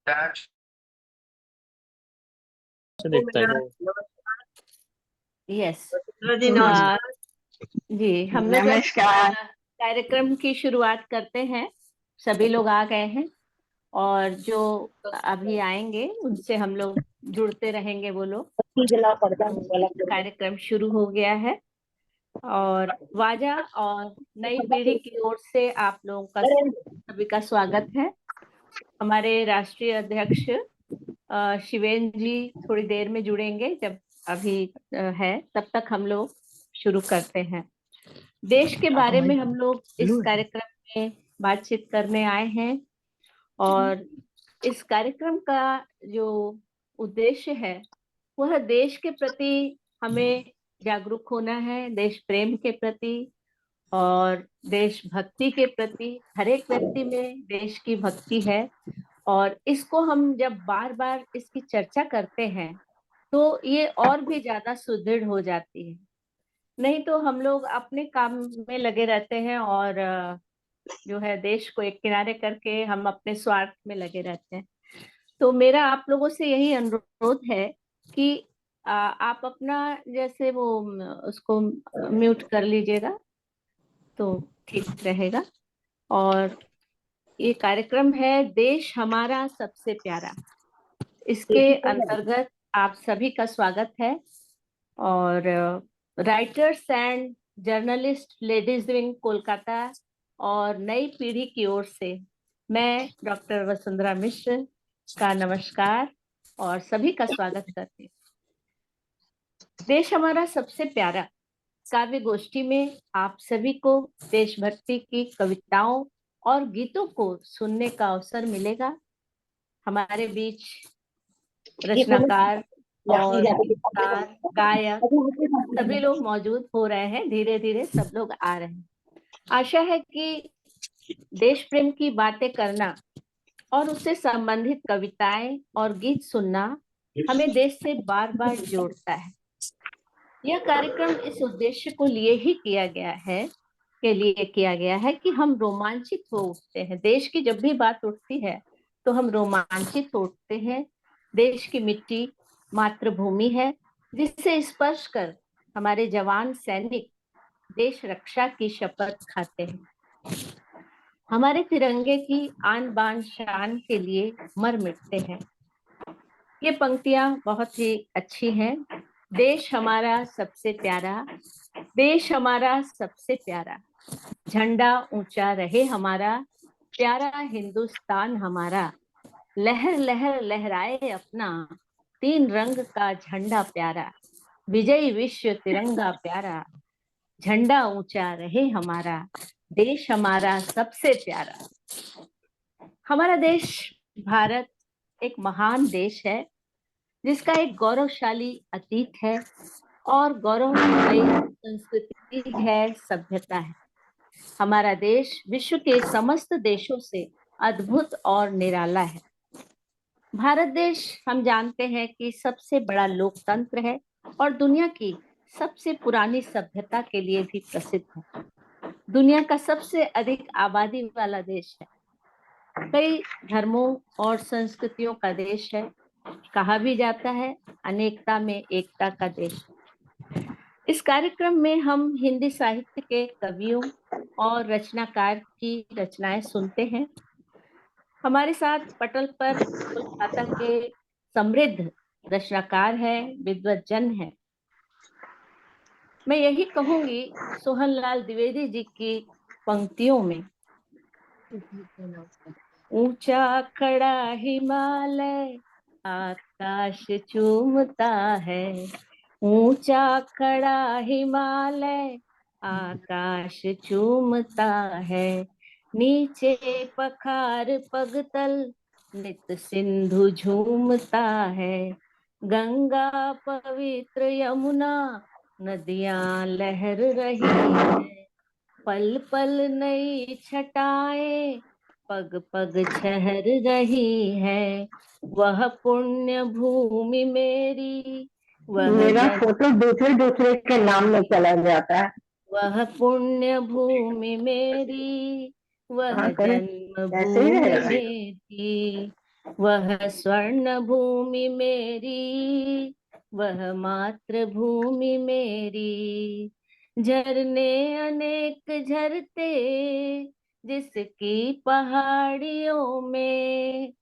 से देखता है। यस जी नमस्कार। जी, हम लोग नमस्कार। कार्यक्रम की शुरुआत करते हैं। सभी लोग आ गए हैं और जो अभी आएंगे उनसे हम लोग जुड़ते रहेंगे। वो लोग कार्यक्रम शुरू हो गया है और वाजा और नई पीढ़ी की ओर से आप लोगों का सभी का स्वागत है। हमारे राष्ट्रीय अध्यक्ष शिवेंद्र जी थोड़ी देर में जुड़ेंगे, जब अभी है तब तक हम लोग शुरू करते हैं। देश के बारे में हम लोग इस कार्यक्रम में बातचीत करने आए हैं और इस कार्यक्रम का जो उद्देश्य है वह देश के प्रति हमें जागरूक होना है, देश प्रेम के प्रति और देशभक्ति के प्रति। हर एक व्यक्ति में देश की भक्ति है और इसको हम जब बार बार इसकी चर्चा करते हैं तो ये और भी ज्यादा सुदृढ़ हो जाती है। नहीं तो हम लोग अपने काम में लगे रहते हैं और जो है देश को एक किनारे करके हम अपने स्वार्थ में लगे रहते हैं। तो मेरा आप लोगों से यही अनुरोध है कि आप अपना जैसे वो उसको म्यूट कर लीजिएगा तो ठीक रहेगा। और ये कार्यक्रम है देश हमारा सबसे प्यारा, इसके अंतर्गत आप सभी का स्वागत है। और writers and journalist ladies wing Kolkata और नई पीढ़ी की ओर से मैं डॉक्टर वसुंधरा मिश्र का नमस्कार और सभी का स्वागत करती हूँ। देश हमारा सबसे प्यारा काव्य गोष्ठी में आप सभी को देशभक्ति की कविताओं और गीतों को सुनने का अवसर मिलेगा। हमारे बीच रचनाकार और गीतकार, गायक सभी लोग मौजूद हो रहे हैं। धीरे धीरे सब लोग आ रहे हैं। आशा है कि देश प्रेम की बातें करना और उससे संबंधित कविताएं और गीत सुनना हमें देश से बार बार जोड़ता है। यह कार्यक्रम इस उद्देश्य को लिए ही किया गया है कि हम रोमांचित हो उठते हैं। देश की जब भी बात उठती है तो हम रोमांचित हो उठते हैं। देश की मिट्टी मातृभूमि है जिसे स्पर्श कर हमारे जवान सैनिक देश रक्षा की शपथ खाते हैं। हमारे तिरंगे की आन बान शान के लिए मर मिटते हैं। ये पंक्तियां बहुत ही अच्छी हैं। देश हमारा सबसे प्यारा, देश हमारा सबसे प्यारा, झंडा ऊंचा रहे हमारा, प्यारा हिंदुस्तान हमारा, लहर लहर लहराए अपना, तीन रंग का झंडा प्यारा, विजय विश्व तिरंगा प्यारा, झंडा ऊंचा रहे हमारा, देश हमारा सबसे प्यारा। हमारा देश भारत एक महान देश है जिसका एक गौरवशाली अतीत है और गौरवमयी संस्कृति है, सभ्यता है। हमारा देश विश्व के समस्त देशों से अद्भुत और निराला है। भारत देश हम जानते हैं कि सबसे बड़ा लोकतंत्र है और दुनिया की सबसे पुरानी सभ्यता के लिए भी प्रसिद्ध है। दुनिया का सबसे अधिक आबादी वाला देश है। कई धर्मों और संस्कृतियों का देश है। कहा भी जाता है अनेकता में एकता का देश। इस कार्यक्रम में हम हिंदी साहित्य के कवियों और रचनाकार की रचनाएं सुनते हैं। हमारे साथ पटल पर कोलकाता के समृद्ध रचनाकार हैं, विद्वत हैं। मैं यही कहूंगी सोहनलाल द्विवेदी जी की पंक्तियों में, ऊंचा खड़ा हिमालय आकाश चूमता है, ऊंचा खड़ा हिमालय आकाश चूमता है, नीचे पखार पगतल नित सिंधु झूमता है, गंगा पवित्र यमुना नदियां लहर रही है, पल पल नई छटाएं पग पग छहर रही है, वह पुण्य भूमि मेरी, मेरा फोटो दूसरे दूसरे के नाम में चला जाता है। वह पुण्य भूमि मेरी, वह जन्म भूमि मेरी, वह स्वर्ण भूमि मेरी, वह मातृभूमि मेरी। झरने अनेक झरते जिसकी पहाड़ियों में,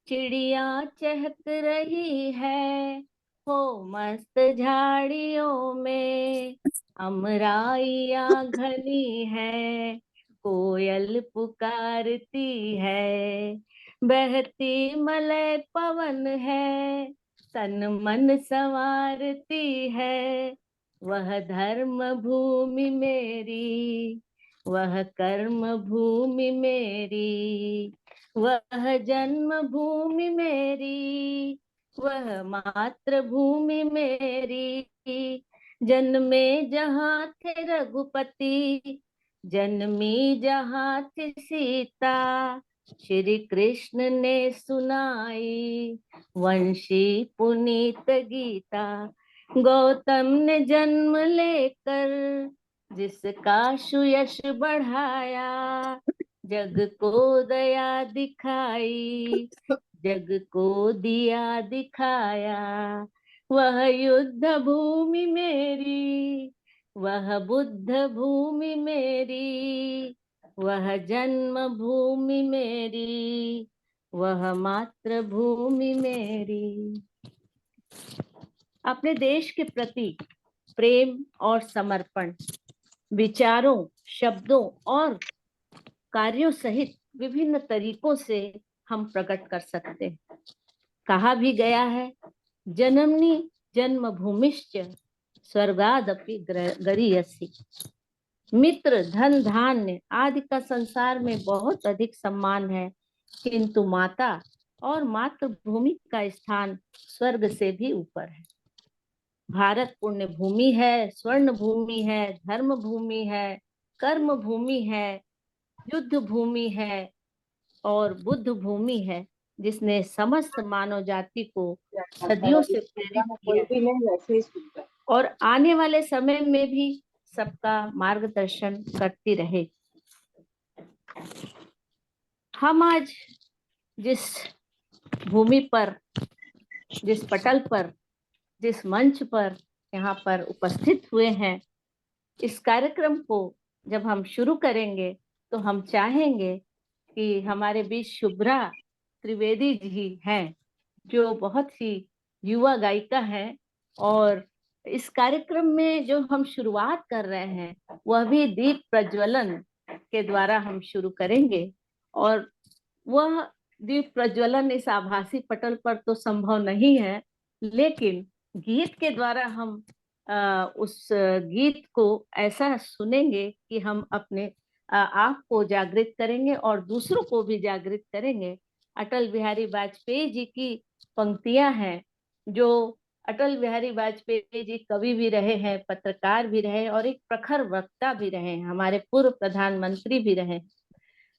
चिड़िया चहक रही है हो मस्त झाड़ियों में। अमराइया घनी है, कोयल पुकारती है, बहती मलय पवन है, तन मन संवारती है। वह धर्म भूमि मेरी, वह कर्म भूमि मेरी, वह जन्म भूमि मेरी, वह मातृभूमि मेरी। जन्मे जहाँ थे रघुपति, जन्मी जहाँ थी सीता, श्री कृष्ण ने सुनाई वंशी पुनीत गीता। गौतम ने जन्म लेकर जिसका सुयश बढ़ाया, जग को दया दिखाई, जग को दिया दिखाया। वह युद्ध भूमि मेरी, वह बुद्ध भूमि मेरी, वह जन्म भूमि मेरी, वह मातृभूमि मेरी। अपने देश के प्रति प्रेम और समर्पण विचारों, शब्दों और कार्यों सहित विभिन्न तरीकों से हम प्रकट कर सकते हैं। कहा भी गया है, जनमनी जन्मभूमिश्च स्वर्गादपि गरीयसी। मित्र, धन, धान्य आदि का संसार में बहुत अधिक सम्मान है, किंतु माता और मातृभूमि का स्थान स्वर्ग से भी ऊपर है। भारत पुण्य भूमि है, स्वर्ण भूमि है, धर्म भूमि है, कर्म भूमि है, युद्ध भूमि है और बुद्ध भूमि है, जिसने समस्त मानव जाति को सदियों से प्रेरित किया और आने वाले समय में भी सबका मार्गदर्शन करती रहे। हम आज जिस भूमि पर, जिस पटल पर, जिस मंच पर यहाँ पर उपस्थित हुए हैं, इस कार्यक्रम को जब हम शुरू करेंगे तो हम चाहेंगे कि हमारे बीच शुभ्रा त्रिवेदी जी हैं, जो बहुत ही युवा गायिका हैं, और इस कार्यक्रम में जो हम शुरुआत कर रहे हैं वह भी दीप प्रज्वलन के द्वारा हम शुरू करेंगे। और वह दीप प्रज्वलन इस आभासी पटल पर तो संभव नहीं है, लेकिन गीत के द्वारा हम उस गीत को ऐसा सुनेंगे कि हम अपने आप को जागृत करेंगे और दूसरों को भी जागृत करेंगे। अटल बिहारी वाजपेयी जी की पंक्तियां हैं, जो अटल बिहारी वाजपेयी जी कवि भी रहे हैं, पत्रकार भी रहे और एक प्रखर वक्ता भी रहे हैं, हमारे पूर्व प्रधानमंत्री भी रहे।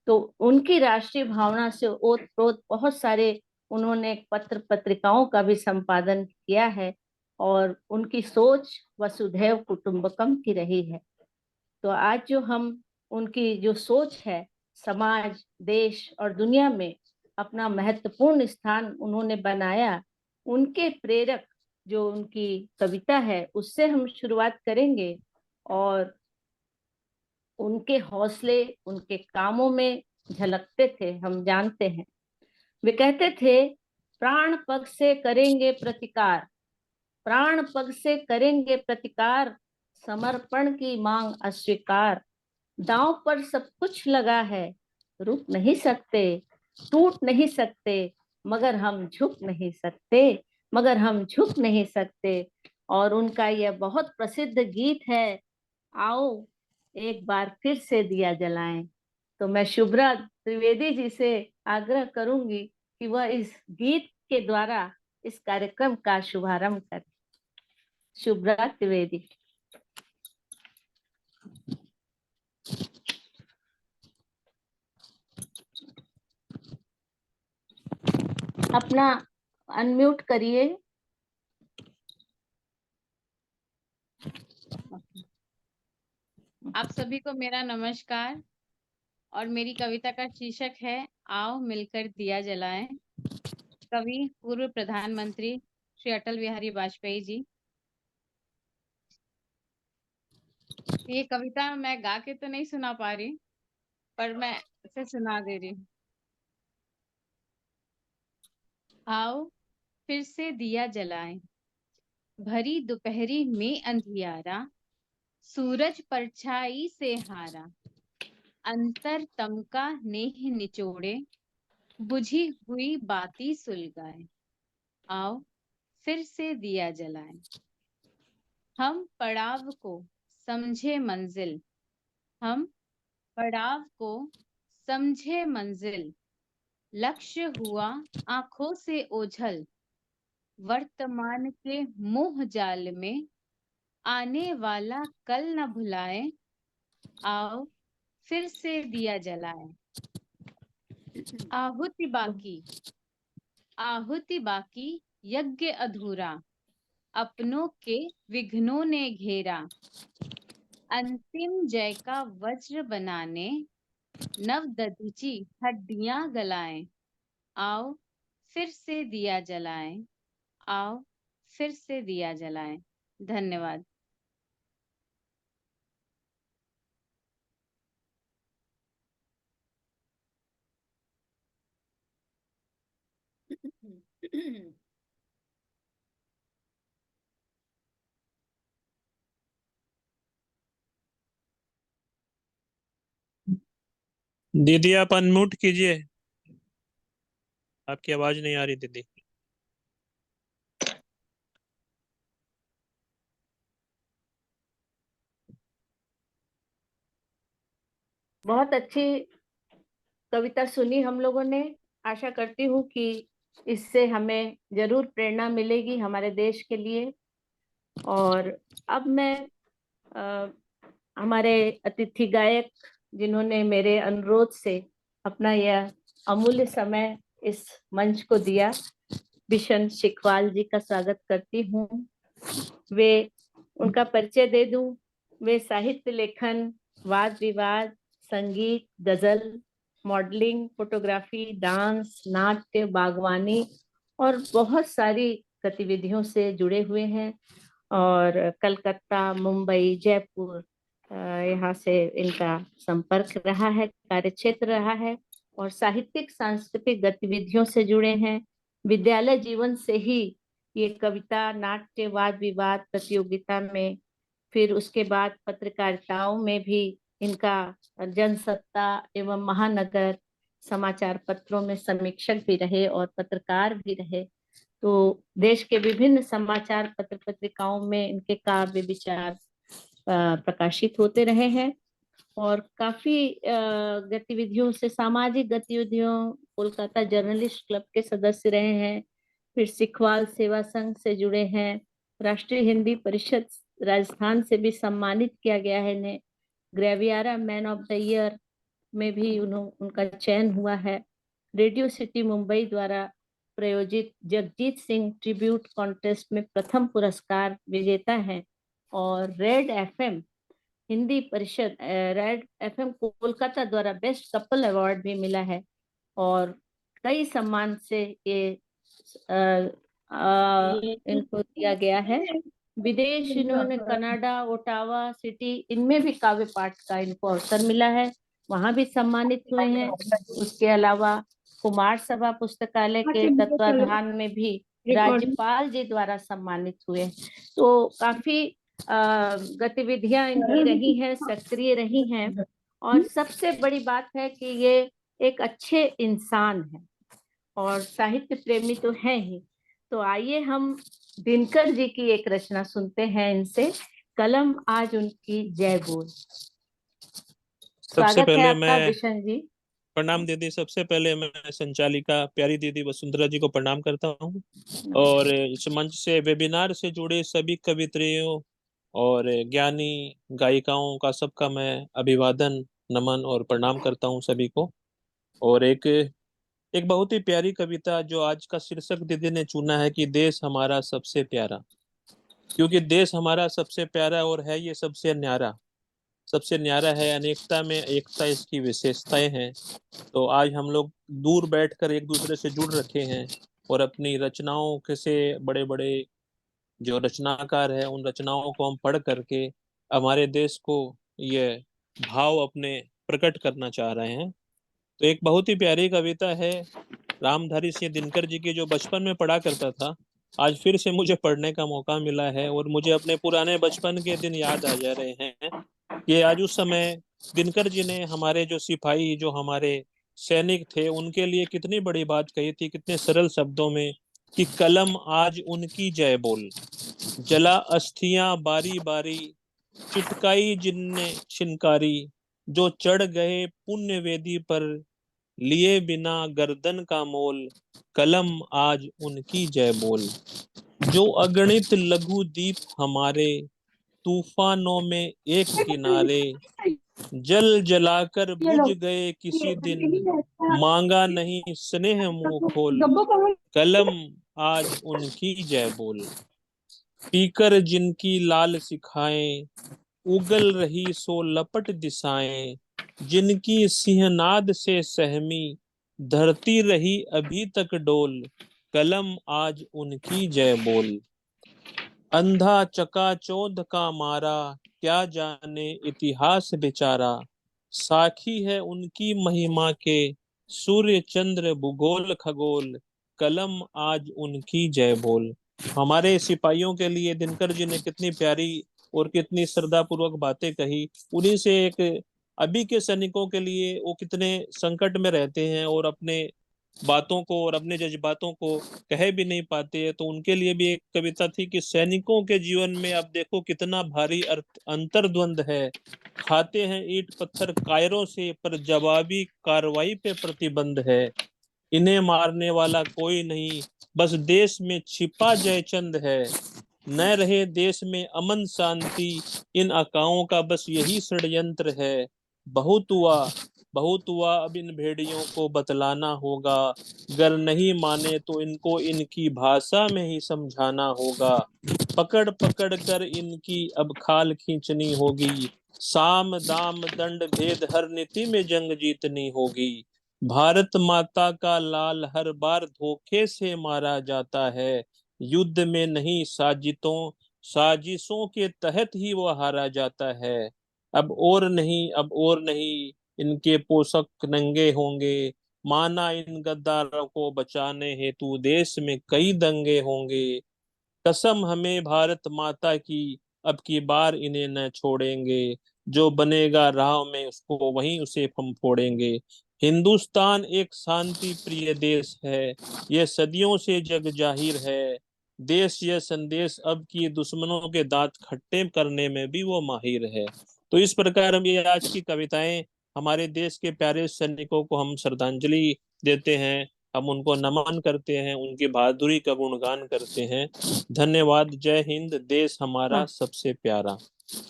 तो उनकी राष्ट्रीय भावना से ओतप्रोत बहुत सारे उन्होंने पत्र पत्रिकाओं का भी संपादन किया है और उनकी सोच वसुधैव कुटुंबकम की रही है। तो आज जो हम उनकी जो सोच है, समाज, देश और दुनिया में अपना महत्वपूर्ण स्थान उन्होंने बनाया, उनके प्रेरक जो उनकी कविता है उससे हम शुरुआत करेंगे। और उनके हौसले उनके कामों में झलकते थे, हम जानते हैं। वे कहते थे, प्राण पग से करेंगे प्रतिकार, प्राण पग से करेंगे प्रतिकार, समर्पण की मांग अस्वीकार। दांव पर सब कुछ लगा है, रुक नहीं सकते, टूट नहीं सकते, मगर हम झुक नहीं सकते, मगर हम झुक नहीं सकते। और उनका यह बहुत प्रसिद्ध गीत है, आओ एक बार फिर से दिया जलाएं। तो मैं शुभ्रा त्रिवेदी जी से आग्रह करूंगी कि वह इस गीत के द्वारा इस कार्यक्रम का शुभारंभ करें। शुभ्रा त्रिवेदी। अपना अनम्यूट करिए। आप सभी को मेरा नमस्कार और मेरी कविता का शीर्षक है आओ मिलकर दिया जलाएं। कवि पूर्व प्रधानमंत्री श्री अटल बिहारी वाजपेयी जी। ये कविता मैं गा के तो नहीं सुना पा रही, पर मैं इसे सुना दे रही हूँ। आओ फिर से दिया जलाएं, भरी दोपहरी में अंधियारा, सूरज परछाई से हारा, अंतर तम का नेह निचोड़े, बुझी हुई बाती सुलगाए। आओ फिर से दिया जलाएं, हम पड़ाव को समझे मंजिल, हम पड़ाव को समझे मंजिल, लक्ष्य हुआ आंखों से ओझल, वर्तमान के मोह जाल में आने वाला कल न भुलाए। आओ फिर से दिया जलाएं, आहुति बाकी, आहुति बाकी, यज्ञ अधूरा, अपनों के विघ्नों ने घेरा, अंतिम जय का वज्र बनाने, नव दधीची हड्डियां गलाएं। आओ फिर से दिया जलाएं, आओ फिर से दिया जलाएं। धन्यवाद। दीदी आप अनम्यूट कीजिए, आपकी आवाज नहीं आ रही दीदी। बहुत अच्छी कविता सुनी हम लोगों ने। आशा करती हूँ कि इससे हमें जरूर प्रेरणा मिलेगी हमारे देश के लिए। और अब मैं हमारे अतिथि गायक जिन्होंने मेरे अनुरोध से अपना यह अमूल्य समय इस मंच को दिया, बिशन शिकवाल जी का स्वागत करती हूँ। वे उनका परिचय दे दूं। वे साहित्य लेखन, वाद विवाद, संगीत, गजल, मॉडलिंग, फोटोग्राफी, डांस, नाट्य, बागवानी और बहुत सारी गतिविधियों से जुड़े हुए हैं। और कलकत्ता, मुंबई, जयपुर यहाँ से इनका संपर्क रहा है, कार्यक्षेत्र रहा है और साहित्यिक सांस्कृतिक गतिविधियों से जुड़े हैं। विद्यालय जीवन से ही ये कविता, नाट्य, वाद विवाद प्रतियोगिता में, फिर उसके बाद पत्रकारिताओं में भी इनका जनसत्ता एवं महानगर समाचार पत्रों में समीक्षक भी रहे और पत्रकार भी रहे। तो देश के विभिन्न समाचार पत्र पत्रिकाओं में इनके काव्य विचार प्रकाशित होते रहे हैं। और काफी गतिविधियों से, सामाजिक गतिविधियों, कोलकाता जर्नलिस्ट क्लब के सदस्य रहे हैं, फिर सिखवाल सेवा संघ से जुड़े हैं, राष्ट्रीय हिंदी परिषद राजस्थान से भी सम्मानित किया गया है इन्हें, ग्रेवियारा मैन ऑफ द ईयर में भी उनका चयन हुआ है, रेडियो सिटी मुंबई द्वारा प्रायोजित जगजीत सिंह ट्रिब्यूट कॉन्टेस्ट में प्रथम पुरस्कार विजेता है, और रेड एफएम हिंदी परिषद, रेड एफएम कोलकाता द्वारा बेस्ट कपल अवार्ड भी मिला है। और कई सम्मान से ये इनको दिया गया है। विदेश इन्होंने कनाडा, ओटावा सिटी, इनमें भी काव्य पाठ का इनको अवसर मिला है, वहां भी सम्मानित हुए हैं। उसके अलावा कुमार सभा पुस्तकालय के तत्वाधान में भी राज्यपाल जी द्वारा सम्मानित हुए। तो काफी गतिविधियां इनकी रही हैं, सक्रिय रही हैं। और सबसे बड़ी बात है कि ये एक अच्छे इंसान हैं और साहित्य प्रेमी तो हैं ही। तो आइए हम दिनकर जी की एक रचना सुनते हैं इनसे, कलम आज उनकी जय बोल। सबसे स्वागत है पहले आपका मैं बिशन जी। प्रणाम दीदी। सबसे पहले मैं संचालिका प्यारी दीदी वसुंधरा जी को प्रणाम करता हूँ और इस मंच से, वेबिनार से जुड़े सभी कवित्रियों और ज्ञानी गायिकाओं का सबका मैं अभिवादन, नमन और प्रणाम करता हूँ सभी को। और एक एक बहुत ही प्यारी कविता जो आज का शीर्षक दीदी ने चुना है कि देश हमारा सबसे प्यारा, क्योंकि देश हमारा सबसे प्यारा और है ये सबसे न्यारा। सबसे न्यारा है, अनेकता में एकता इसकी विशेषताएं हैं। तो आज हम लोग दूर बैठकर एक दूसरे से जुड़ रखे हैं और अपनी रचनाओं के से बड़े बड़े जो रचनाकार है उन रचनाओं को हम पढ़ करके हमारे देश को ये भाव अपने प्रकट करना चाह रहे हैं। तो एक बहुत ही प्यारी कविता है रामधारी सिंह दिनकर जी की, जो बचपन में पढ़ा करता था, आज फिर से मुझे पढ़ने का मौका मिला है और मुझे अपने पुराने बचपन के दिन याद आ जा रहे हैं कि आज उस समय दिनकर जी ने हमारे जो सिपाही, जो हमारे सैनिक थे, उनके लिए कितनी बड़ी बात कही थी, कितने सरल शब्दों में, कि कलम आज उनकी जय बोल, जला अस्थियां बारी बारी, चिटकाई जिनने छिनकारी, जो चढ़ गए पुण्य वेदी पर, लिए बिना गर्दन का मोल, कलम आज उनकी जय बोल। जो अगणित लघु दीप हमारे, तूफानों में एक किनारे, जल जलाकर बुझ गए किसी दिन, मांगा नहीं स्नेह मुंह खोल, कलम आज उनकी जय बोल। पीकर जिनकी लाल सिखाएं, उगल रही सो लपट दिशाएं, जिनकी सिंहनाद से सहमी, धरती रही अभी तक डोल, कलम आज उनकी जय बोल। अंधा चकाचौंध का मारा, क्या जाने इतिहास बेचारा, साखी है उनकी महिमा के, सूर्य चंद्र भूगोल खगोल, कलम आज उनकी जय बोल। हमारे सिपाहियों के लिए दिनकर जी ने कितनी प्यारी और कितनी श्रद्धा पूर्वक बातें कही। उन्हीं से एक अभी के सैनिकों के लिए, वो कितने संकट में रहते हैं और अपने बातों को और अपने जज्बातों को कह भी नहीं पाते, तो उनके लिए भी एक कविता थी कि सैनिकों के जीवन में अब देखो कितना भारी अंतर्द्वंद है, खाते हैं ईंट पत्थर कायरों से, पर जवाबी कार्रवाई पे प्रतिबंध है, इन्हें मारने वाला कोई नहीं, बस देश में छिपा जयचंद है, न रहे देश में अमन शांति, इन अकाओं का बस यही षड्यंत्र है, बहुत हुआ अब इन भेड़ियों को बतलाना होगा, अगर नहीं माने तो इनको इनकी भाषा में ही समझाना होगा, पकड़ पकड़ कर इनकी अब खाल खींचनी होगी, साम दाम दंड भेद हर नीति में जंग जीतनी होगी, भारत माता का लाल हर बार धोखे से मारा जाता है, युद्ध में नहीं साजिशों के तहत ही वो हारा जाता है, अब और नहीं इनके पोषक नंगे होंगे, माना इन गद्दारों को बचाने हेतु देश में कई दंगे होंगे, कसम हमें भारत माता की अब की बार इन्हें न छोड़ेंगे, जो बनेगा राह में उसको वहीं उसे हम फोड़ेंगे। हिंदुस्तान एक शांति प्रिय देश है, यह सदियों से जग जाहिर है, देश यह संदेश अब की दुश्मनों के दांत खट्टे करने में भी वो माहिर है। तो इस प्रकार हम ये आज की कविताएं हमारे देश के प्यारे सैनिकों को हम श्रद्धांजलि देते हैं, हम उनको नमन करते हैं, उनकी बहादुरी का गुणगान करते हैं। धन्यवाद। जय हिंद, देश हमारा वाह सबसे प्यारा।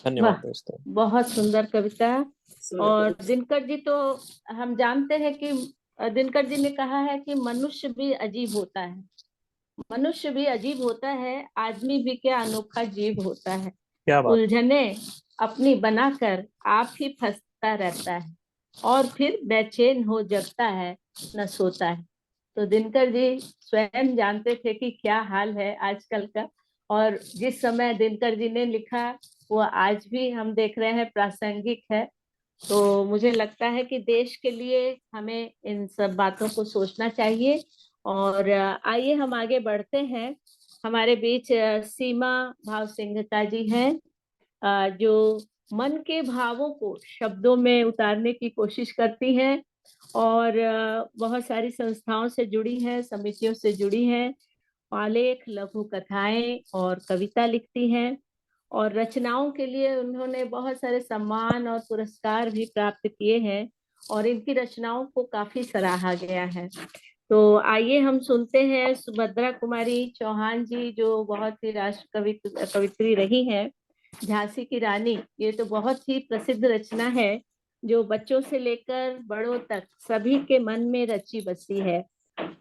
धन्यवाद वाह, दोस्तों। बहुत सुंदर कविता। और दिनकर जी तो हम जानते हैं कि दिनकर जी ने कहा है कि मनुष्य भी अजीब होता है, मनुष्य भी अजीब होता है, आदमी भी क्या अनोखा जीव होता है, क्या बात। उलझने अपनी बनाकर आप ही फंसता रहता है, और फिर बेचैन हो जगता है, न सोता है। तो दिनकर जी स्वयं जानते थे कि क्या हाल है आजकल का, और जिस समय दिनकर जी ने लिखा वो आज भी हम देख रहे हैं प्रासंगिक है। तो मुझे लगता है कि देश के लिए हमें इन सब बातों को सोचना चाहिए। और आइए हम आगे बढ़ते हैं। हमारे बीच सीमा भाव सिंघता जी हैं, जो मन के भावों को शब्दों में उतारने की कोशिश करती हैं, और बहुत सारी संस्थाओं से जुड़ी हैं, समितियों से जुड़ी हैं, आलेख, लघु कथाएं और कविता लिखती हैं, और रचनाओं के लिए उन्होंने बहुत सारे सम्मान और पुरस्कार भी प्राप्त किए हैं, और इनकी रचनाओं को काफी सराहा गया है। तो आइए हम सुनते हैं सुभद्रा कुमारी चौहान जी, जो बहुत ही राष्ट्र कवित्री रही हैं, झांसी की रानी। ये तो बहुत ही प्रसिद्ध रचना है, जो बच्चों से लेकर बड़ों तक सभी के मन में रची बसी है,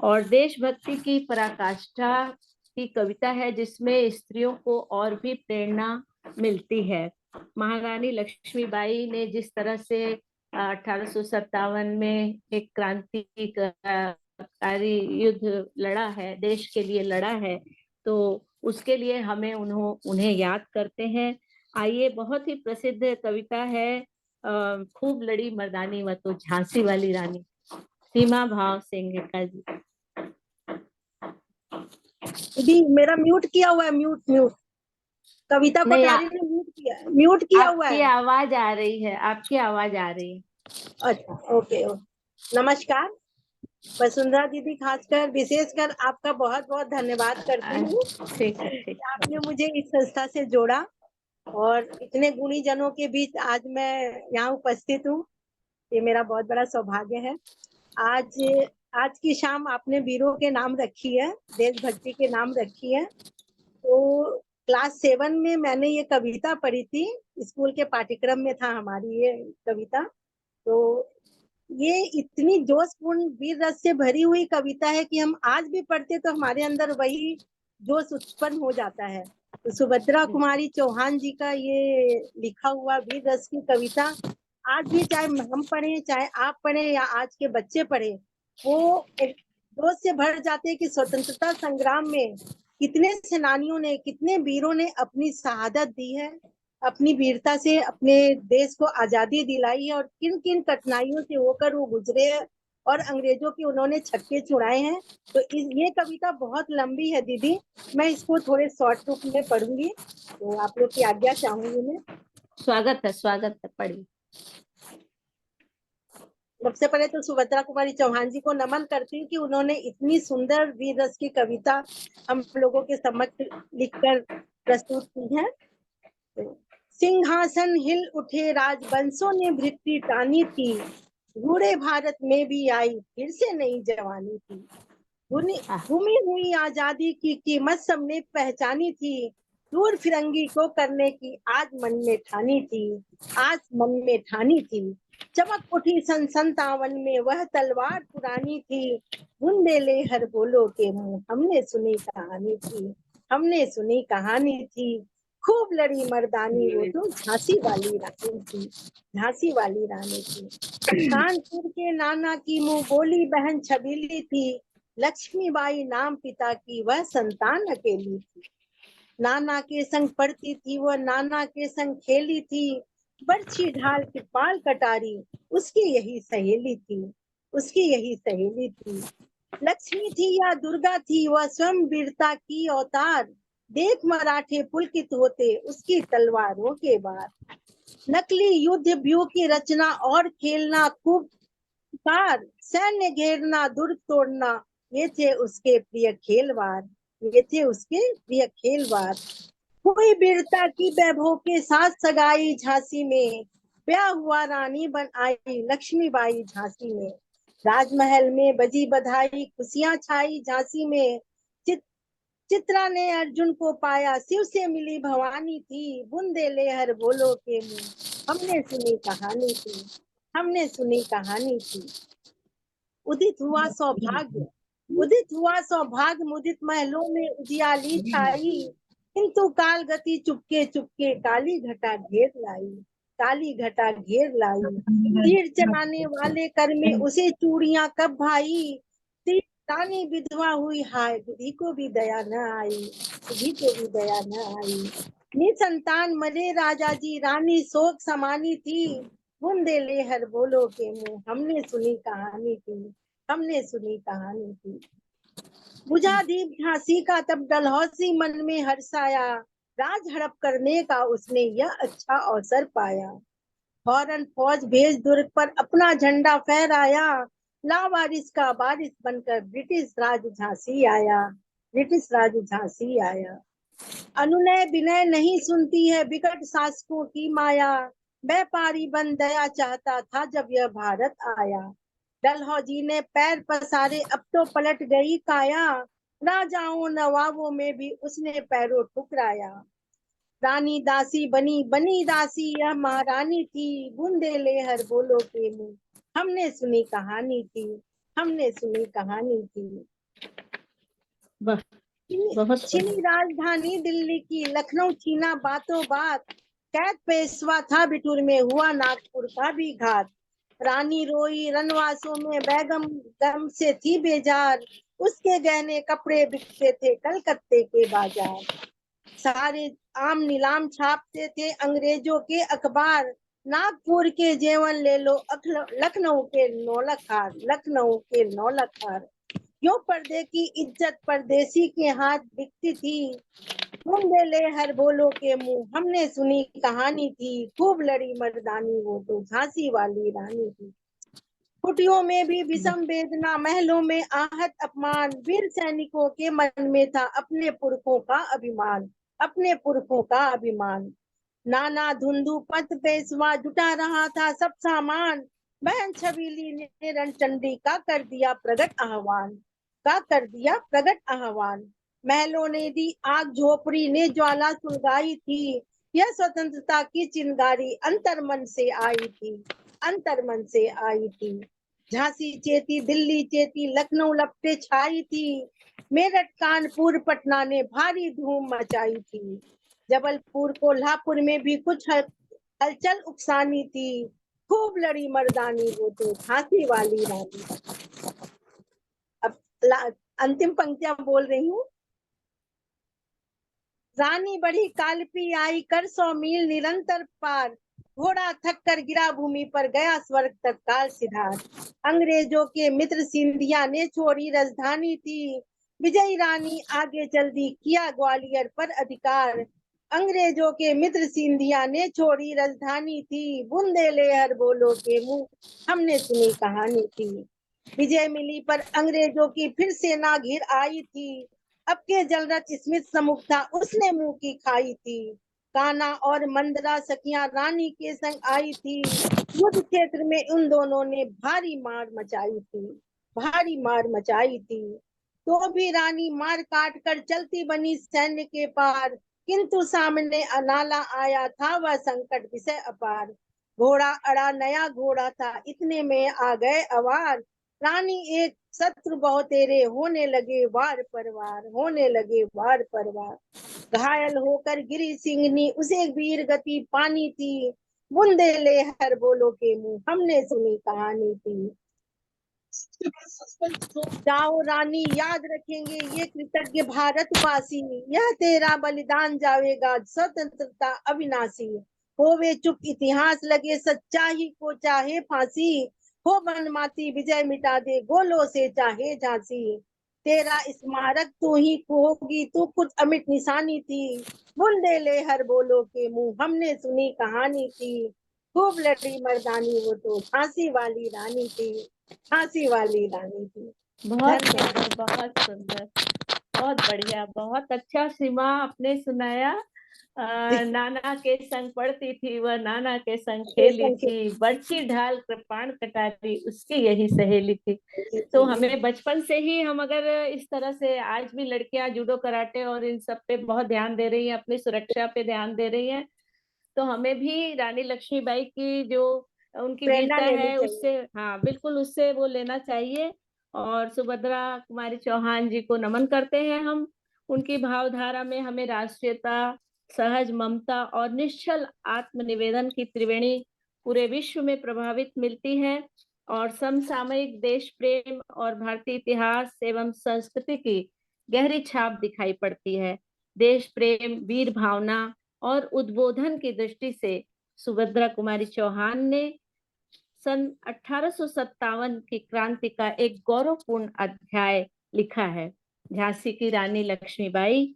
और देशभक्ति की पराकाष्ठा की कविता है, जिसमें स्त्रियों को और भी प्रेरणा मिलती है। महारानी लक्ष्मीबाई ने जिस तरह से 1857 में एक क्रांति क्रांतिकारी युद्ध लड़ा है, देश के लिए लड़ा है, तो उसके लिए हमें उन्हें याद करते हैं। आइए, बहुत ही प्रसिद्ध कविता है खूब लड़ी मर्दानी वो तो झांसी वाली रानी, सीमा भाव सिंह जी। दीदी मेरा म्यूट किया हुआ है, म्यूट कविता कोठारी ने म्यूट किया हुआ है। आपकी आवाज आ रही है, आपकी आवाज आ रही है। अच्छा, ओके। नमस्कार वसुंधरा दीदी, खासकर विशेषकर आपका बहुत बहुत धन्यवाद करती हूँ। ठीक है। आपने मुझे इस संस्था से जोड़ा और इतने गुणी जनों के बीच आज मैं यहाँ उपस्थित हूँ, ये मेरा बहुत बड़ा सौभाग्य है। आज की शाम आपने वीरों के नाम रखी है, देशभक्ति के नाम रखी है। तो क्लास 7 में मैंने ये कविता पढ़ी थी, स्कूल के पाठ्यक्रम में था हमारी ये कविता। तो ये इतनी जोशपूर्ण वीर रस से भरी हुई कविता है कि हम आज भी पढ़ते तो हमारे अंदर वही जोश उत्पन्न हो जाता है। तो सुभद्रा कुमारी चौहान जी का ये लिखा हुआ वीर रस की कविता आज भी चाहे हम पढ़े, चाहे आप पढ़े या आज के बच्चे पढ़े, वो एक जोश से भर जाते हैं कि स्वतंत्रता संग्राम में कितने सेनानियों ने, कितने वीरों ने अपनी शहादत दी है, अपनी वीरता से अपने देश को आजादी दिलाई है और किन किन कठिनाइयों से होकर वो गुजरे हैं और अंग्रेजों के उन्होंने छक्के छुड़ाए हैं। तो ये कविता बहुत लंबी है दीदी, मैं इसको थोड़े शॉर्ट रूप में पढ़ूंगी, तो आप लोग की आज्ञा चाहूंगी मैं। स्वागत है, पढ़िए। सबसे पहले तो सुभद्रा कुमारी चौहान जी को नमन करती हूँ कि उन्होंने इतनी सुंदर वीर रस की कविता हम लोगों के समक्ष लिखकर प्रस्तुत की है। सिंहासन हिल उठे, राजवंशों ने भृत्ति तानी थी, बूढ़े भारत में भी आई फिर से नई जवानी थी। घूमी हुई आजादी की कीमत सबने पहचानी थी, दूर फिरंगी को करने की आज मन में ठानी थी। चमक उठी सन 57 में वह तलवार पुरानी थी, बुंदेले हर बोलो के मुंह हमने सुनी कहानी थी। खूब लड़ी मर्दानी वो तो झांसी वाली रानी थी। कानपुर के नाना की मुंह बोली बहन छबीली थी, लक्ष्मीबाई नाम पिता की वह संतान अकेली थी। नाना के संग पढ़ती थी वह, नाना के संग खेली थी, बर्छी ढाल की पाल कटारी उसकी यही सहेली थी। लक्ष्मी थी या दुर्गा थी वह स्वयं वीरता की अवतार, देख मराठे पुलकित होते उसकी तलवारों के बार। नकली युद्ध व्यूह की रचना और खेलना खूब कार, सैन्य घेरना दुर्ग तोड़ना ये थे उसके प्रिय खेलवार। हुई वीरता की वैभव के साथ सगाई झांसी में, ब्याह हुआ रानी बन आई लक्ष्मीबाई झांसी में। राजमहल में बजी बधाई खुशियां छाई झांसी में, चित्रा ने अर्जुन को पाया शिव से मिली भवानी थी, बुंदेले हर बोलो के मुंह हमने सुनी कहानी थी। उदित हुआ सौभाग्य मुदित महलों में उजियाली छाई, किंतु काल गति चुपके काली घटा घेर लाई। तीर चलाने वाले कर में उसे चूड़ियां कब भाई, रानी विधवा हुई हाय बुद्धि को भी दया न आई। निसंतान मरे राजा जी रानी शोक समानी थी, बुंदेले हर बोलो के मुंह हमने सुनी कहानी थी। बुझा दीप झांसी का तब डलहौसी मन में हर्षाया, राज हड़प करने का उसने यह अच्छा अवसर पाया। फौरन फौज भेज दुर्ग पर अपना झंडा फहराया, लावारिस का वारिस बनकर ब्रिटिश राज झांसी आया। अनुनय विनय नहीं सुनती है विकट शासकों की माया, व्यापारी बन दया चाहता था जब यह भारत आया। डलहौजी ने पैर पसारे अब तो पलट गई काया, राजाओं नवाबों में भी उसने पैरों ठुकराया। रानी दासी बनी दासी यह महारानी थी, बुंदेले हर बोलो के मुंह हमने सुनी कहानी थी। छीनी राजधानी दिल्ली की, लखनऊ छीना बातों बात, कैद पेशवा था बिठूर में हुआ नागपुर का भी घात। रानी रोई रनवासों में बेगम गम से थी बेजार, उसके गहने कपड़े बिकते थे कलकत्ते के बाजार। सारे आम नीलाम छापते थे अंग्रेजों के अखबार, नागपुर के जेवन ले लो लखनऊ के नौलख हार, लखनऊ के नौलख हार। यो पर्दे की इज्जत परदेसी के हाथ बिकती थी, बुंदेले हर बोलो के मुंह हमने सुनी कहानी थी, खूब लड़ी मर्दानी वो तो झांसी वाली रानी थी। कुटियों में भी विषम वेदना, महलों में आहत अपमान, वीर सैनिकों के मन में था अपने पुरखों का अभिमान, अपने पुरखों का अभिमान। नाना धुंधु पंत पेशवा जुटा रहा था सब सामान, बहन छबीली ने रणचंडी का कर दिया प्रगट आह्वान, का कर दिया प्रगट आह्वान। महलों ने दी आग झोपड़ी ने ज्वाला सुलगाई थी, यह स्वतंत्रता की चिंगारी अंतर्मन से आई थी, अंतर्मन से आई थी। झांसी चेती दिल्ली चेती लखनऊ लपटे छाई थी, मेरठ कानपुर पटना ने भारी धूम मचाई थी। जबलपुर कोल्हापुर में भी कुछ हलचल उकसानी थी, खूब लड़ी मर्दानी वो तो झांसी वाली रानी। अब अंतिम पंक्तियां बोल रही हूँ। रानी बढ़ी कालपी आई कर 100 मील निरंतर पार, घोड़ा थक कर गिरा भूमि पर गया स्वर्ग तत्काल सिधार। अंग्रेजों के मित्र सिंधिया ने छोड़ी राजधानी थी, विजयी रानी आगे चल दी किया ग्वालियर पर अधिकार। अंग्रेजों के मित्र सिंधिया ने छोड़ी राजधानी थी, बुंदेलहर बोलो के मुंह हमने सुनी कहानी थी। विजय मिली पर अंग्रेजों की फिर सेना घिर आई थी, अब के जलरत स्मिथ समुख था उसने मुंह की खाई थी। काना और मंदरा सखियां रानी के संग आई थी, युद्ध क्षेत्र में उन दोनों ने भारी मार मचाई थी, भारी मार मचाई थी। तो भी रानी मार काट कर चलती बनी सैन्य के पार, किंतु सामने अनाला आया था वह संकट विषय अपार। घोड़ा अड़ा नया घोड़ा था इतने में आ गए अवार, रानी एक शत्रु बहुतेरे होने लगे वार परवार, होने लगे वार परवार। घायल होकर गिरी सिंहनी उसे वीर गति पानी थी, बुंदेलहर बोलो के मुंह हमने सुनी कहानी थी। जाओ रानी याद रखेंगे ये कृतज्ञ भारतवासी, यह तेरा बलिदान जावेगा स्वतंत्रता अविनाशी। होवे चुप इतिहास लगे सच्चाई को चाहे फांसी, हो बनमाती विजय मिटा दे गोलों से चाहे झांसी। तेरा स्मारक तू ही होगी तू खुद अमिट निशानी थी, बुंदेलहर बोलो के मुंह हमने सुनी कहानी थी। खूब लड़ी मर्दानी वो तो झांसी वाली रानी थी, झांसी वाली रानी थी। बहुत सुंदर, बहुत सुंदर, बहुत बढ़िया, बहुत अच्छा सीमा आपने सुनाया। नाना के संग पढ़ती थी वह नाना के संग खेली थी, बरछी ढाल कृपाण कटारी उसकी यही सहेली थी। तो हमें बचपन से ही हम अगर इस तरह से, आज भी लड़कियां जूडो कराटे और इन सब पे बहुत ध्यान दे रही हैं, अपनी सुरक्षा पे ध्यान दे रही हैं, तो हमें भी रानी लक्ष्मीबाई की जो उनकी वीरता है उससे, हाँ बिल्कुल उससे वो लेना चाहिए। और सुभद्रा कुमारी चौहान जी को नमन करते हैं हम। उनकी भावधारा में हमें राष्ट्रीयता, सहज ममता और निश्चल आत्मनिवेदन की त्रिवेणी पूरे विश्व में प्रभावित मिलती है। और समसामयिक देश प्रेम और भारतीय इतिहास एवं संस्कृति की गहरी छाप दिखाई पड़ती है। देश प्रेम, वीर भावना और उद्बोधन की दृष्टि से सुभद्रा कुमारी चौहान ने सन 1857 की क्रांति का एक गौरवपूर्ण अध्याय लिखा है। झांसी की रानी लक्ष्मीबाई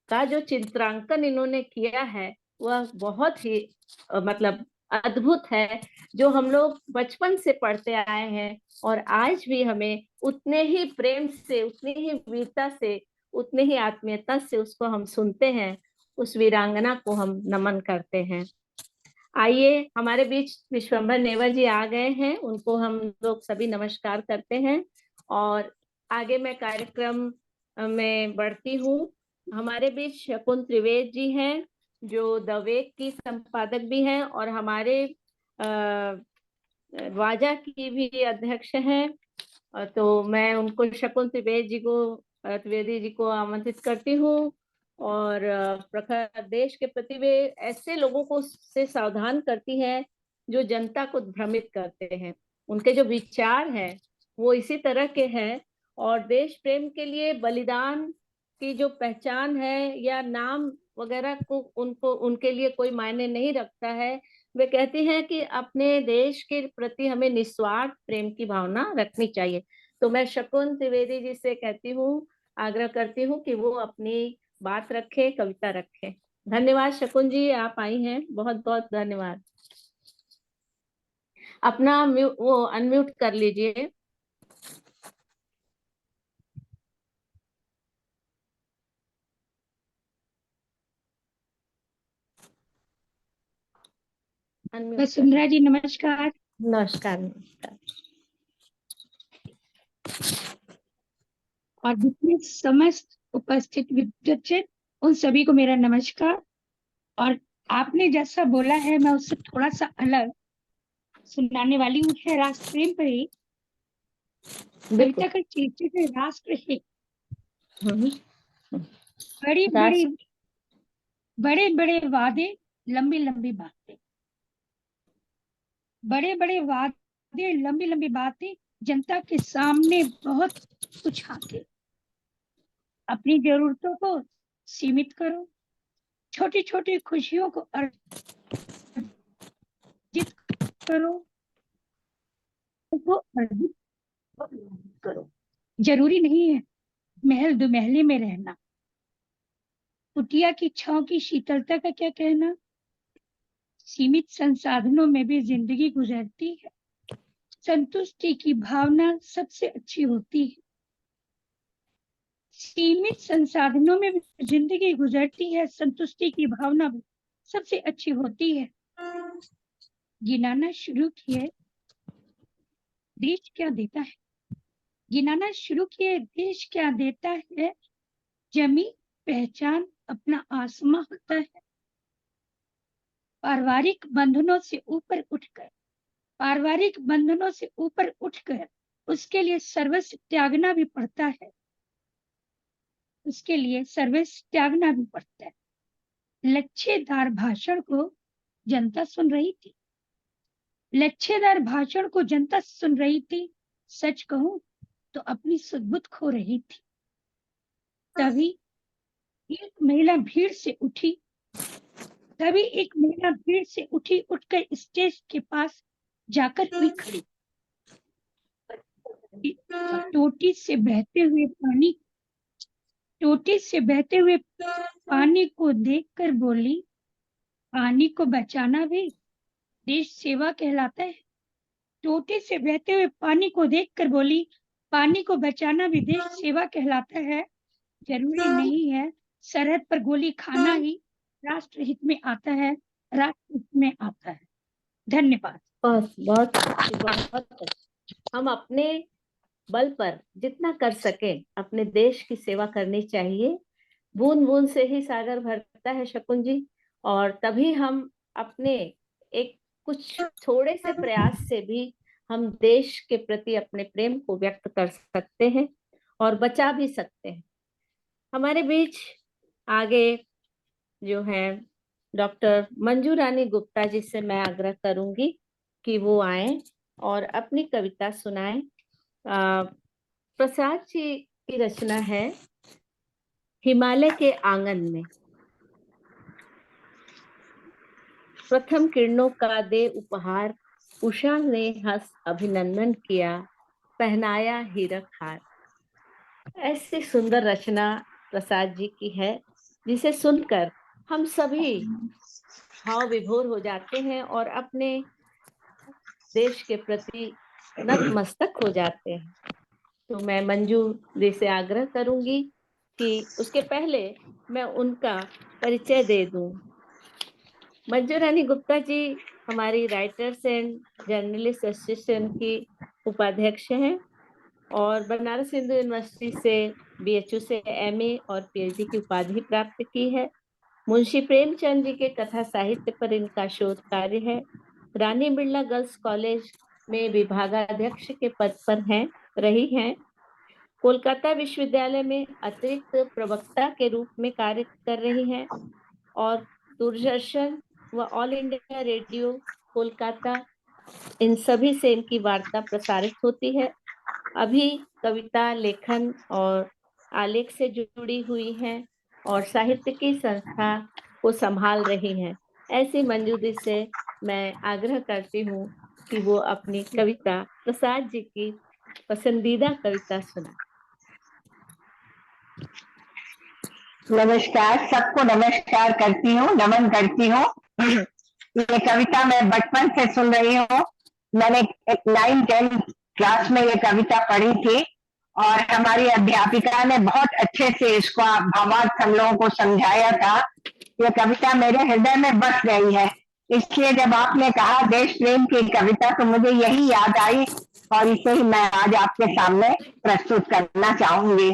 का जो चित्रांकन इन्होंने किया है वह बहुत ही मतलब अद्भुत है, जो हम लोग बचपन से पढ़ते आए हैं और आज भी हमें उतने ही प्रेम से, उतनी ही वीरता से, उतनी ही आत्मीयता से उसको हम सुनते हैं। उस वीरांगना को हम नमन करते हैं। आइए, हमारे बीच विश्वंभर नेवर जी आ गए हैं, उनको हम लोग सभी नमस्कार करते हैं और आगे मैं कार्यक्रम में बढ़ती हूँ। हमारे बीच शकुन त्रिवेद जी हैं जो द वेक की संपादक भी हैं और हमारे वाजा की भी अध्यक्ष हैं। तो मैं उनको, शकुन त्रिवेदी जी को आमंत्रित करती हूँ और प्रखर देश के प्रति वे ऐसे लोगों को से सावधान करती है जो जनता को भ्रमित करते हैं। उनके जो विचार हैं वो इसी तरह के हैं, और देश प्रेम के लिए बलिदान की जो पहचान है या नाम वगैरह को उनको उनके लिए कोई मायने नहीं रखता है। वे कहती हैं कि अपने देश के प्रति हमें निस्वार्थ प्रेम की भावना रखनी चाहिए। तो मैं शकुन त्रिवेदी जी से कहती हूँ, आग्रह करती हूँ कि वो अपनी बात रखे, कविता रखे। धन्यवाद शकुन जी, आप आई हैं, बहुत बहुत धन्यवाद। अपना वो अनम्यूट कर लीजिए। वसुंधरा जी नमस्कार। नमस्कार। नमस्कार। और जितने समस्त उपस्थित विद्वजन उन सभी को मेरा नमस्कार। और आपने जैसा बोला है मैं उससे थोड़ा सा अलग सुनाने वाली हूँ, है राष्ट्र प्रेम पर ही। कविता का शीर्षक है राष्ट्र हित। बड़ी बड़ी बड़े बड़े वादे, लंबी लंबी बातें, बड़े बड़े वादे, लंबी लंबी बातें, जनता के सामने बहुत कुछ आके। अपनी जरूरतों को सीमित करो, छोटी छोटी खुशियों को अर्जित करो, वो अर्जित करो। जरूरी नहीं है महल दुमहले में रहना। कुटिया की छांव की शीतलता का क्या कहना। सीमित संसाधनों में भी जिंदगी गुजरती है, संतुष्टि की भावना सबसे अच्छी होती है। सीमित संसाधनों में भी जिंदगी गुजरती है, संतुष्टि की भावना भी सबसे अच्छी होती है। गिनाना शुरू किए देश क्या देता है, गिनाना शुरू किए देश क्या देता है। जमी पहचान अपना आसमां होता है। पारिवारिक बंधनों से ऊपर उठकर, पारिवारिक बंधनों से ऊपर उठकर उसके लिए सर्वस्व त्यागना भी पड़ता है। उसके लिए सर्वस्व त्यागना भी पड़ता है। लच्छेदार भाषण को जनता सुन रही थी, लच्छेदार भाषण को जनता सुन रही थी। सच कहूं तो अपनी सुध-बुध खो रही थी। तभी एक महिला भीड़ से उठी, तभी एक महिला भीड़ से उठी, उठकर स्टेज के पास जाकर हुई खड़ी। टोटी से बहते हुए पानी, टोटी से बहते हुए पानी को देखकर बोली, पानी को बचाना भी देश सेवा कहलाता है। टोटी से बहते हुए पानी को देखकर बोली, पानी को बचाना भी देश सेवा कहलाता है। जरूरी नहीं है सरहद पर गोली खाना ही राष्ट्र हित में आता है, राष्ट्र हित में आता है। धन्यवाद। बहुत बहुत बहुत। हम अपने बल पर जितना कर सके अपने देश की सेवा करनी चाहिए। बूंद बूंद से ही सागर भरता है शकुन जी, और तभी हम अपने एक कुछ थोड़े से प्रयास से भी हम देश के प्रति अपने प्रेम को व्यक्त कर सकते हैं और बचा भी सकते हैं। हमारे बीच आगे जो है डॉक्टर मंजू रानी गुप्ता जी से मैं आग्रह करूंगी कि वो आए और अपनी कविता सुनाएं। प्रसाद जी की रचना है हिमालय के आंगन में। प्रथम किरणों का दे उपहार, उषा ने हंस अभिनंदन किया, पहनाया हीरक हार। ऐसी सुंदर रचना प्रसाद जी की है, जिसे सुनकर हम सभी भाव विभोर हो जाते हैं और अपने देश के प्रति नतमस्तक हो जाते हैं। तो मैं मंजू जी से आग्रह करूंगी कि उसके पहले मैं उनका परिचय दे दूं। मंजू रानी गुप्ता जी हमारी राइटर्स एंड जर्नलिस्ट एसोसिएशन की उपाध्यक्ष हैं और बनारस हिंदू यूनिवर्सिटी से बीएचयू से एमए और पीएचडी की उपाधि प्राप्त की है। मुंशी प्रेमचंद जी के कथा साहित्य पर इनका शोध कार्य है। रानी बिरला गर्ल्स कॉलेज में विभागाध्यक्ष के पद पर रही हैं। कोलकाता विश्वविद्यालय में अतिरिक्त प्रवक्ता के रूप में कार्य कर रही हैं और दूरदर्शन व ऑल इंडिया रेडियो कोलकाता, इन सभी से इनकी वार्ता प्रसारित होती है। अभी कविता लेखन और आलेख से जुड़ी हुई हैं और साहित्य की संस्था को संभाल रही हैं। ऐसी मंजू दी से मैं आग्रह करती हूँ कि वो अपनी कविता, प्रसाद जी की पसंदीदा कविता सुना। नमस्कार, सबको नमस्कार करती हूँ, नमन करती हूँ। ये कविता मैं बचपन से सुन रही हूँ। मैंने 9-10 क्लास में ये कविता पढ़ी थी और हमारी अध्यापिका ने बहुत अच्छे से इसका भावार्थ हम लोगों को समझाया था। ये कविता मेरे हृदय में बस गई है, इसलिए जब आपने कहा देश प्रेम की कविता तो मुझे यही याद आई और इसे ही मैं आज आपके सामने प्रस्तुत करना चाहूंगी।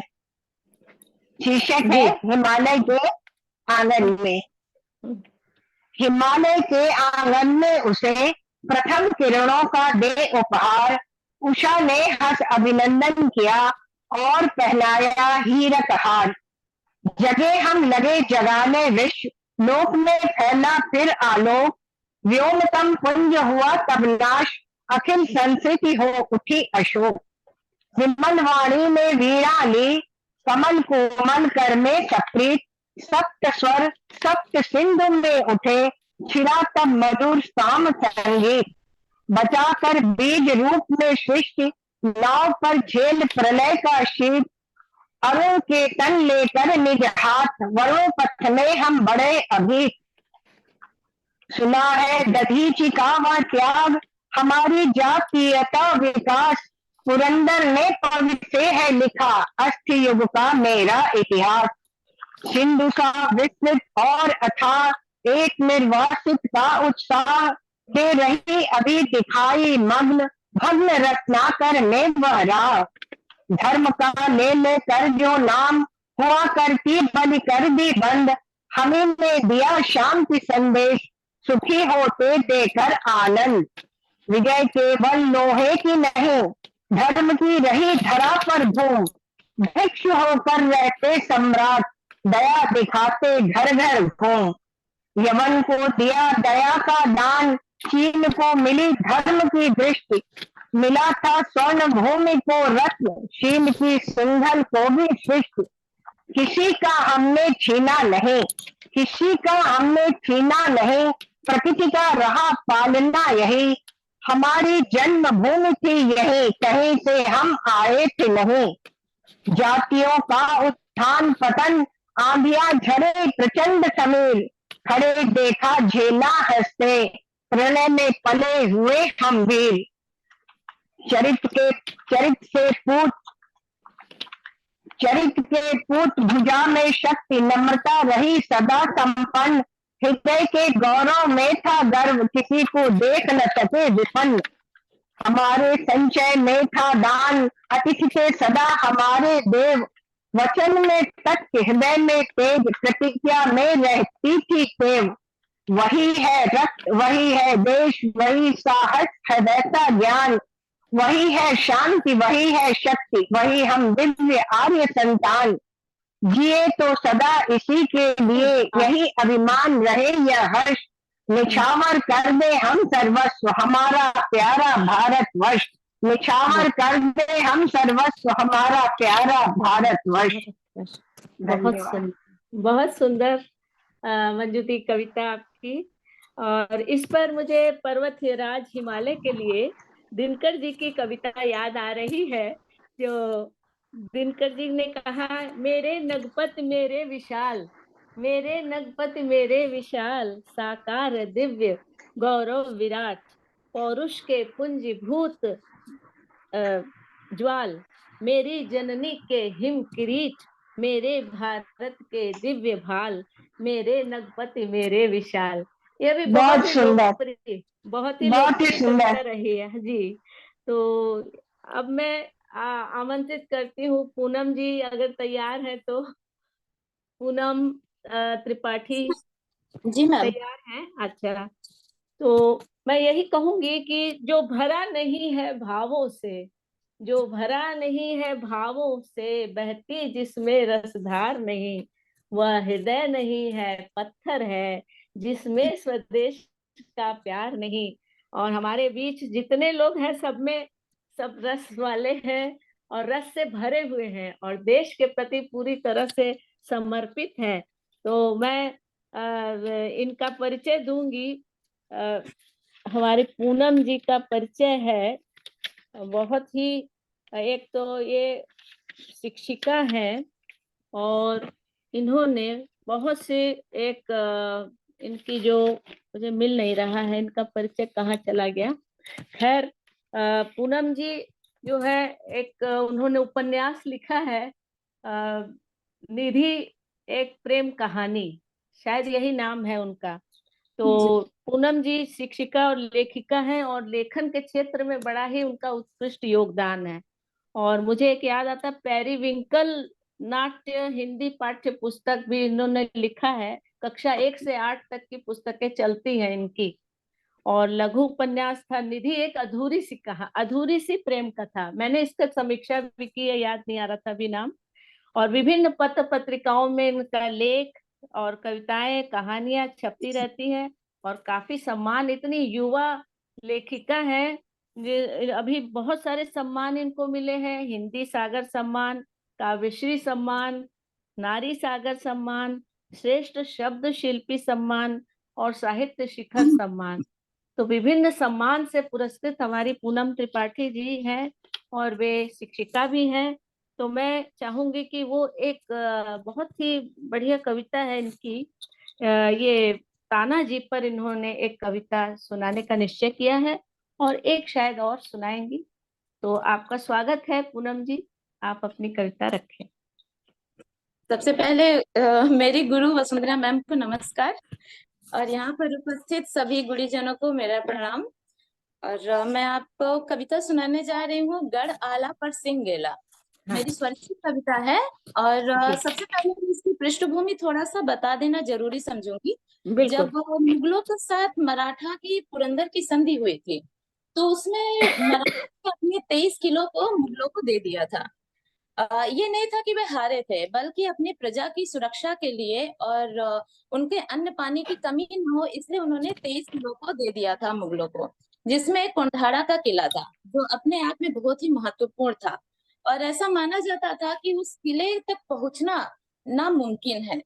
शीर्षक है हिमालय के आंगन में। हिमालय के आंगन में उसे प्रथम किरणों का दे उपहार, उषा ने हंस अभिनंदन किया और पहनाया हीरक हार। जगे हम लगे जगाने विश्व, लोक में फैला फिर आलोक। व्योमतम पुंज हुआ तब नाश, अखिल संस्कृति हो उठी अशोक। विमल वाणी में वीणा ली, कमल कोमल कर में सप्रीत। सप्त स्वर सप्त सिंधु में उठे, छिड़ा तब मधुर साम संगीत। बचा कर बीज रूप में सृष्टि, नाव पर झेल प्रलय का शीत। अरुण के तन लेकर निज हाथ, वरुण पथ में हम बड़े अभी। सुना है दधीचि का वह त्याग, हमारी जातीयता विकास। पुरंदर ने पवित्र से है लिखा, अस्थि युग का मेरा इतिहास। सिंधु का विस्तृत और अथाह, एक निर्वासित का उत्साह। दे रही अभी दिखाई मग्न, भग्न रत्नाकर ने वह राह। धर्म का ले लेकर जो नाम, हुआ करती बलि कर दी बंद। हमें ने दिया शांति संदेश, सुखी होते देकर आनंद। विजय केवल लोहे की नहीं, धर्म की रही धरा पर धूम। भिक्ष होकर रहते सम्राट, दया दिखाते घर घर घूम। यमन को दिया दया का दान, चीन को मिली धर्म की दृष्टि। मिला था स्वर्ण भूमि को रत्न, शील की सिंघल को भी सृष्टि। किसी का हमने छीना नहीं, किसी का हमने छीना नहीं। प्रकृति का रहा पालना यही, हमारी जन्मभूमि थी यही, कहीं से हम आए थे नहीं। जातियों का उत्थान पतन, आंधियां झड़े प्रचंड समीर। खड़े देखा झेला हंसते, प्रलय में पले हुए हम वीर। चरित्र के पूत भुजा में शक्ति, नम्रता रही सदा संपन्न। हृदय के गौरव में था गर्व, किसी को देख न सके विपन्न। हमारे संचय में था दान, अतिथि थे सदा हमारे देव। वचन में तथ्य, हृदय में तेज, प्रतिज्ञा में रहती थी सेव। वही है रक्त, वही है देश, वही साहस है वैसा ज्ञान। वही है शांति, वही है शक्ति, वही हम दिव्य आर्य संतान। जिए तो सदा इसी के लिए, यही अभिमान रहे यह हर्ष। निछावर कर दे हम सर्वस्व, हमारा प्यारा भारतवर्ष। निछावर कर दे हम सर्वस्व, हमारा प्यारा भारतवर्ष। बहुत सुंदर मंजू दी कविता आपकी। और इस पर मुझे पर्वत राज हिमालय के लिए दिनकर जी की कविता याद आ रही है, जो दिनकर जी ने कहा, मेरे नगपत मेरे विशाल, मेरे नगपत मेरे विशाल। साकार दिव्य गौरव विराट, पौरुष के पुंजीभूत ज्वाल। मेरी जननी के हिम किरीट, मेरे भारत के दिव्य भाल। मेरे नगपति मेरे विशाल। यह भी बहुत सुंदर, बहुत ही सुंदर रही है जी। तो अब मैं आमंत्रित करती हूँ पूनम जी, अगर तैयार है तो। पूनम त्रिपाठी जी मैम। तैयार हैं? अच्छा, तो मैं यही कहूंगी कि जो भरा नहीं है भावों से, जो भरा नहीं है भावों से, बहती जिसमें रसधार नहीं। वह हृदय नहीं है, पत्थर है, जिसमें स्वदेश का प्यार नहीं। और हमारे बीच जितने लोग हैं सब में सब रस वाले हैं और रस से भरे हुए हैं और देश के प्रति पूरी तरह से समर्पित हैं। तो मैं इनका परिचय दूंगी। हमारी पूनम जी का परिचय है, बहुत ही, एक तो ये शिक्षिका है और इन्होंने बहुत से इनकी जो, मुझे मिल नहीं रहा है इनका परिचय, कहाँ चला गया। खैर, पूनम जी जो है एक उन्होंने उपन्यास लिखा है, निधि एक प्रेम कहानी, शायद यही नाम है उनका। तो पूनम जी शिक्षिका और लेखिका हैं और लेखन के क्षेत्र में बड़ा ही उनका उत्कृष्ट योगदान है। और मुझे एक याद आता, पेरिविंकल नाट्य हिंदी पाठ्य पुस्तक भी इन्होंने लिखा है। कक्षा 1 से 8 तक की पुस्तकें चलती हैं इनकी। और लघु उपन्यास था निधि एक अधूरी सी प्रेम कथा, मैंने इसका समीक्षा भी की है, याद नहीं आ रहा था अभी नाम। और विभिन्न पत्र पत्रिकाओं में इनका लेख और कविताएं कहानियां छपती रहती हैं और काफी सम्मान, इतनी युवा लेखिका है। अभी बहुत सारे सम्मान इनको मिले हैं, हिंदी सागर सम्मान, काव्यश्री सम्मान, नारी सागर सम्मान, श्रेष्ठ शब्द शिल्पी सम्मान और साहित्य शिखर सम्मान। तो विभिन्न सम्मान से पुरस्कृत हमारी पूनम त्रिपाठी जी हैं और वे शिक्षिका भी हैं। तो मैं चाहूंगी कि वो एक बहुत ही बढ़िया कविता है इनकी, ये ताना जी पर इन्होंने एक कविता सुनाने का निश्चय किया है और एक शायद और सुनाएंगी। तो आपका स्वागत है पूनम जी, आप अपनी कविता रखें। सबसे पहले मेरी गुरु वसुंधरा मैम को नमस्कार और यहाँ पर उपस्थित सभी गुरुजनों को मेरा प्रणाम। और मैं आपको कविता सुनाने जा रही हूँ, गढ़ आला पर सिंह गेला। मेरी स्वरचित कविता है और सबसे पहले मैं इसकी पृष्ठभूमि थोड़ा सा बता देना जरूरी समझूंगी। जब मुगलों के साथ मराठा की पुरंदर की संधि हुई थी तो उसमें मराठा ने अपने 23 किलो को मुगलों को दे दिया था। ये नहीं था कि वे हारे थे, बल्कि अपनी प्रजा की सुरक्षा के लिए और उनके अन्न पानी की कमी न हो इसलिए उन्होंने 23 किलो को दे दिया था मुगलों को, जिसमें एक कोंढाड़ा का किला था जो अपने आप में बहुत ही महत्वपूर्ण था। और ऐसा माना जाता था कि उस किले तक पहुंचना नामुमकिन है,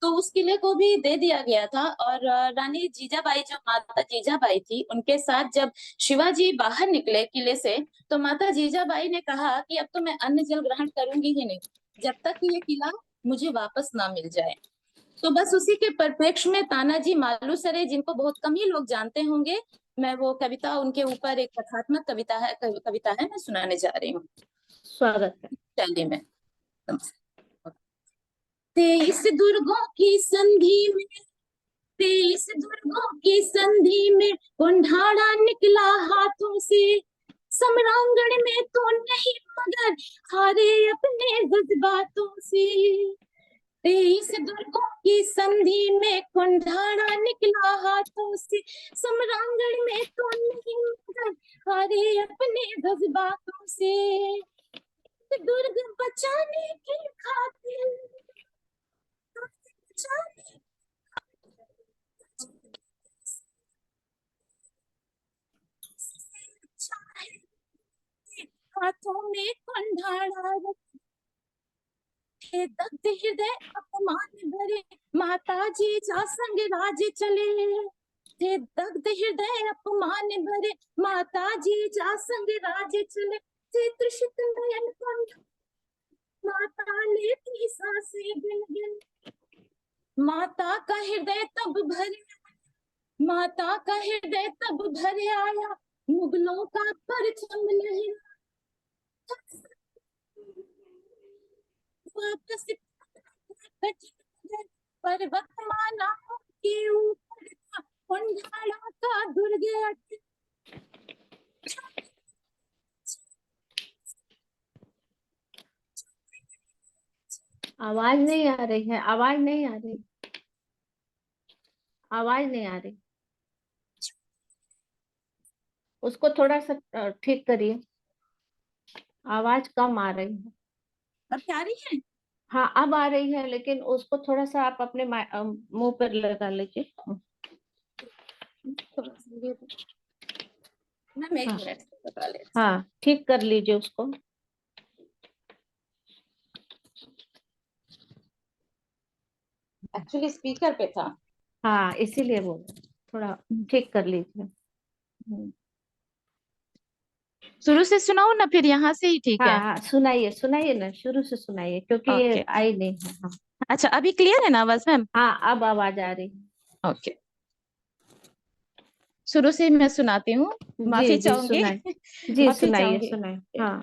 तो उस किले को भी दे दिया गया था। और रानी जीजाबाई, जो माता जीजाबाई थी, उनके साथ जब शिवाजी बाहर निकले किले से तो माता जीजाबाई ने कहा कि अब तो मैं अन्न जल ग्रहण करूंगी ही नहीं जब तक कि ये किला मुझे वापस ना मिल जाए। तो बस उसी के परिप्रेक्ष्य में तानाजी मालुसरे, जिनको बहुत कम ही लोग जानते होंगे, मैं वो कविता, उनके ऊपर एक कथात्मक कविता है मैं सुनाने जा रही हूँ। स्वागत है। शैली में 23 दुर्गों की संधि में, 23 दुर्गों की संधि में कोंढाड़ा निकला हाथों से। सम्रांगण में तो नहीं मगर हारे अपने जज्बातों से। 23 दुर्गों की संधि में कोंढाड़ा निकला हाथों से। सम्रांगण में तो नहीं मगर हारे अपने जज्बातों से। दुर्ग बचाने की खातिर हाथों में कोंढाड़ा रखे, दग्ध हृदय अपमान भरे माता जी जा संग राज चले। थे दग्ध हृदय अपमान भरे माता जी जा संग राज चले। थे तृषित नयन माता लेती सांसें गिन गिन। माता का हृदय तब भरे, माता का हृदय तब भरे आया मुगलों का परचम लहरा। वापस पर्वत माला के ऊपर था कोंढाड़ा का दुर्ग। आवाज नहीं आ रही है, आवाज नहीं आ रही, आवाज नहीं आ रही, उसको थोड़ा सा ठीक करिए, आवाज कम आ रही है। अब क्या आ रही है? हाँ अब आ रही है, लेकिन उसको थोड़ा सा आप अपने मुंह पर लगा लीजिए। मैम एक हाँ। मिनट बता ले। हाँ, ठीक कर लीजिए उसको। एक्चुअली स्पीकर पे था। हाँ, इसीलिए बोल रहे हैं। थोड़ा ठीक कर लीजिए। शुरू से सुनाओ ना, फिर यहाँ से ही ठीक हाँ है। हाँ, सुनाइए सुनाइए ना, शुरू से सुनाइए, क्योंकि ये ओके। आई नहीं है। हाँ अच्छा, अभी क्लियर है ना आवाज मैम? हाँ, अब आवाज आ रही है। ओके, शुरू से मैं सुनाती हूँ। जी माफी जी, चाहूंगी। सुनाइए। जी, माफी सुनाइए चाहूंगी। सुनाइए। हाँ।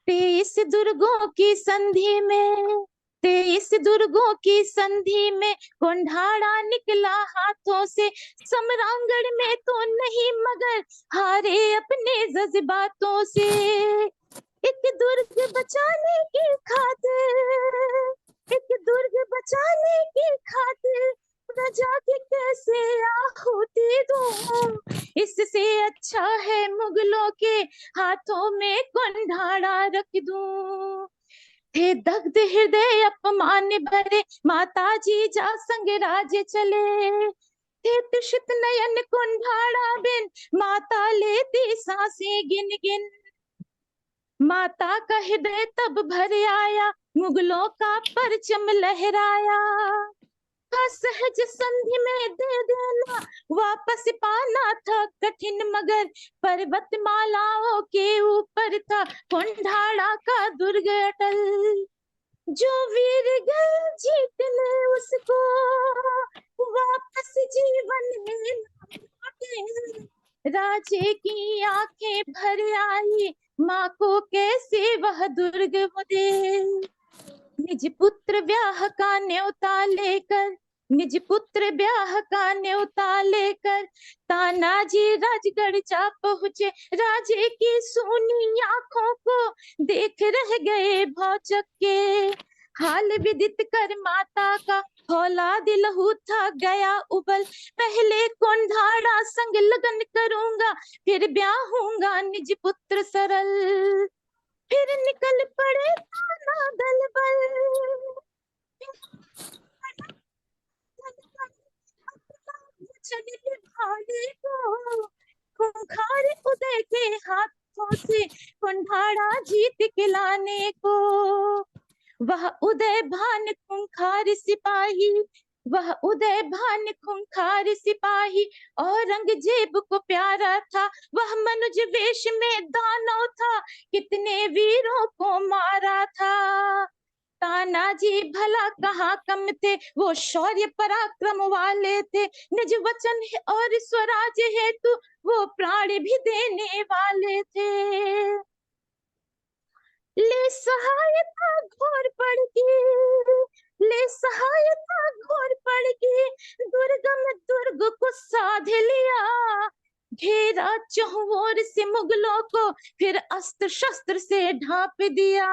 23 दुर्गों की संधि में, 23 दुर्गों की संधि में कुंठाड़ा निकला हाथों से। सम्रांगण में तो नहीं मगर हारे अपने जज्बातों से। एक दुर्ग बचाने की खातिर, एक दुर्ग बचाने की खातिर प्रजा की कैसे आहुति दूं। इससे अच्छा है मुगलों के हाथों में कुंठाड़ा रख दूं। हे दग्ध हृदय अपमान भरे माता जी जा संग राज चले। हे तुषित नयन कुंठाड़ा बिन माता लेती सांसें गिन गिन। माता का हृदय तब भर आया मुगलों का परचम लहराया। असहज संधि में दे देना वापस पाना था कठिन मगर पर्वत मालाओं के ऊपर था कुंठाड़ा का दुर्ग अटल। जो वीर गए जीतने उसको वापस जीवन में न लौटे। राजे की आंखें भर आई माँ को कैसे वह दुर्ग वो दे। निज पुत्र ब्याह का न्योता लेकर, निज पुत्र ब्याह का न्योता लेकर तानाजी राजगढ़ जा पहुंचे। राजे की सूनी आंखों को देख रह गए भौचक के। हाल विदित कर माता का औलाद लहू था गया उबल। पहले कुंठाड़ा संग लगन करूंगा फिर ब्याहूंगा निज पुत्र सरल। फिर निकल पड़े ताना दल बल। भाले को खूंखार उदय के हाथों से कुंठाड़ा जीत के लाने को। वह उदय भान खूंखार सिपाही, वह उदय भान खूंखार सिपाही औरंगजेब को प्यारा था। वह मनुज वेश में दानव था कितने वीरों को मारा था। तानाजी भला कहाँ कम थे वो शौर्य पराक्रम वाले थे। निज वचन और स्वराज हेतु वो प्राण भी देने वाले थे। ले सहायता घोर पड़ गई, ले सहायता घोर पड़ गई। दुर्गम दुर्ग को साध लिया। घेरा चहुओर से मुगलों को फिर अस्त्र शस्त्र से ढांप दिया।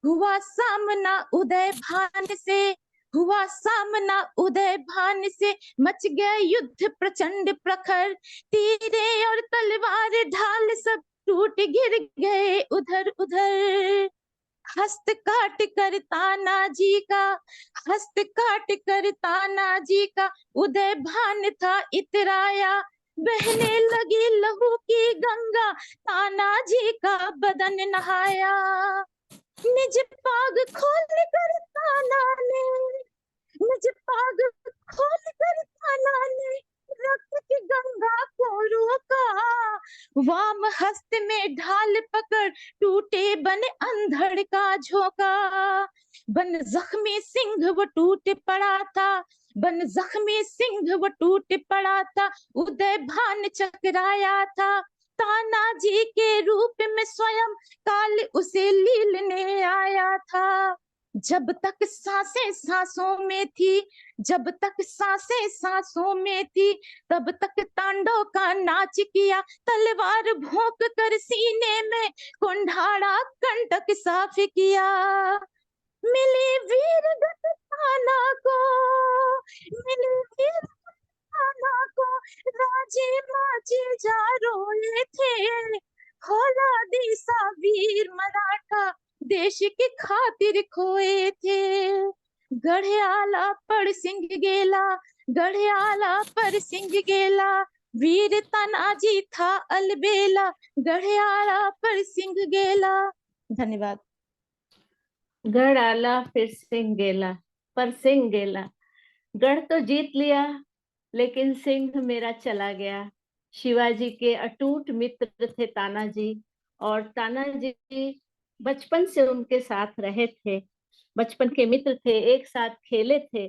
हुआ सामना उदय भान से, हुआ सामना उदय भान से। मच गया युद्ध प्रचंड प्रखर। तीरे और तलवार ढाल सब टूट गिर गए उधर उधर। हस्त काट कर तानाजी का, हस्त काट कर तानाजी का उदय भान था इतराया। बहने लगी लहू की गंगा तानाजी का बदन नहाया। निज पाग खोल कर ताना ने, निज पाग खोल कर ताना ने रक्त की गंगा को रोका। वाम हस्त में ढाल पकड़ टूटे बन अंधड़ का झोंका। बन जख्मी सिंह वो टूट पड़ा था, बन जख्मी सिंह वो टूट पड़ा था। उदय भान चकराया था तानाजी के रूप में स्वयं काल उसे लीलने आया था। जब तक सांसें सांसों में थी, जब तक सांसें सांसों में थी तब तक तांडव का नाच किया। तलवार भोंक कर सीने में कुंठाड़ा कंटक साफ किया। मिली वीर गत ताना को, मिली वीर ताना को राजे माची जा रोए थे। होला दिशा वीर मराठा देश की खातिर खोए थे। गढ़ियाला पर सिंह गेला, गढ़ियाला पर सिंह गेला वीर तानाजी था अलबेला, गढ़याला पर सिंह गेला। धन्यवाद। गढ़ आला फिर सिंह गेला, पर सिंह गेला। गढ़ तो जीत लिया, लेकिन सिंह मेरा चला गया। शिवाजी के अटूट मित्र थे तानाजी, और तानाजी बचपन से उनके साथ रहे थे, बचपन के मित्र थे, एक साथ खेले थे।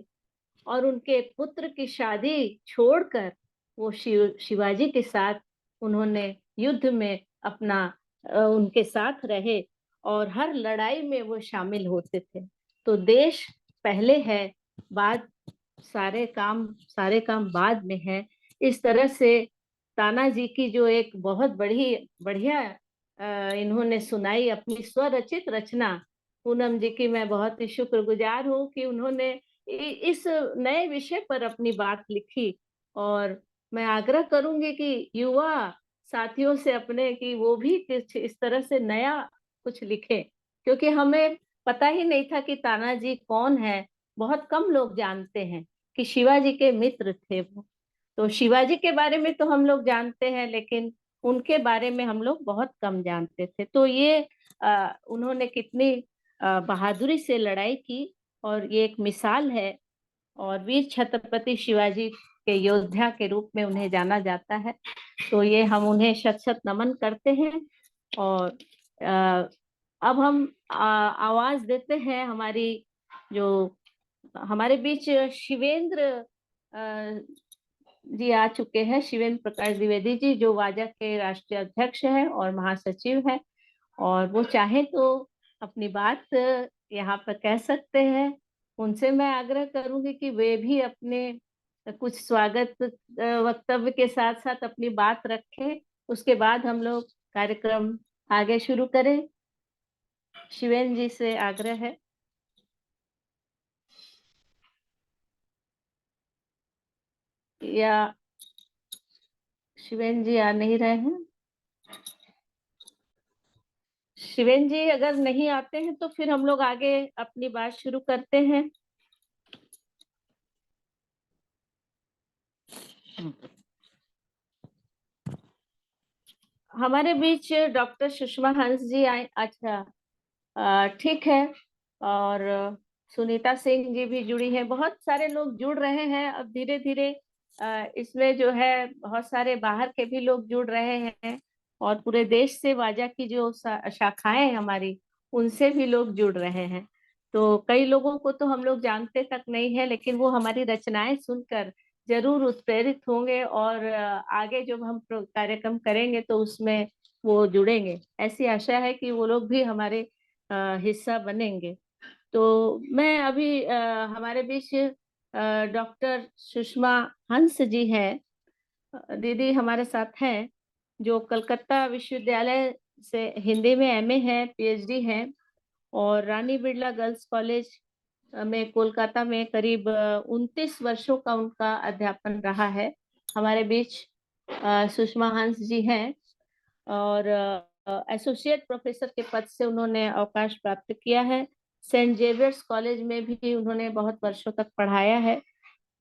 और उनके पुत्र की शादी छोड़कर वो शिवाजी के साथ उन्होंने युद्ध में अपना उनके साथ रहे, और हर लड़ाई में वो शामिल होते थे। तो देश पहले है, बाद सारे काम बाद में है। इस तरह से तानाजी की जो एक बहुत बढ़िया इन्होंने सुनाई अपनी स्वरचित रचना, पूनम जी की मैं बहुत ही शुक्रगुजार हूँ कि उन्होंने इस नए विषय पर अपनी बात लिखी। और मैं आग्रह करूंगी कि युवा साथियों से अपने कि वो भी कुछ इस तरह से नया कुछ लिखे, क्योंकि हमें पता ही नहीं था कि तानाजी कौन है। बहुत कम लोग जानते हैं कि शिवाजी के मित्र थे वो। तो शिवाजी के बारे में तो हम लोग जानते हैं, लेकिन उनके बारे में हम लोग बहुत कम जानते थे। तो ये उन्होंने कितनी बहादुरी से लड़ाई की, और ये एक मिसाल है। और वीर छत्रपति शिवाजी के योद्धा के रूप में उन्हें जाना जाता है। तो ये हम उन्हें शत शत नमन करते हैं। और अब हम आवाज देते हैं हमारी जो हमारे बीच शिवेंद्र जी आ चुके हैं, शिवेंद्र प्रकाश द्विवेदी जी, जो वाजा के राष्ट्रीय अध्यक्ष हैं और महासचिव हैं। और वो चाहे तो अपनी बात यहाँ पर कह सकते हैं। उनसे मैं आग्रह करूंगी कि वे भी अपने कुछ स्वागत वक्तव्य के साथ साथ अपनी बात रखें। उसके बाद हम लोग कार्यक्रम आगे शुरू करें। शिवेंद्र जी से आग्रह है। या शिवेंद्र जी आ नहीं रहे हैं? शिवेंद्र जी अगर नहीं आते हैं तो फिर हम लोग आगे अपनी बात शुरू करते हैं। हमारे बीच डॉक्टर सुषमा हंस जी आए। अच्छा, ठीक है। और सुनीता सिंह जी भी जुड़ी हैं। बहुत सारे लोग जुड़ रहे हैं अब धीरे धीरे। इसमें जो है बहुत सारे बाहर के भी लोग जुड़ रहे हैं, और पूरे देश से वाजा की जो शाखाएं हैं हमारी, उनसे भी लोग जुड़ रहे हैं। तो कई लोगों को तो हम लोग जानते तक नहीं है, लेकिन वो हमारी रचनाएं सुनकर जरूर उत्प्रेरित होंगे, और आगे जब हम कार्यक्रम करेंगे तो उसमें वो जुड़ेंगे। ऐसी आशा है कि वो लोग भी हमारे हिस्सा बनेंगे। तो मैं अभी हमारे बीच डॉक्टर सुषमा हंस जी हैं, दीदी हमारे साथ हैं, जो कलकत्ता विश्वविद्यालय से हिंदी में एमए है, पीएचडी है, और रानी बिरला गर्ल्स कॉलेज में कोलकाता में करीब 29 वर्षों का उनका अध्यापन रहा है। हमारे बीच सुषमा हंस जी हैं, और एसोसिएट प्रोफेसर के पद से उन्होंने अवकाश प्राप्त किया है। सेंट जेवियर्स कॉलेज में भी उन्होंने बहुत वर्षों तक पढ़ाया है,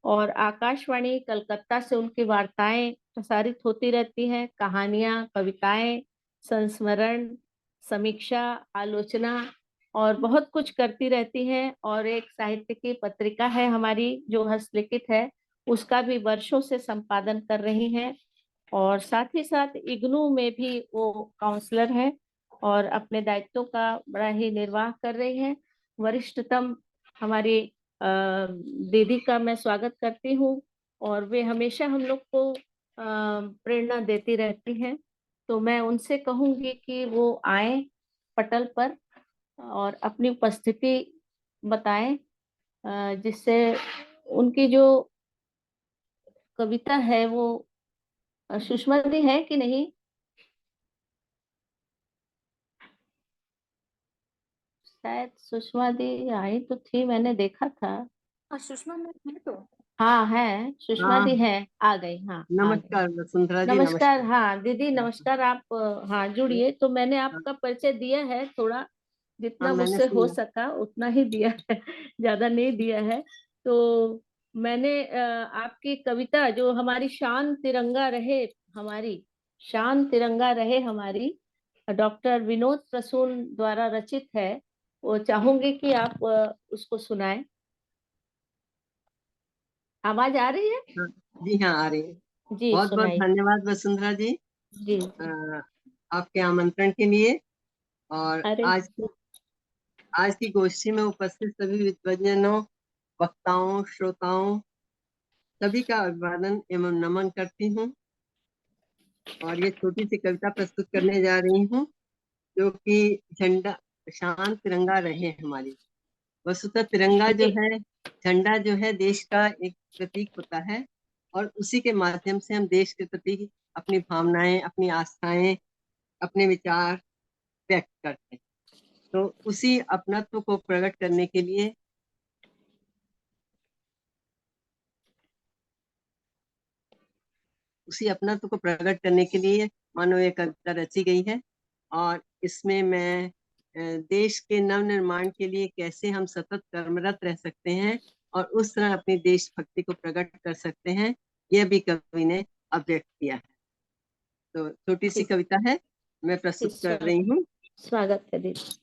और आकाशवाणी कलकत्ता से उनकी वार्ताएं प्रसारित होती रहती हैं। कहानियां, कविताएं, संस्मरण, समीक्षा, आलोचना और बहुत कुछ करती रहती हैं। और एक साहित्य की पत्रिका है हमारी जो हस्तलिखित है, उसका भी वर्षों से संपादन कर रही हैं। और साथ ही साथ इग्नू में भी वो काउंसलर है, और अपने दायित्वों का बड़ा ही निर्वाह कर रही हैं। वरिष्ठतम हमारी दीदी का मैं स्वागत करती हूँ, और वे हमेशा हम लोग को प्रेरणा देती रहती हैं। तो मैं उनसे कहूंगी कि वो आए पटल पर और अपनी उपस्थिति बताएं, जिससे उनकी जो कविता है वो सुषमा दी है कि नहीं? शायद सुषमा दी आई तो थी, मैंने देखा था। सुषमा मैम है तो। हाँ है, सुषमा दी है, आ गई। हाँ, नमस्कार वसुंधरा जी। नमस्कार। हाँ दीदी नमस्कार। आप हाँ जुड़िए। तो मैंने आपका परिचय दिया है, थोड़ा जितना हाँ, मैंने मुझसे हो सुना। सका उतना ही दिया है, ज्यादा नहीं दिया है। तो मैंने आपकी कविता जो हमारी शान तिरंगा रहे, हमारी शान तिरंगा रहे हमारी, डॉक्टर विनोद प्रसून द्वारा रचित है, वो चाहूंगी कि आप उसको सुनाएं। आवाज आ रही है? हाँ, जी हाँ, आ रही है। जी बहुत बहुत सुनाइए। धन्यवाद वसुंधरा जी, जी आपके आमंत्रण के लिए। और अरे आज की गोष्ठी में उपस्थित सभी विद्वजनों, वक्ताओं, श्रोताओं, सभी का अभिवादन एवं नमन करती हूँ। और ये छोटी सी कविता प्रस्तुत करने जा रही हूँ, जो कि झंडा शान तिरंगा रहे हमारी। वस्तुतः तिरंगा जो है, झंडा जो है, देश का एक प्रतीक होता है, और उसी के माध्यम से हम देश के प्रति अपनी भावनाएं, अपनी आस्थाएं, अपने विचार व्यक्त करते हैं। तो उसी अपनत्व को प्रकट करने के लिए मानो ये कविता रची गई है। और इसमें मैं देश के नव निर्माण के लिए कैसे हम सतत कर्मरत रह सकते हैं और उस तरह अपनी देशभक्ति को प्रकट कर सकते हैं, यह भी कवि ने अभिव्यक्त किया है। तो छोटी सी कविता है, मैं प्रस्तुत कर रही हूँ। स्वागत है दीदी।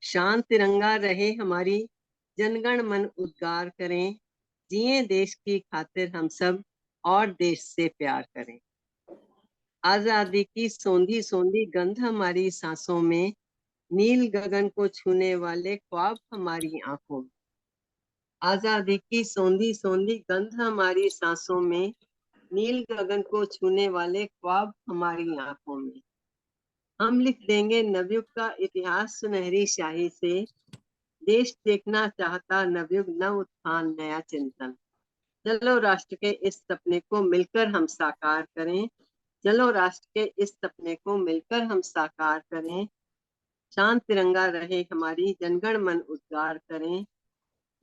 शान तिरंगा रहे हमारी, जनगण मन उद्गार करें, जिए देश की खातिर हम सब और देश से प्यार करें। आजादी की सोंधी सोंधी गंध हमारी सांसों में, नील गगन को छूने वाले ख्वाब हमारी आंखों में। आजादी की सोंधी सोंधी गंध हमारी सांसों में, नील गगन को छूने वाले ख्वाब हमारी आंखों में। हम लिख देंगे नवयुग का इतिहास सुनहरी शाही से, देश देखना चाहता नवयुग, नव उत्थान नया चिंतन। चलो राष्ट्र के इस सपने को मिलकर हम साकार करें, चलो राष्ट्र के इस सपने को मिलकर हम साकार करें। शान तिरंगा रहे हमारी, जनगण मन उद्गार करें,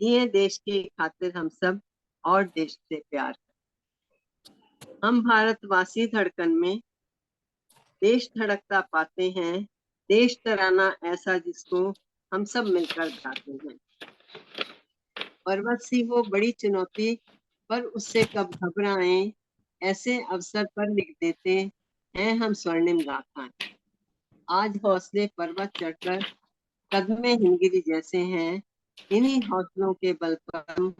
जिए देश की खातिर हम सब और देश से प्यार करें। हम भारतवासी धड़कन में देश धड़कता पाते हैं, देश तराना ऐसा जिसको हम सब मिलकर गाते हैं। पर्वत सी हो बड़ी चुनौती, पर उससे कब घबराएं, ऐसे अवसर पर लिख देते हैं हम स्वर्णिम गाथाएं। आज हौसले पर्वत चढ़कर कदमे हिमगिरी जैसे हैं, इन्हीं हौसलों के बल पर हम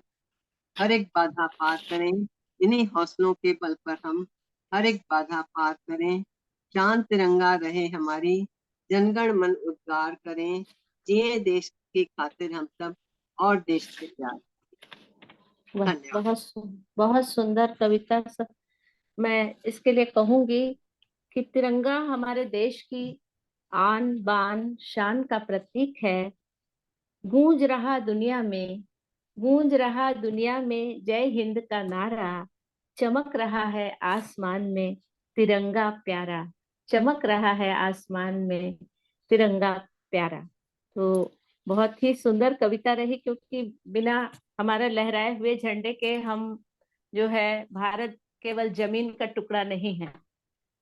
हर एक बाधा पार करें, इन्हीं हौसलों के बल पर हम हर एक बाधा पार करें। शान तिरंगा रहे हमारी, जनगण मन उद्गार करें, जिए देश की खातिर हम सब और देश से प्यार। बहुत सुंदर कविता। मैं इसके लिए कहूंगी कि तिरंगा हमारे देश की आन बान शान का प्रतीक है। गूंज रहा दुनिया में, गूंज रहा दुनिया में जय हिंद का नारा, चमक रहा है आसमान में तिरंगा प्यारा, चमक रहा है आसमान में तिरंगा प्यारा। तो बहुत ही सुंदर कविता रही, क्योंकि बिना हमारे लहराए हुए झंडे के हम जो है, भारत केवल जमीन का टुकड़ा नहीं है,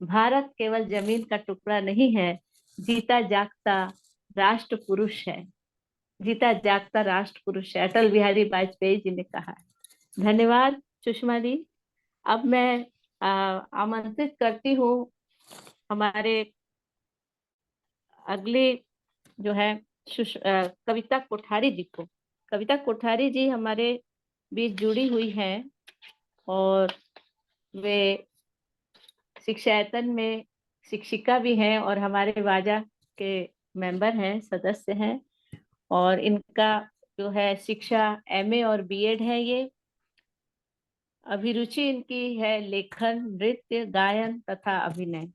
भारत केवल जमीन का टुकड़ा नहीं है, जीता जागता राष्ट्र पुरुष है, जीता जागता राष्ट्र पुरुष है, अटल बिहारी वाजपेयी जी ने कहा। धन्यवाद सुषमा जी। अब मैं आमंत्रित करती हूँ हमारे अगले जो है कविता कोठारी जी को। कविता कोठारी जी हमारे बीच जुड़ी हुई हैं और वे शिक्षायतन में शिक्षिका भी हैं और हमारे वाजा के मेंबर हैं, सदस्य हैं। और इनका जो है शिक्षा एमए और बीएड है। ये अभिरुचि इनकी है लेखन, नृत्य, गायन तथा अभिनय।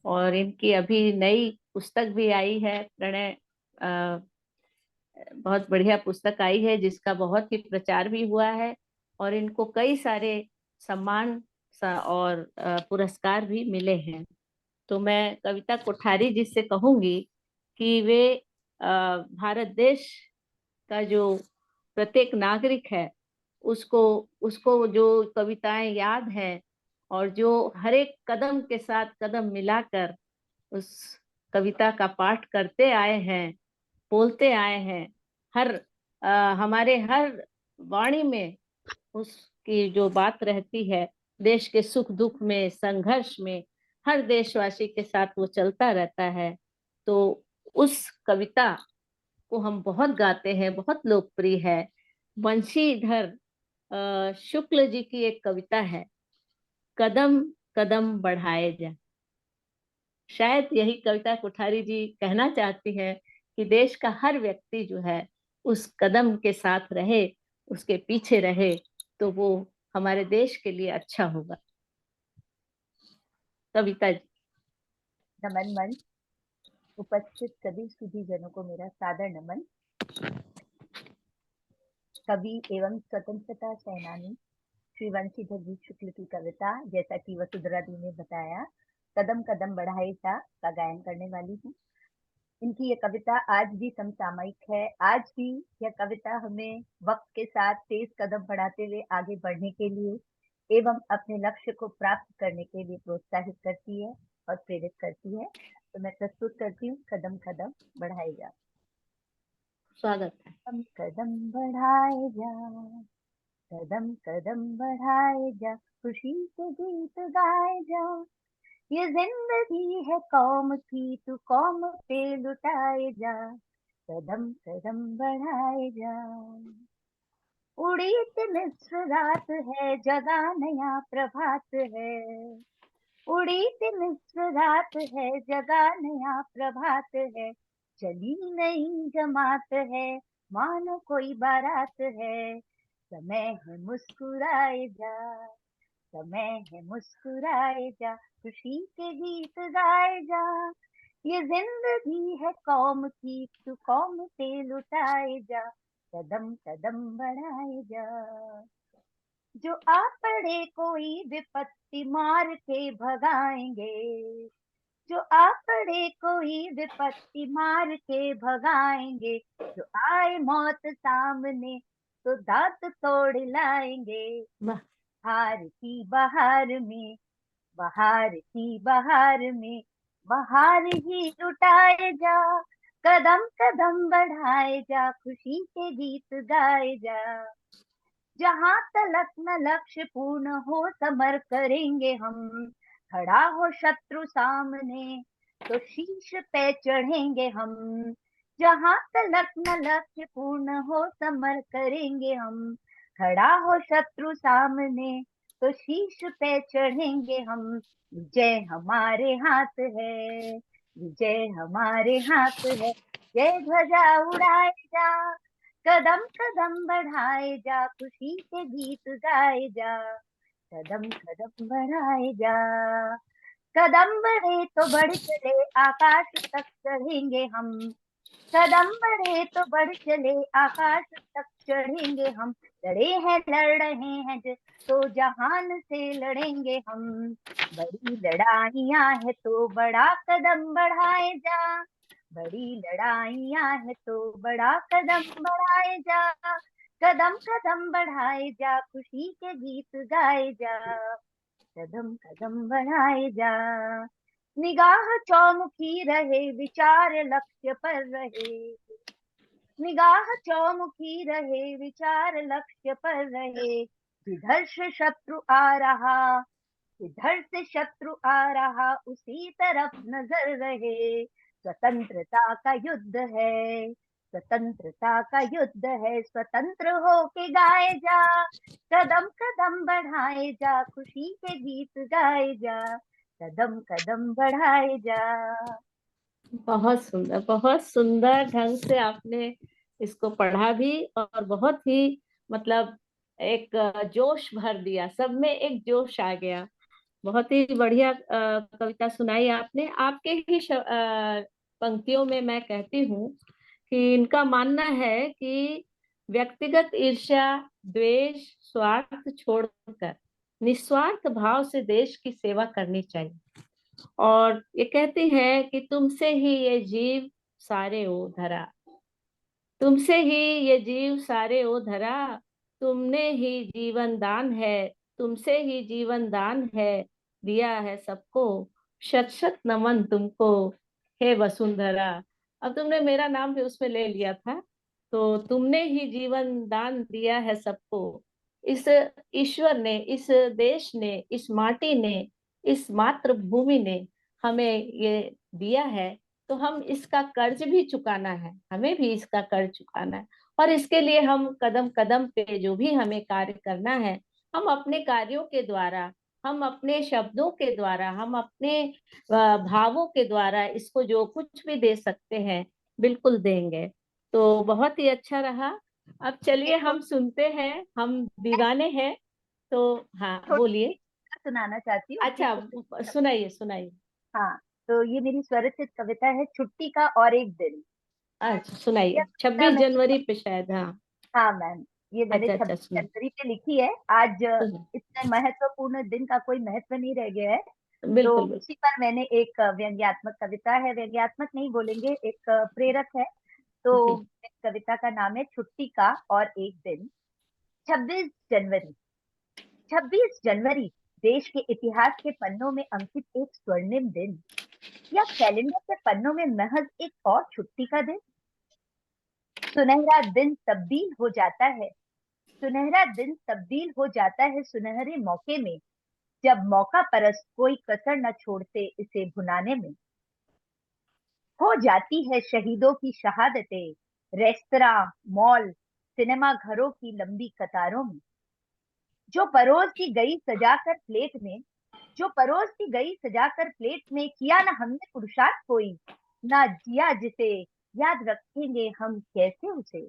और इनकी अभी नई पुस्तक भी आई है, प्रणय, बहुत बढ़िया पुस्तक आई है जिसका बहुत ही प्रचार भी हुआ है और इनको कई सारे सम्मान और पुरस्कार भी मिले हैं। तो मैं कविता कोठारी जी से कहूंगी कि वे भारत देश का जो प्रत्येक नागरिक है उसको उसको जो कविताएं याद हैं और जो हर एक कदम के साथ कदम मिलाकर उस कविता का पाठ करते आए हैं, बोलते आए हैं, हमारे हर वाणी में उसकी जो बात रहती है, देश के सुख दुख में, संघर्ष में हर देशवासी के साथ वो चलता रहता है। तो उस कविता को हम बहुत गाते हैं, बहुत लोकप्रिय है। बंशीधर शुक्ल जी की एक कविता है, कदम कदम बढ़ाए जा। शायद यही कविता कोठारी जी कहना चाहती है कि देश का हर व्यक्ति जो है उस कदम के साथ रहे, उसके पीछे रहे, तो वो हमारे देश के लिए अच्छा होगा। कविता जी। नमन मंच, उपस्थित सभी सुधीजनों को मेरा सादर नमन। कवि एवं स्वतंत्रता सेनानी श्री बंशीधर जी शुक्ल की कविता, जैसा कि वसुंधरा दी ने बताया, कदम कदम बढ़ाए जा का गायन करने वाली हूँ। इनकी ये कविता आज भी समसामयिक है। आज भी यह कविता हमें वक्त के साथ तेज कदम बढ़ाते हुए आगे बढ़ने के लिए एवं अपने लक्ष्य को प्राप्त करने के लिए प्रोत्साहित करती है और प्रेरित करती है। तो मैं प्रस्तुत करती हूँ, कदम कदम बढ़ाए जा। स्वागत है। कदम कदम बढ़ाए जा, कदम कदम बढ़ाए जा, खुशी के गीत गाए जा। ये जिंदगी है कौम की, तू कौम पे लुटाए जा, कदम कदम बढ़ाए जा। उड़ी तिमिस्र रात है, जगा नया प्रभात है। उड़ी तिमिस्र रात है, जगा नया प्रभात है। चली नई जमात है, मानो कोई बारात है। समय है मुस्कुराए जा, समय है मुस्कुराए जा, खुशी के गीत गाए जा। ये जिंदगी है कौम की, तू कौम पे लुटाए जा, कदम कदम बढ़ाए जा। जो आ पड़े कोई विपत्ति, मार के भगाएंगे। जो आ पड़े कोई विपत्ति, मार के भगाएंगे। जो आए मौत सामने, तो दांत तोड़ लाएंगे। वाह। हार की बहार में, बहार की बहार में, बहार ही लुटाए जा, कदम कदम बढ़ाए जा, खुशी के गीत गाए जा। जहाँ तलक न लक्ष्य पूर्ण हो, समर करेंगे हम। खड़ा हो शत्रु सामने, तो शीश पे चढ़ेंगे हम। जहाँ तलक न लक्ष्य पूर्ण हो, समर करेंगे हम। खड़ा हो शत्रु सामने, तो शीश पे चढ़ेंगे हम। विजय हमारे हाथ है, विजय हमारे हाथ है। जय ध्वजा उड़ाए जा, कदम कदम बढ़ाए जा, खुशी के गीत गाए जा, कदम कदम बढ़ाए जा। कदम बढ़े तो बढ़ चले, आकाश तक चढ़ेंगे हम। कदम बढ़े तो बढ़ चले, आकाश तक चढ़ेंगे हम। लड़े हैं लड़ रहे हैं तो जहान से लड़ेंगे हम। बड़ी लड़ाइयाँ है तो बड़ा कदम बढ़ाए जा, बड़ी लड़ाइयाँ है तो बड़ा कदम बढ़ाए जा। कदम कदम बढ़ाए जा, खुशी के गीत गाए जा, कदम कदम बढ़ाए जा। निगाह चौमुखी रहे, विचार लक्ष्य पर रहे। निगाह चौमुखी रहे, विचार लक्ष्य पर रहे। जिधर से शत्रु आ रहा, जिधर से शत्रु आ रहा, उसी तरफ नजर रहे। स्वतंत्रता का युद्ध है, स्वतंत्रता का युद्ध है। स्वतंत्र हो के गाए जा, कदम कदम बढ़ाए जा, खुशी के गीत गाए जा, कदम कदम बढ़ाए जा। बहुत सुंदर ढंग से आपने इसको पढ़ा भी, और बहुत ही मतलब एक जोश भर दिया, सब में एक जोश आ गया। बहुत ही बढ़िया कविता सुनाई आपने। आपके ही पंक्तियों में मैं कहती हूँ कि इनका मानना है कि व्यक्तिगत ईर्ष्या, द्वेष, स्वार्थ छोड़कर निस्वार्थ भाव से देश की सेवा करनी चाहिए। और ये कहते हैं कि तुमसे ही ये जीव सारे ओ धरा, तुमसे ही ये जीव सारे ओ धरा, तुमने ही जीवन दान है, तुमसे ही जीवन दान है, दिया है सबको, शत शत नमन तुमको, हे वसुंधरा। अब तुमने मेरा नाम भी उसमें ले लिया था, तो तुमने ही जीवन दान दिया है सबको, इस ईश्वर ने, इस देश ने, इस माटी ने, इस मातृभूमि ने हमें ये दिया है, तो हम इसका कर्ज भी चुकाना है, हमें भी इसका कर्ज चुकाना है। और इसके लिए हम कदम कदम पे जो भी हमें कार्य करना है, हम अपने कार्यों के द्वारा, हम अपने शब्दों के द्वारा, हम अपने भावों के द्वारा इसको जो कुछ भी दे सकते हैं बिल्कुल देंगे। तो बहुत ही अच्छा रहा। अब चलिए हम सुनते हैं, हम दीवाने हैं। तो हाँ बोलिए। सुनाना चाहती हूँ। अच्छा सुनाइए सुनाइए। हाँ, तो ये मेरी स्वरचित कविता है, छुट्टी का और एक दिन। अच्छा सुनाइए। यह कविता 26 मैंने- जनवरी पे शायद। हाँ हाँ मैम, ये मैंने अच्छा 26 सुना जनवरी पे लिखी है। आज सुना। इतने महत्वपूर्ण दिन का कोई महत्व नहीं रह गया है, तो बिल्कुल बिल्कुल। उसी पर मैंने एक व्यंग्यात्मक कविता है, व्यंग्यात्मक नहीं बोलेंगे, एक प्रेरक है। तो जी इस कविता का नाम है छुट्टी का और एक दिन। 26 जनवरी, 26 जनवरी देश के इतिहास के पन्नों में अंकित एक स्वर्णिम दिन, या कैलेंडर के पन्नों में महज एक और छुट्टी का दिन। सुनहरा दिन तब्दील हो जाता है, सुनहरा दिन तब्दील हो जाता है सुनहरे मौके में, जब मौका परस्त कोई कसर न छोड़ते इसे भुनाने में। हो जाती है शहीदों की शहादतें रेस्तरां, मॉल, सिनेमा घरों की लंबी कतारों में। जो परोस दी गई सजाकर प्लेट में, जो परोस दी गई सजाकर प्लेट में, किया ना हमने पुरुषार्थ कोई, ना जिया जिसे याद रखेंगे हम कैसे उसे।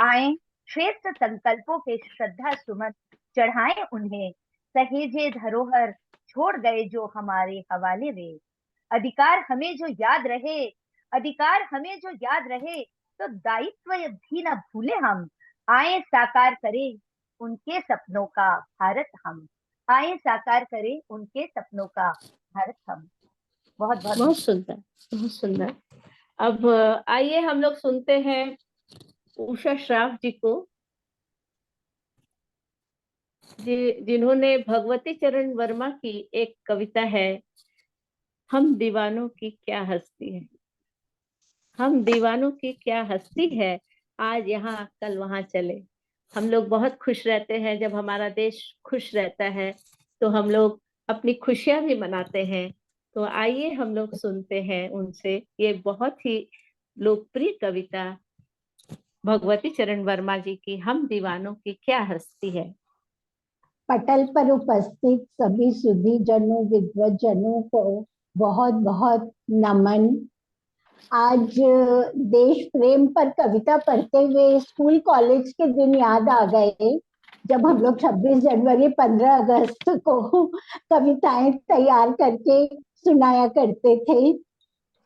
आए श्रेष्ठ संकल्पों के श्रद्धा सुमन चढ़ाएं उन्हें, सहेजे धरोहर छोड़ गए जो हमारे हवाले वे। अधिकार हमें जो याद रहे, अधिकार हमें जो याद रहे, तो दायित्व भी न भूले हम। आए साकार करें उनके सपनों का भारत हम, आए साकार करें उनके सपनों का भारत हम। बहुत बहुत बहुत सुंदर, बहुत सुंदर। अब आइए हम लोग सुनते हैं उषा श्राफ जी को, जिन्होंने भगवती चरण वर्मा की एक कविता है, हम दीवानों की क्या हस्ती है। हम दीवानों की क्या हस्ती है, आज यहाँ कल वहां चले। हम लोग बहुत खुश रहते हैं जब हमारा देश खुश रहता है, तो हम लोग अपनी खुशियां भी मनाते हैं। तो आइए हम लोग सुनते हैं उनसे ये बहुत ही लोकप्रिय कविता भगवती चरण वर्मा जी की, हम दीवानों की क्या हस्ती है। पटल पर उपस्थित सभी सुधी जनों, विद्वत जनों को बहुत बहुत नमन। आज देश प्रेम पर कविता पढ़ते हुए स्कूल कॉलेज के दिन याद आ गए, जब हम लोग 26 जनवरी 15 अगस्त को कविताएं तैयार करके सुनाया करते थे।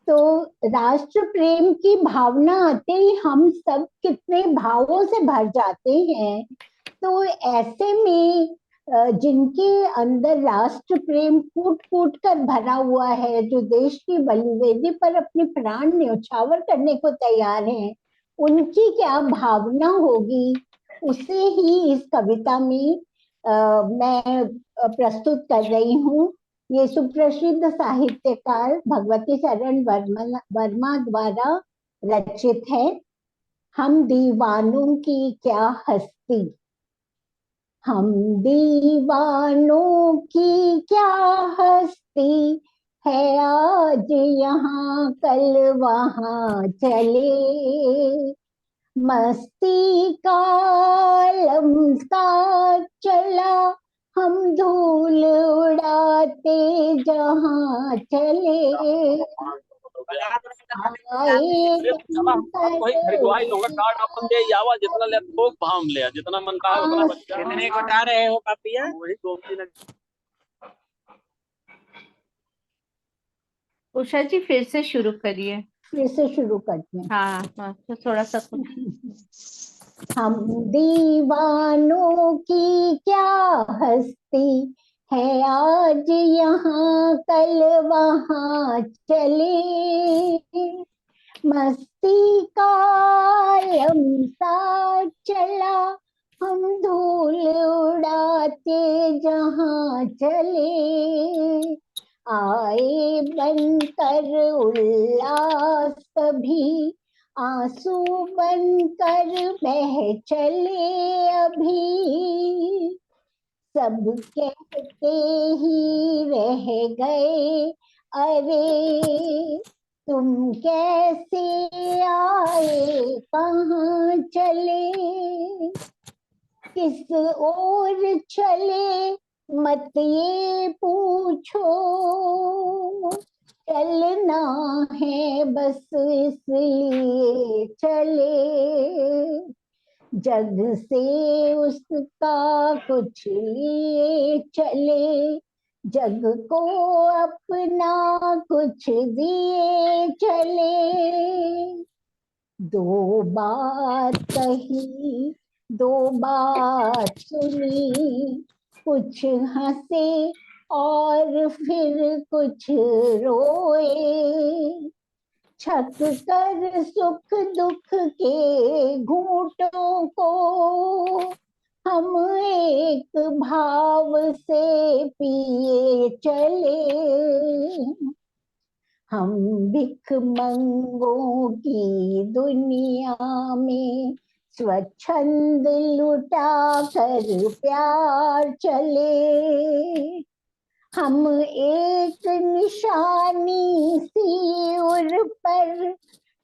तो राष्ट्र प्रेम की भावना आते ही हम सब कितने भावों से भर जाते हैं। तो ऐसे में जिनके अंदर राष्ट्र प्रेम कूट कूट कर भरा हुआ है, जो देश की बलिवेदी पर अपने प्राण न्यौछावर करने को तैयार हैं, उनकी क्या भावना होगी, उसे ही इस कविता में मैं प्रस्तुत कर रही हूँ। ये सुप्रसिद्ध साहित्यकार भगवती चरण वर्मा द्वारा रचित है। हम दीवानों की क्या हस्ती। हम दीवानों की क्या हस्ती है, आज यहाँ कल वहाँ चले। मस्ती का लम्सा चला, हम धूल उड़ाते जहाँ चले। जितना मन का है उतना कितने बता रहे हो कापिया? वही 2-3। उषा जी फिर से शुरू करिए। फिर से शुरू करते हैं। हाँ तो थोड़ा सा हम दीवानों की क्या हस्ती है, आज यहाँ कल वहाँ चले। मस्ती का लम्सा चला, हम धूल उड़ाते जहाँ चले। आए बनकर उल्लास कभी आंसू बनकर बह चले अभी, सब कहते ही रह गए, अरे तुम कैसे आए, कहाँ चले, किस ओर चले, मत ये पूछो, चलना है बस इसलिए चले, जग से उसका कुछ लिए चले, जग को अपना कुछ दिए चले, दो बात कही दो बात सुनी, कुछ हंसे और फिर कुछ रोए, छक कर सुख दुख के घूंटों को हम एक भाव से पिए चले, हम भिख मंगों की दुनिया में स्वच्छंद लुटा कर प्यार चले, हम एक निशानी सी उर पर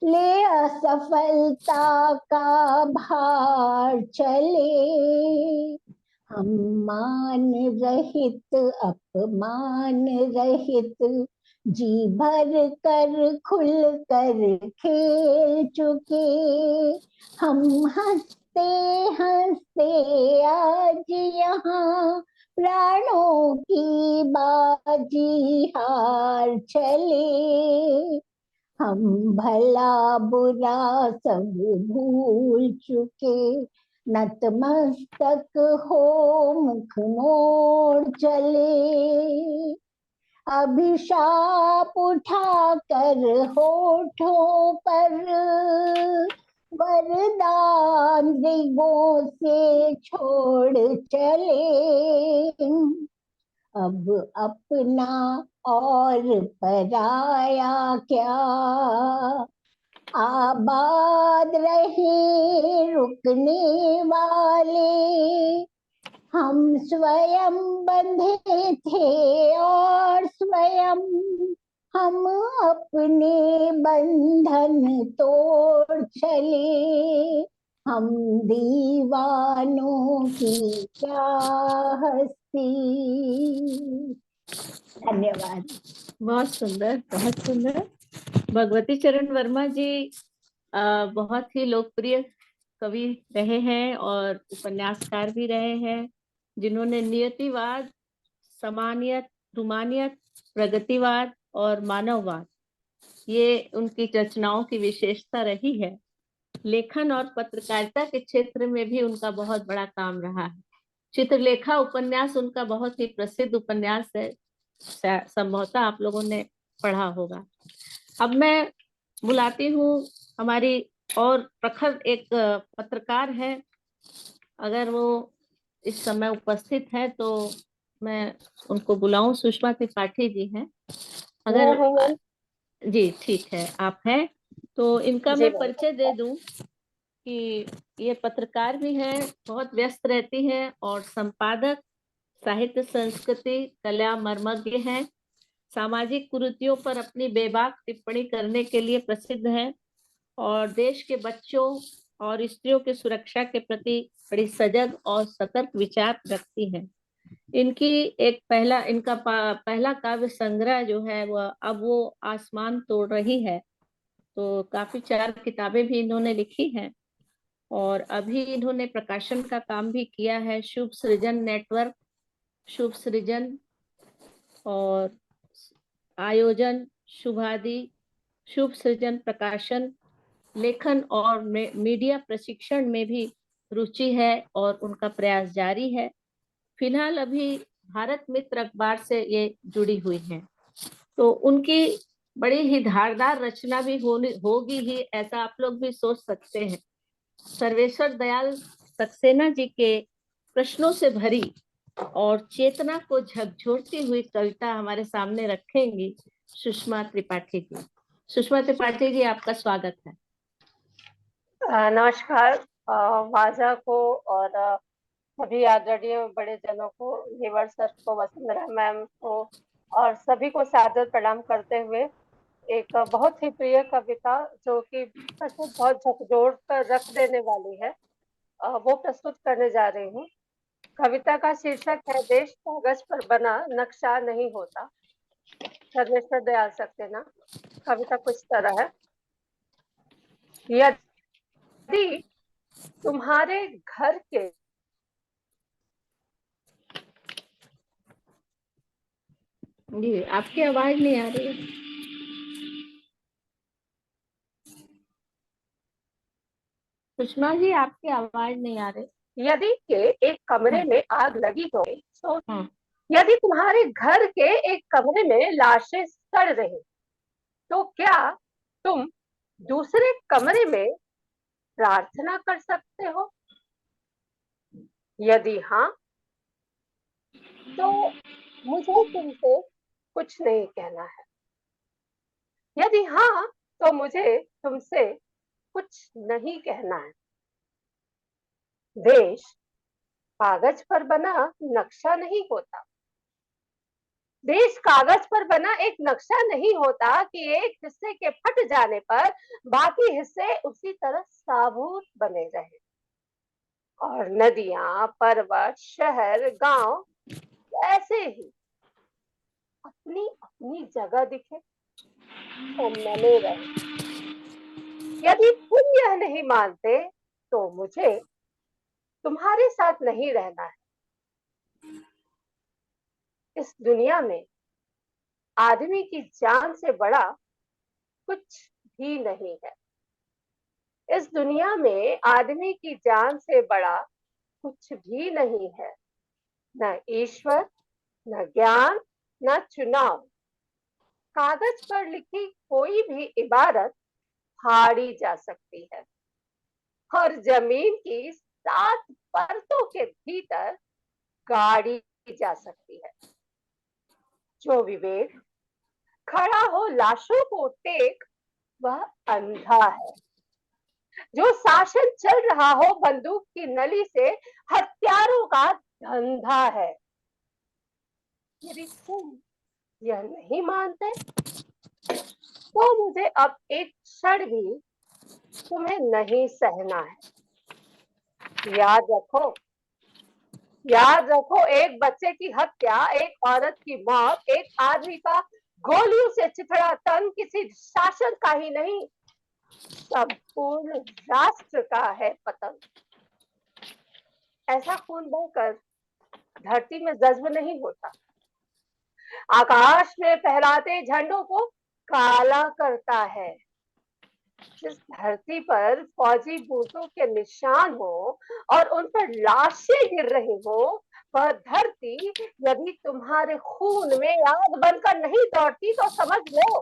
ले असफलता का भार चले, हम मान रहित अपमान रहित जी भर कर खुल कर खेल चुके, हम हंसते हंसते आज यहाँ प्राणों की बाजी हार चले, हम भला बुरा सब भूल चुके, नतमस्तक हो मुख मोड़ चले, अभिशाप उठा कर होठों पर वरदान दिगों से छोड़ चले, अब अपना और पराया क्या, आबाद रहे रुकने वाले, हम स्वयं बंधे थे और स्वयं हम अपने बंधन तोड़ चले, हम दीवानों की क्या हस्ती। धन्यवाद। बहुत सुंदर, बहुत सुंदर। भगवती चरण वर्मा जी बहुत ही लोकप्रिय कवि रहे हैं और उपन्यासकार भी रहे हैं, जिन्होंने नियतिवाद, समानियत, रुमानियत, प्रगतिवाद और मानववाद, ये उनकी रचनाओं की विशेषता रही है। लेखन और पत्रकारिता के क्षेत्र में भी उनका बहुत बड़ा काम रहा है। चित्रलेखा उपन्यास उनका बहुत ही प्रसिद्ध उपन्यास है, संभवतः आप लोगों ने पढ़ा होगा। अब मैं बुलाती हूँ हमारी और प्रखर एक पत्रकार है, अगर वो इस समय उपस्थित है तो मैं उनको बुलाऊं। सुषमा त्रिपाठी जी हैं, अगर जी ठीक है, आप हैं तो इनका मैं परिचय दे दूं कि ये पत्रकार भी हैं, बहुत व्यस्त रहती हैं और संपादक, साहित्य संस्कृति कला मर्मज्ञ हैं, सामाजिक कुरीतियों पर अपनी बेबाक टिप्पणी करने के लिए प्रसिद्ध है और देश के बच्चों और स्त्रियों की सुरक्षा के प्रति बड़ी सजग और सतर्क विचार रखती हैं। इनकी एक इनका पहला काव्य संग्रह जो है वह अब वो आसमान तोड़ रही है, तो काफी 4 किताबें भी इन्होंने लिखी हैं और अभी इन्होंने प्रकाशन का काम भी किया है। शुभ सृजन नेटवर्क, शुभ सृजन और आयोजन, शुभादि, शुभ सृजन प्रकाशन, लेखन और मीडिया प्रशिक्षण में भी रुचि है और उनका प्रयास जारी है। फिलहाल अभी भारत मित्र अखबार से ये जुड़ी हुई हैं, तो उनकी बड़ी ही धारदार रचना भी होगी ही, ऐसा आप लोग भी सोच सकते हैं। सर्वेश्वर दयाल सक्सेना जी के प्रश्नों से भरी और चेतना को झकझोरती हुई कविता हमारे सामने रखेंगी सुषमा त्रिपाठी जी। सुषमा त्रिपाठी जी, आपका स्वागत है। नमस्कार वाजा को और सभी आदरणीय बड़े जनों को, नेवर सर को, वसुंधरा मैम को और सभी को सादर प्रणाम करते हुए एक बहुत ही प्रिय कविता जो कि सच में बहुत झकझोर कर रख देने वाली है वो प्रस्तुत करने जा रही हूँ। कविता का शीर्षक है देश कागज पर बना नक्शा नहीं होता। सर्वेश्वर दयाल सक्सेना। कविता कुछ तरह है। यदि तुम्हारे घर के जी आपकी आवाज नहीं आ रही है। सुषमा जी आपकी आवाज नहीं आ रही। यदि के एक कमरे में आग लगी हो तो यदि तुम्हारे घर के एक कमरे में लाशें सड़ रही तो क्या तुम दूसरे कमरे में प्रार्थना कर सकते हो? यदि हाँ तो मुझे तुमसे कुछ नहीं कहना है। यदि हाँ तो मुझे तुमसे कुछ नहीं कहना है। देश कागज पर बना नक्शा नहीं होता। देश कागज पर बना एक नक्शा नहीं होता कि एक हिस्से के फट जाने पर बाकी हिस्से उसी तरह साबुत बने रहे और नदियां, पर्वत, शहर, गांव ऐसे ही अपनी अपनी जगह दिखे तो मैंने रहे। यदि तुम यह नहीं मानते तो मुझे तुम्हारे साथ नहीं रहना है। इस दुनिया में आदमी की जान से बड़ा कुछ भी नहीं है। इस दुनिया में आदमी की जान से बड़ा कुछ भी नहीं है। न ईश्वर, न ज्ञान, न चुनाव। कागज पर लिखी कोई भी इबारत फाड़ी जा सकती है और जमीन की 7 परतों के भीतर गाड़ी जा सकती है। जो विवेक खड़ा हो लाशों को टेक वह अंधा है। जो शासन चल रहा हो बंदूक की नली से हत्यारों का धंधा है। यदि तुम यह नहीं मानते तो मुझे अब एक क्षण भी तुम्हें नहीं सहना है। याद रखो एक बच्चे की हत्या, एक औरत की मौत, एक आदमी का गोलियों से चिथड़ा तन किसी शासन का ही नहीं, संपूर्ण राष्ट्र का है पतन। ऐसा खून बहकर धरती में जज्ब नहीं होता। आकाश में फहराते झंडों को काला करता है। जिस धरती पर फौजी बूटों के निशान हो और उन पर लाशें गिर रही हो वह धरती यदि तुम्हारे खून में आग बनकर नहीं दौड़ती तो समझ लो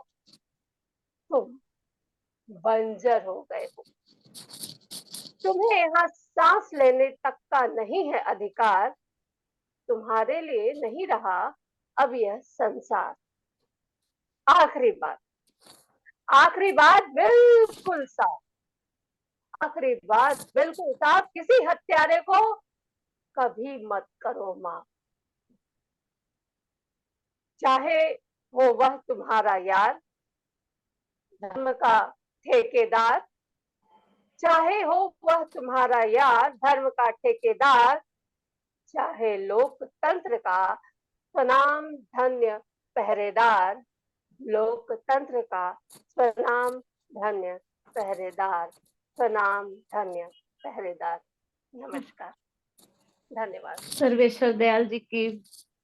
तुम बंजर हो गए हो। तुम्हें यहाँ सांस लेने तक का नहीं है अधिकार। तुम्हारे लिए नहीं रहा अब यह संसार। आखिरी बात बिल्कुल साफ। आखिरी बात बिल्कुल साफ, किसी हत्यारे को कभी मत करो माफ। चाहे हो वह तुम्हारा यार, धर्म का ठेकेदार, चाहे हो वह तुम्हारा यार धर्म का ठेकेदार, चाहे लोकतंत्र का स्वनाम धन्य पहरेदार, लोकतंत्र का स्वनाम धन्य पहरेदार, स्वनाम धन्य पहरेदार। नमस्कार, धन्यवाद। सर्वेश्वर दयाल जी की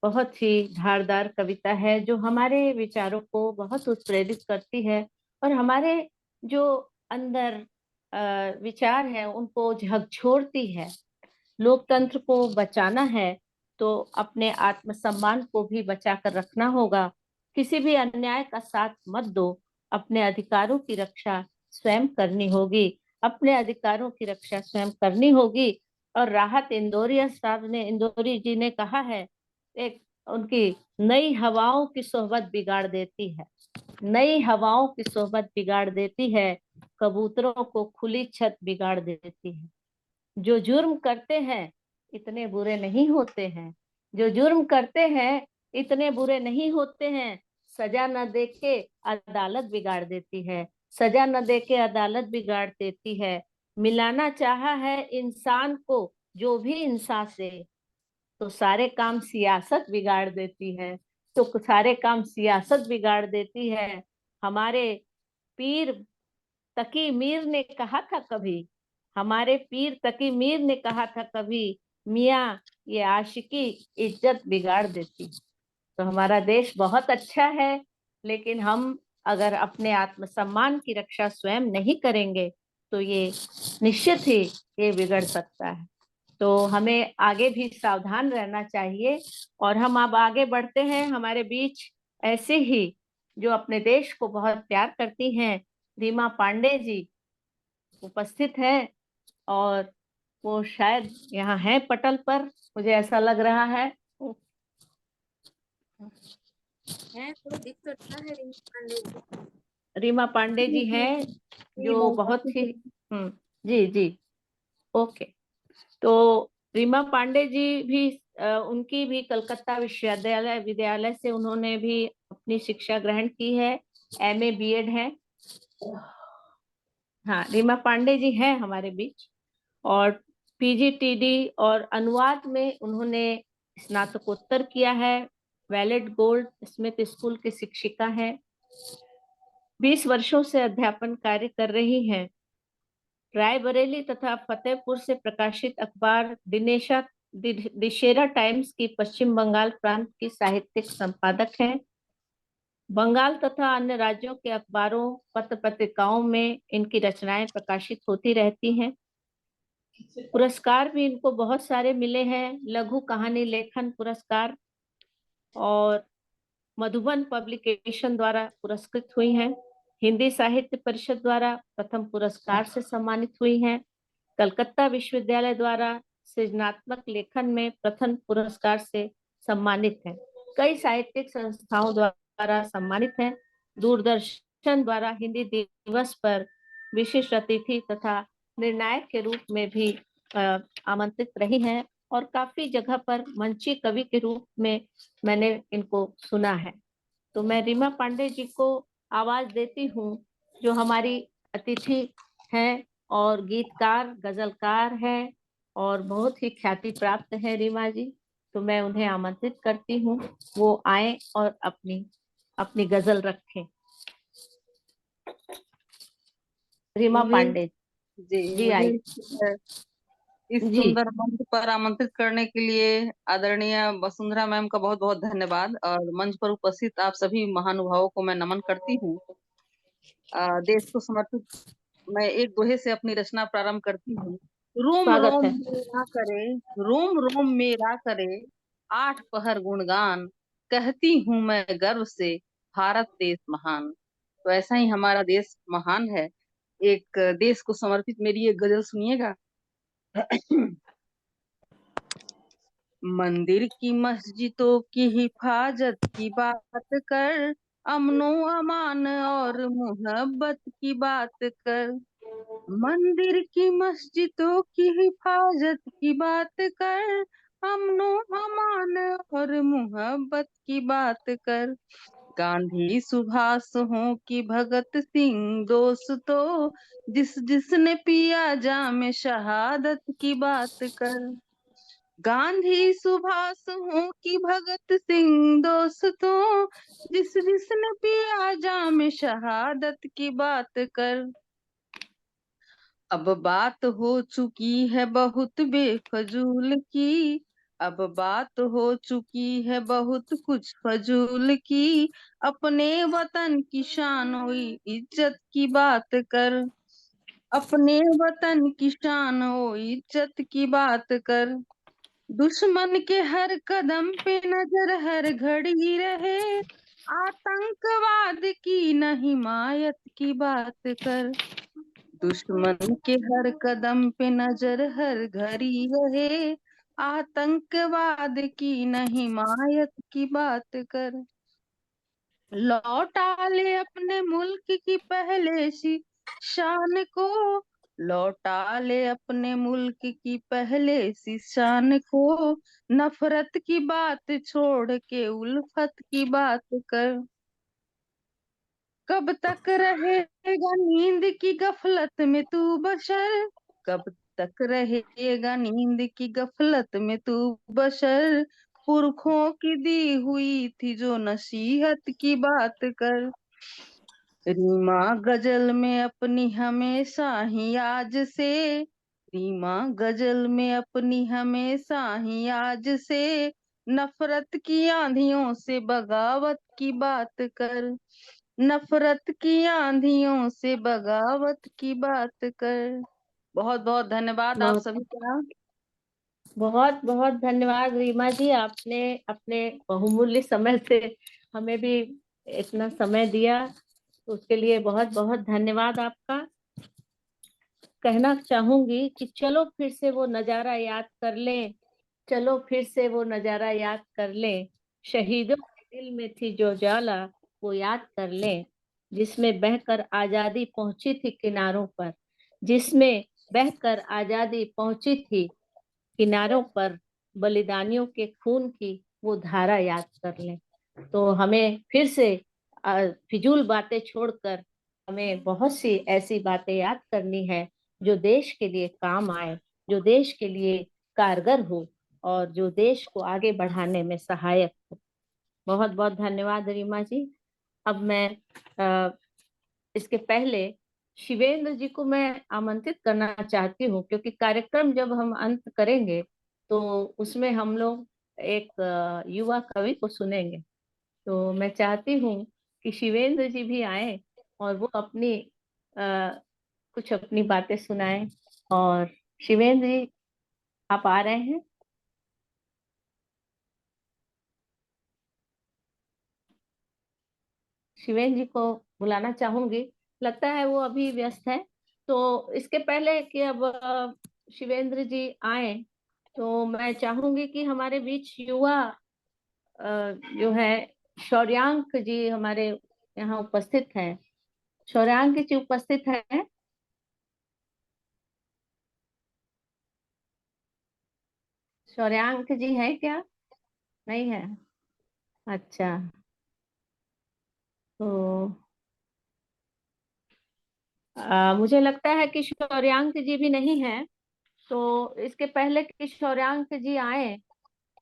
बहुत ही धारदार कविता है जो हमारे विचारों को बहुत उत्प्रेरित करती है और हमारे जो अंदर विचार है उनको झकझोरती है। लोकतंत्र को बचाना है तो अपने आत्मसम्मान को भी बचा कर रखना होगा। किसी भी अन्याय का साथ मत दो। अपने अधिकारों की रक्षा स्वयं करनी होगी। अपने अधिकारों की रक्षा स्वयं करनी होगी। और राहत इंदौरी जी ने कहा है, एक उनकी नई हवाओं की सोहबत बिगाड़ देती है। नई हवाओं की सोहबत बिगाड़ देती है, कबूतरों को खुली छत बिगाड़ देती है। जो जुर्म करते हैं इतने बुरे नहीं होते हैं, जो जुर्म करते हैं इतने बुरे नहीं होते हैं। सजा न देके अदालत बिगाड़ देती है, सजा न देके अदालत बिगाड़ देती है। मिलाना चाहा है इंसान को जो भी इंसान से, तो सारे काम सियासत बिगाड़ देती है, तो सारे काम सियासत बिगाड़ देती है। हमारे पीर तकी मीर ने कहा था कभी, हमारे पीर तकी मीर ने कहा था कभी, मियाँ ये आशिकी इज्जत बिगाड़ देती। तो हमारा देश बहुत अच्छा है, लेकिन हम अगर अपने आत्मसम्मान की रक्षा स्वयं नहीं करेंगे तो ये निश्चित ही ये बिगड़ सकता है। तो हमें आगे भी सावधान रहना चाहिए। और हम अब आगे बढ़ते हैं, हमारे बीच ऐसे ही जो अपने देश को बहुत प्यार करती हैं, रीमा पांडे जी उपस्थित हैं, और वो शायद यहाँ है पटल पर, मुझे ऐसा लग रहा है। तो दिख तो रहा है रीमा पांडे जी। रीमा पांडे जी हैं जो बहुत ही जी जी ओके। तो रीमा पांडे जी भी उनकी भी कलकत्ता विद्यालय से उन्होंने भी अपनी शिक्षा ग्रहण की है, एमए बीएड है। हाँ, रीमा पांडे जी हैं हमारे बीच, और पीजीटीडी और अनुवाद में उन्होंने स्नातकोत्तर किया है। वैलेट गोल्ड स्मिथ स्कूल की शिक्षिका हैं, 20 वर्षों से अध्यापन कार्य कर रही हैं। रायबरेली तथा फतेहपुर से प्रकाशित अखबार दिशेरा टाइम्स की पश्चिम बंगाल प्रांत की साहित्यिक संपादक हैं। बंगाल तथा अन्य राज्यों के अखबारों पत्र पत्रिकाओं में इनकी रचनाएं प्रकाशित होती रहती हैं। पुरस्कार भी इनको बहुत सारे मिले हैं, लघु कहानी लेखन पुरस्कार और मधुबन पब्लिकेशन द्वारा पुरस्कृत हुई हैं। हिंदी साहित्य परिषद द्वारा प्रथम पुरस्कार से सम्मानित हुई हैं। कलकत्ता विश्वविद्यालय द्वारा सृजनात्मक लेखन में प्रथम पुरस्कार से सम्मानित हैं। कई साहित्यिक संस्थाओं द्वारा सम्मानित हैं। दूरदर्शन द्वारा हिंदी दिवस पर विशिष्ट अतिथि तथा निर्णायक के रूप में भी आमंत्रित रही हैं, और काफी जगह पर मंची कवि के रूप में मैंने इनको सुना है। तो मैं रीमा पांडे जी को आवाज देती हूँ, जो हमारी अतिथि हैं और गीतकार गजलकार हैं और बहुत ही ख्याति प्राप्त है रीमा जी। तो मैं उन्हें आमंत्रित करती हूँ, वो आए और अपनी अपनी गजल रखें। रीमा पांडे जी मुझे आई। इस जी सुंदर मंच पर आमंत्रित करने के लिए आदरणीय वसुंधरा मैम का बहुत बहुत धन्यवाद, और मंच पर उपस्थित आप सभी महानुभावों को मैं नमन करती हूँ। देश को समर्पित मैं एक दोहे से अपनी रचना प्रारंभ करती हूँ। रोम स्वागत रोम है। मेरा करे, रोम रोम मेरा करे, 8 पहर गुणगान, कहती हूँ मैं गर्व से भारत देश महान। तो ऐसा ही हमारा देश महान है। एक देश को समर्पित मेरी एक गजल सुनिएगा। मंदिर की मस्जिदों की हिफाजत की बात कर, अमनो अमान और मोहब्बत की बात कर। मंदिर की मस्जिदों की हिफाजत की बात कर, अमनो अमान और मोहब्बत की बात कर। गांधी सुभाष हो कि भगत सिंह दोस्तों, जिस जिसने पिया जाम शहादत की बात कर। गांधी सुभाष हो कि भगत सिंह दोस्तों, जिस जिसने पिया जाम शहादत की बात कर। अब बात हो चुकी है बहुत बेफजूल की, अब बात हो चुकी है बहुत कुछ फजूल की, अपने वतन की शान और इज्जत की बात कर। अपने वतन की शान और इज्जत की बात कर। दुश्मन के हर कदम पे नजर हर घड़ी रहे, आतंकवाद की न हिमायत की बात कर। दुश्मन के हर कदम पे नजर हर घड़ी रहे, आतंकवाद की न हिमायत की बात कर। लौटा ले अपने मुल्क की पहले सी शान को, लौटा ले अपने मुल्क की पहले सी शान को, नफरत की बात छोड़ के उल्फत की बात कर। कब तक रहेगा नींद की गफलत में तू बशर, कब तक रहेगा नींद की गफलत में तू बशर, पुरखों की दी हुई थी जो नसीहत की बात कर। रीमा गजल में अपनी हमेशा ही आज से, रीमा गजल में अपनी हमेशा ही आज से, नफरत की आंधियों से बगावत की बात कर, नफरत की आंधियों से बगावत की बात कर। बहुत बहुत धन्यवाद आप बहुत सभी का। बहुत बहुत धन्यवाद रीमा जी, आपने अपने बहुमूल्य समय से हमें भी इतना समय दिया, तो उसके लिए बहुत बहुत धन्यवाद आपका। कहना चाहूंगी कि चलो फिर से वो नजारा याद कर लें, चलो फिर से वो नजारा याद कर लें, शहीदों के दिल में थी जो ज्वाला वो याद कर लें, जिसमें बहकर आजादी पहुंची थी किनारों पर, जिसमें बहकर आजादी पहुंची थी किनारों पर, बलिदानियों के खून की वो धारा याद कर लें। तो हमें फिर से फिजूल बातें छोड़कर हमें बहुत सी ऐसी बातें याद करनी है जो देश के लिए काम आए, जो देश के लिए कारगर हो और जो देश को आगे बढ़ाने में सहायक हो। बहुत बहुत धन्यवाद रीमा जी। अब मैं इसके पहले शिवेंद्र जी को मैं आमंत्रित करना चाहती हूँ, क्योंकि कार्यक्रम जब हम अंत करेंगे तो उसमें हम लोग एक युवा कवि को सुनेंगे। तो मैं चाहती हूँ कि शिवेंद्र जी भी आए और वो अपनी कुछ अपनी बातें सुनाएं। और शिवेंद्र जी, आप आ रहे हैं? शिवेंद्र जी को बुलाना चाहूंगी, लगता है वो अभी व्यस्त है। तो इसके पहले कि अब शिवेंद्र जी आए, तो मैं चाहूंगी कि हमारे बीच युवा जो है शौर्यांक जी हमारे यहाँ उपस्थित हैं। शौर्यांक जी उपस्थित हैं? शौर्यांक जी हैं क्या? नहीं है? अच्छा, तो मुझे लगता है कि शौर्यांक जी भी नहीं है। तो इसके पहले कि शौर्यांक जी आए,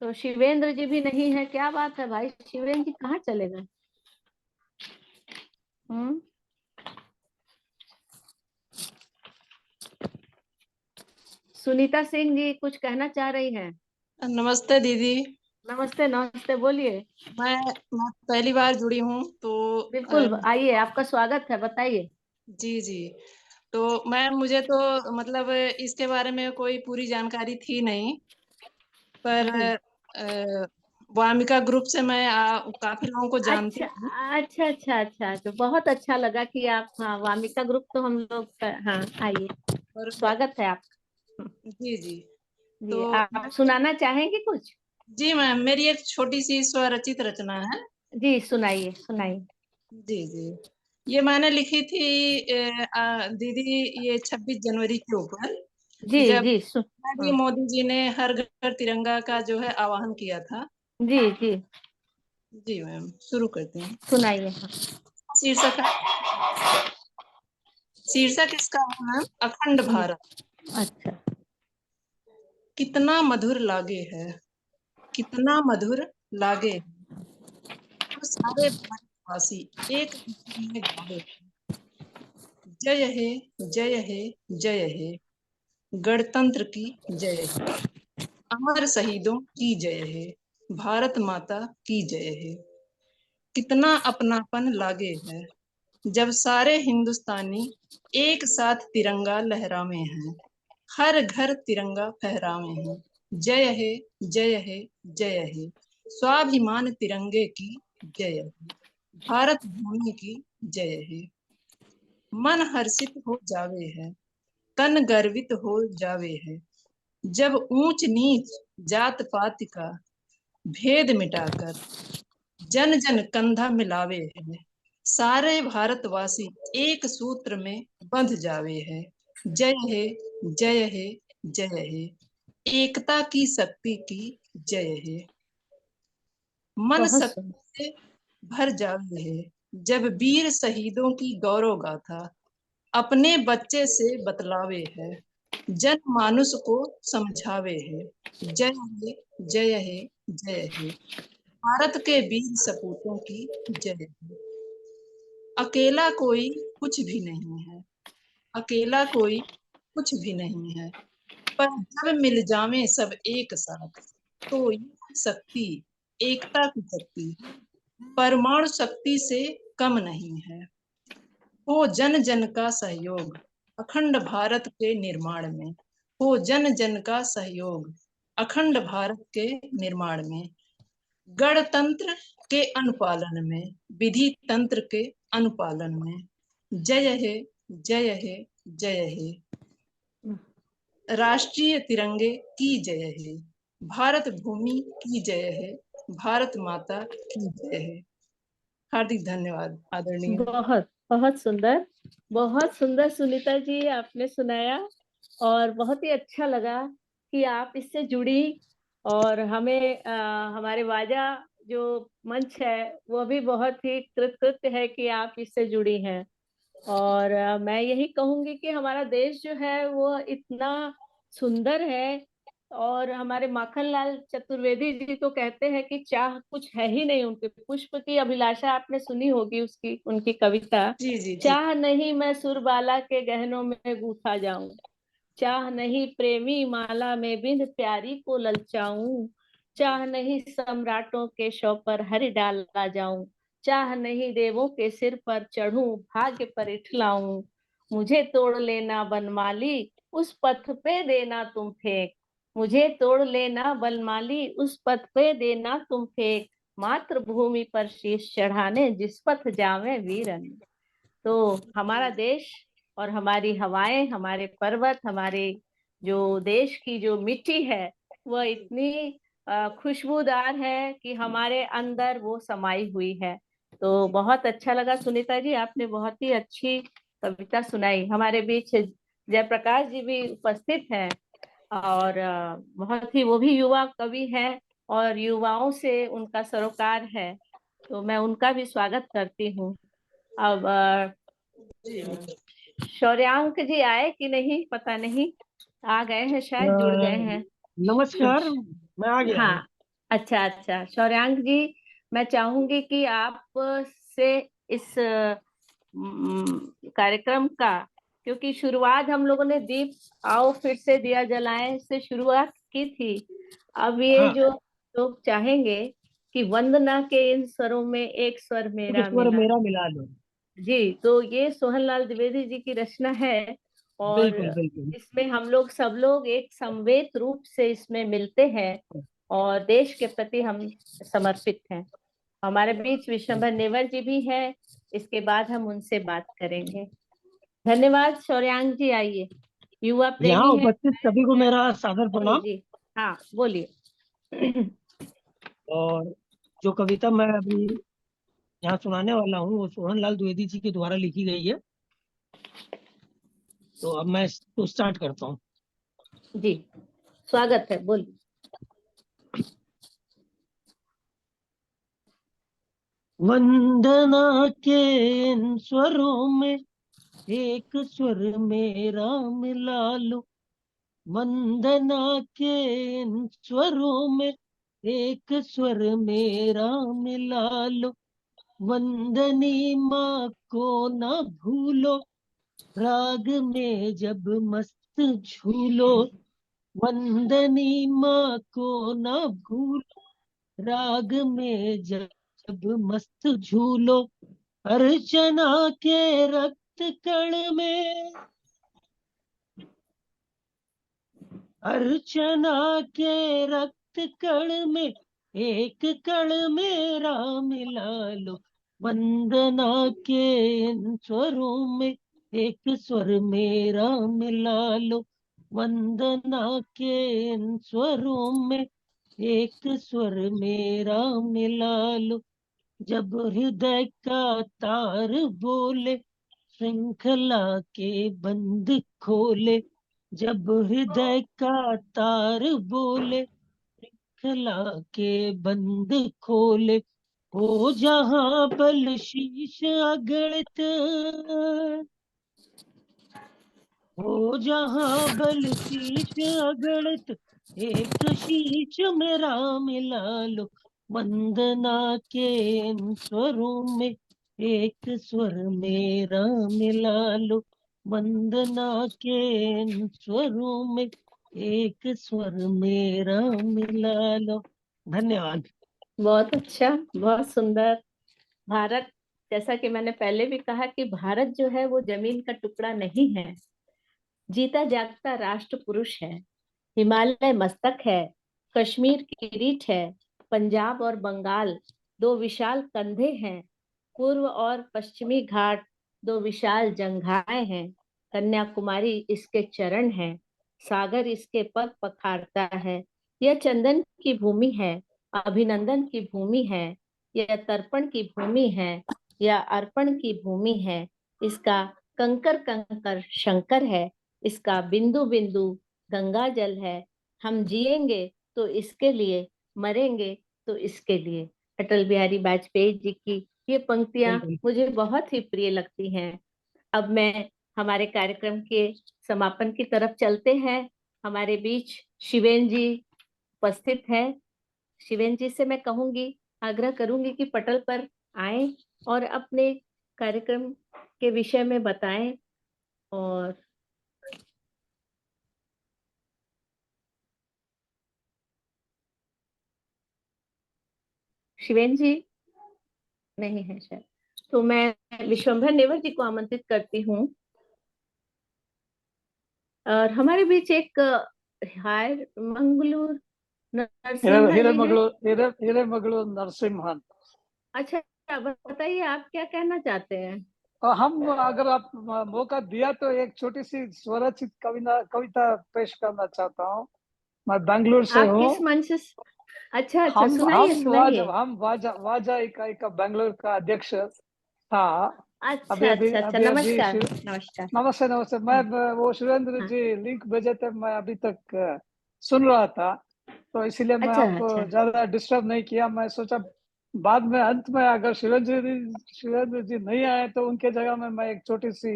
तो शिवेंद्र जी भी नहीं है। क्या बात है भाई, शिवेंद्र जी कहाँ चले गए? सुनीता सिंह जी कुछ कहना चाह रही हैं? नमस्ते दीदी। नमस्ते नमस्ते, बोलिए। मैं पहली बार जुड़ी हूँ तो बिल्कुल, आइए, आपका स्वागत है, बताइए। जी जी। तो मुझे तो मतलब इसके बारे में कोई पूरी जानकारी थी नहीं, पर वामिका ग्रुप से मैं काफी लोगों को जानती अच्छा हूँ। अच्छा अच्छा अच्छा, तो बहुत अच्छा लगा कि आप, हाँ, वामिका ग्रुप तो हम लोग, हाँ, आइए, स्वागत है आपका। जी जी। जी, तो आप सुनाना चाहेंगे कुछ? जी मैम, मेरी एक छोटी सी स्वरचित रचना है। जी, सुनाइए सुनाइए। जी जी। ये मैंने लिखी थी दीदी, ये 26 जनवरी के ऊपर, जी जब जी मोदी जी ने हर घर तिरंगा का जो है आह्वान किया था। जी जी, जी मैम, शुरू करते हैं। सुनाइए। शीर्षक इसका है मैम, अखंड भारत। अच्छा। कितना मधुर लागे है, कितना मधुर लागे है, तो सारे भारतवासी एक में गावे, जय है जय है जय है, गणतंत्र की जय है, अमर शहीदों की जय है, भारत माता की जय है। कितना अपनापन लागे है, जब सारे हिंदुस्तानी एक साथ तिरंगा लहरावे हैं, हर घर तिरंगा फहरावे हैं। जय है जय है जय है, स्वाभिमान तिरंगे की जय है, भारत भूमि की जय है। मन हर्षित हो जावे है, तन गर्वित हो जावे है, जब ऊंच नीच जात पात का भेद मिटाकर जन जन कंधा मिलावे है, सारे भारतवासी एक सूत्र में बंध जावे है। जय है, जय है, जय है, एकता की शक्ति की जय है। मन बहुत शक्ति से भर जावे है, जब वीर शहीदों की गौरव गाथा अपने बच्चे से बतलावे है, जन मानुष को समझावे है। जय है, जय है, जय है, भारत के वीर सपूतों की जय है। अकेला कोई कुछ भी नहीं है, अकेला कोई कुछ भी नहीं है, पर जब मिल जावे सब एक साथ तो यह शक्ति एकता की शक्ति परमाणु शक्ति से कम नहीं है। हो जन जन का सहयोग अखंड भारत के निर्माण में, हो जन जन का सहयोग अखंड भारत के निर्माण में, गणतंत्र के अनुपालन में, विधि तंत्र के अनुपालन में। जय है, जय है, जय है, राष्ट्रीय तिरंगे की जय है, भारत भूमि की जय है, भारत माता की जय है। हार्दिक धन्यवाद आदरणीय। बहुत बहुत सुंदर सुनीता जी आपने सुनाया, और बहुत ही अच्छा लगा कि आप इससे जुड़ी, और हमें हमारे वाजा जो मंच है वो भी बहुत ही कृतकृत्य है कि आप इससे जुड़ी हैं। और मैं यही कहूंगी कि हमारा देश जो है वो इतना सुंदर है, और हमारे माखनलाल चतुर्वेदी जी तो कहते हैं कि चाह कुछ है ही नहीं उनके। पुष्प की अभिलाषा आपने सुनी होगी, उसकी उनकी कविता, जी जी जी। चाह नहीं मैं सुरबाला के गहनों में गूंथा जाऊं, चाह नहीं प्रेमी माला में बिंद प्यारी को ललचाऊं, चाह नहीं सम्राटों के शव पर हरि डाला जाऊं, चाह नहीं देवों के सिर पर चढ़ूं भाग्य पर इठलाऊं, मुझे तोड़ लेना बनमाली उस पथ पे देना तुम फेंक, मुझे तोड़ लेना बनमाली उस पथ पे देना तुम फेंक, मातृभूमि पर शीश चढ़ाने जिस पथ जावे वीरन। तो हमारा देश और हमारी हवाएं, हमारे पर्वत, हमारे जो देश की जो मिट्टी है वह इतनी खुशबूदार है कि हमारे अंदर वो समाई हुई है। तो बहुत अच्छा लगा सुनीता जी, आपने बहुत ही अच्छी कविता सुनाई। हमारे बीच जयप्रकाश जी भी उपस्थित हैं, और बहुत ही, वो भी युवा कवि हैं और युवाओं से उनका सरोकार है, तो मैं उनका भी स्वागत करती हूँ। अब शौर्यांक जी आए कि नहीं पता नहीं, आ गए हैं शायद, जुड़ गए हैं। नमस्कार, मैं आ गया। हाँ, अच्छा अच्छा, शौर्यांक जी, मैं चाहूंगी कि आप से इस कार्यक्रम का, क्योंकि शुरुआत हम लोगों ने दीप आओ फिर से दिया जलाएं से शुरुआत की थी, अब ये हाँ। जो लोग चाहेंगे कि वंदना के इन स्वरों में एक स्वर मेरा स्वर मिला। मेरा मिला लो। जी, तो ये सोहनलाल द्विवेदी जी की रचना है, और बिल्कुल बिल्कुल। इसमें हम लोग सब लोग एक समवेत रूप से इसमें मिलते हैं और देश के प्रति हम समर्पित हैं। हमारे बीच विशंबर नेवर जी भी हैं, इसके बाद हम उनसे बात करेंगे। धन्यवाद शौर्यांक जी, आइए। युवा यहाँ प्रेमी है। उपस्थित सभी को मेरा सादर प्रणाम। जी, हाँ बोलिए। और जो कविता मैं अभी यहाँ सुनाने वाला हूँ वो सोहनलाल द्विवेदी जी के द्वारा लिखी गई है। तो अब मैं तो स्टार्ट करता हूँ। जी, स्वागत है, बोलिए। वंदना के इन स्वरों में एक स्वर मेरा मिला लो, वंदना के इन स्वरों में एक स्वर मेरा मिला लो, वंदनी माँ को ना भूलो, राग में जब मस्त झूलो, वंदनी माँ को ना भूलो, राग में जब मस्त झूलो, अर्चना के रक्त कण में, अर्चना के रक्त कण में एक कण मेरा मिला लो, वंदना के इन स्वरों में एक स्वर मेरा मिला लो, वंदना के इन स्वरों में एक स्वर मेरा मिला लो, जब हृदय का तार बोले श्रृंखला के बंद खोले, जब हृदय का तार बोले श्रृंखला के बंद खोले, हो जहाँ बल शीश अगणित, हो जहाँ बल शीश अगणित, एक शीश मेरा मिला लो, वंदना के इन स्वरों में एक स्वर मेरा मिला लो, वंदना के इन स्वरों में एक स्वर मेरा मिला लो। धन्यवाद। बहुत अच्छा, बहुत सुंदर। भारत, जैसा कि मैंने पहले भी कहा कि भारत जो है वो जमीन का टुकड़ा नहीं है, जीता जागता राष्ट्र पुरुष है। हिमालय मस्तक है, कश्मीर किरीट है, पंजाब और बंगाल दो विशाल कंधे हैं, पूर्व और पश्चिमी घाट दो विशाल जंघाएं हैं, कन्याकुमारी इसके चरण है, सागर इसके पग पखारता है। यह चंदन की भूमि है, अभिनंदन की भूमि है, यह तर्पण की भूमि है, यह अर्पण की भूमि है। इसका कंकर कंकर शंकर है, इसका बिंदु बिंदु गंगा जल है। हम जिएंगे तो इसके लिए, मरेंगे तो इसके लिए। अटल बिहारी वाजपेयी जी की ये पंक्तियां मुझे बहुत ही प्रिय लगती हैं। अब मैं हमारे कार्यक्रम के समापन की तरफ चलते हैं। हमारे बीच शिवेन जी उपस्थित हैं। शिवेन जी से मैं कहूंगी, आग्रह करूंगी कि पटल पर आए और अपने कार्यक्रम के विषय में बताएं। और शिवेन जी नहीं है शायद, तो मैं विश्वंभर नेवर जी को आमंत्रित करती हूँ। और हमारे बीच एक हाय मंगलूर नरसिम्हा जी हैं। हिरेमगलूर नरसिम्हन। अच्छा, बताइए आप क्या कहना चाहते हैं? हम, अगर आप मौका दिया तो एक छोटी सी स्वरचित कविता पेश करना चाहता हूँ। मैं बेंगलुरु से आप हूँ। किस मंच से? अच्छा, सुनाइए सुनाइए। हम वाजा इकाई का बेंगलुरु का अध्यक्ष था। अच्छा, नमस्कार नमस्कार। नमस्ते। मैं वो सुरेंद्र जी लिंक भेजे थे, मैं अभी तक सुन रहा था, तो इसीलिए मैं आपको ज्यादा डिस्टर्ब नहीं किया। मैं सोचा बाद में अंत में अगर सुरेंद्र जी नहीं आए तो उनके जगह में मैं एक छोटी सी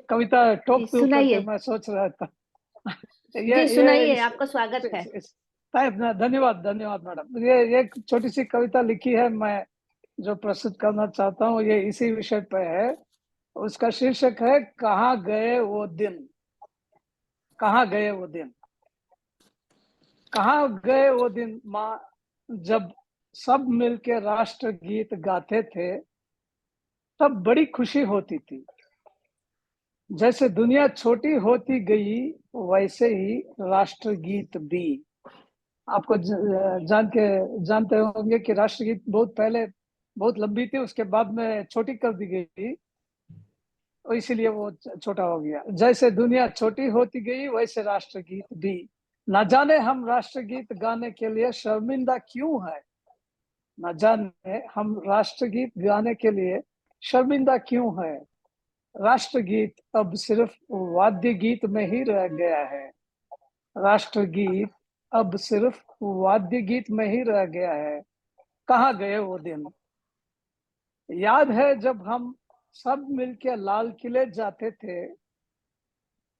कविता ठोक दूं करके मैं सोच रहा था। जी सुनाइए, आपका स्वागत है। धन्यवाद मैडम। ये एक छोटी सी कविता लिखी है, मैं जो प्रस्तुत करना चाहता हूँ ये इसी विषय पे है। उसका शीर्षक है कहाँ गए वो दिन। कहाँ गए वो दिन, कहाँ गए वो दिन माँ, जब सब मिलके राष्ट्र गीत गाते थे, तब बड़ी खुशी होती थी। जैसे दुनिया छोटी होती गई वैसे ही राष्ट्रगीत भी। आपको जानते होंगे कि राष्ट्रगीत बहुत पहले बहुत लंबी थी, उसके बाद में छोटी कर दी गई थी, तो इसीलिए वो छोटा हो गया। जैसे दुनिया छोटी होती गई वैसे राष्ट्रगीत भी। न जाने हम राष्ट्रगीत गाने के लिए शर्मिंदा क्यों है, न जाने हम राष्ट्रगीत गाने के लिए शर्मिंदा क्यों है। राष्ट्रगीत अब सिर्फ वाद्य गीत में ही रह गया है। राष्ट्रगीत अब सिर्फ वाद्य गीत में ही रह गया है। कहाँ गए वो दिन। याद है जब हम सब मिलके लाल किले जाते थे,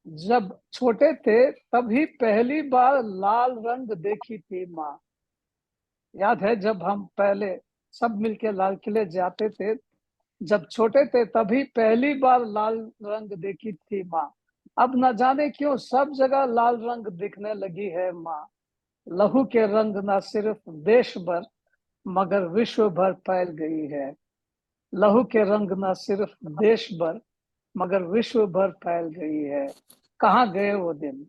जब छोटे थे तभी पहली बार लाल रंग देखी थी माँ। याद है जब हम पहले सब मिलके लाल किले जाते थे, जब छोटे थे तभी पहली बार लाल रंग देखी थी माँ। अब न जाने क्यों सब जगह लाल रंग दिखने लगी है माँ। लहू के रंग न सिर्फ देश भर मगर विश्व भर फैल गई है। लहू के रंग न सिर्फ देश भर मगर विश्व भर फैल गई है। कहाँ गए वो दिन।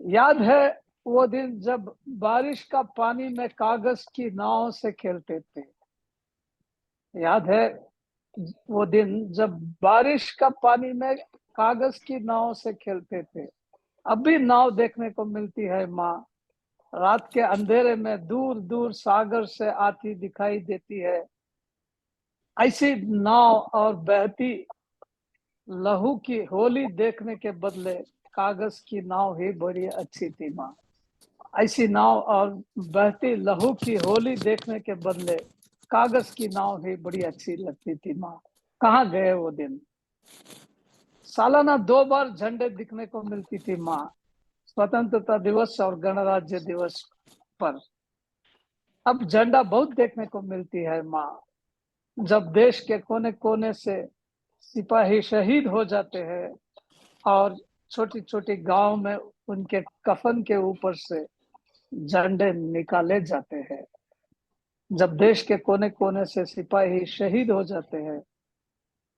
याद है वो दिन जब बारिश का पानी में कागज की नाव से खेलते थे। याद है वो दिन जब बारिश का पानी में कागज की नाव से खेलते थे। अब भी नाव देखने को मिलती है माँ। रात के अंधेरे में दूर दूर सागर से आती दिखाई देती है। ऐसी नाव और बहती लहू की होली देखने के बदले कागज की नाव ही बड़ी अच्छी थी माँ। ऐसी नाव और बहती लहू की होली देखने के बदले कागज की नाव ही बड़ी अच्छी लगती थी माँ। कहाँ गए वो दिन। सालाना 2 बार झंडे दिखने को मिलती थी माँ, स्वतंत्रता दिवस और गणराज्य दिवस पर। अब झंडा बहुत देखने को मिलती है माँ। जब देश के कोने कोने से सिपाही शहीद हो जाते हैं और छोटी छोटी गांव में उनके कफन के ऊपर से झंडे निकाले जाते हैं। जब देश के कोने कोने से सिपाही शहीद हो जाते हैं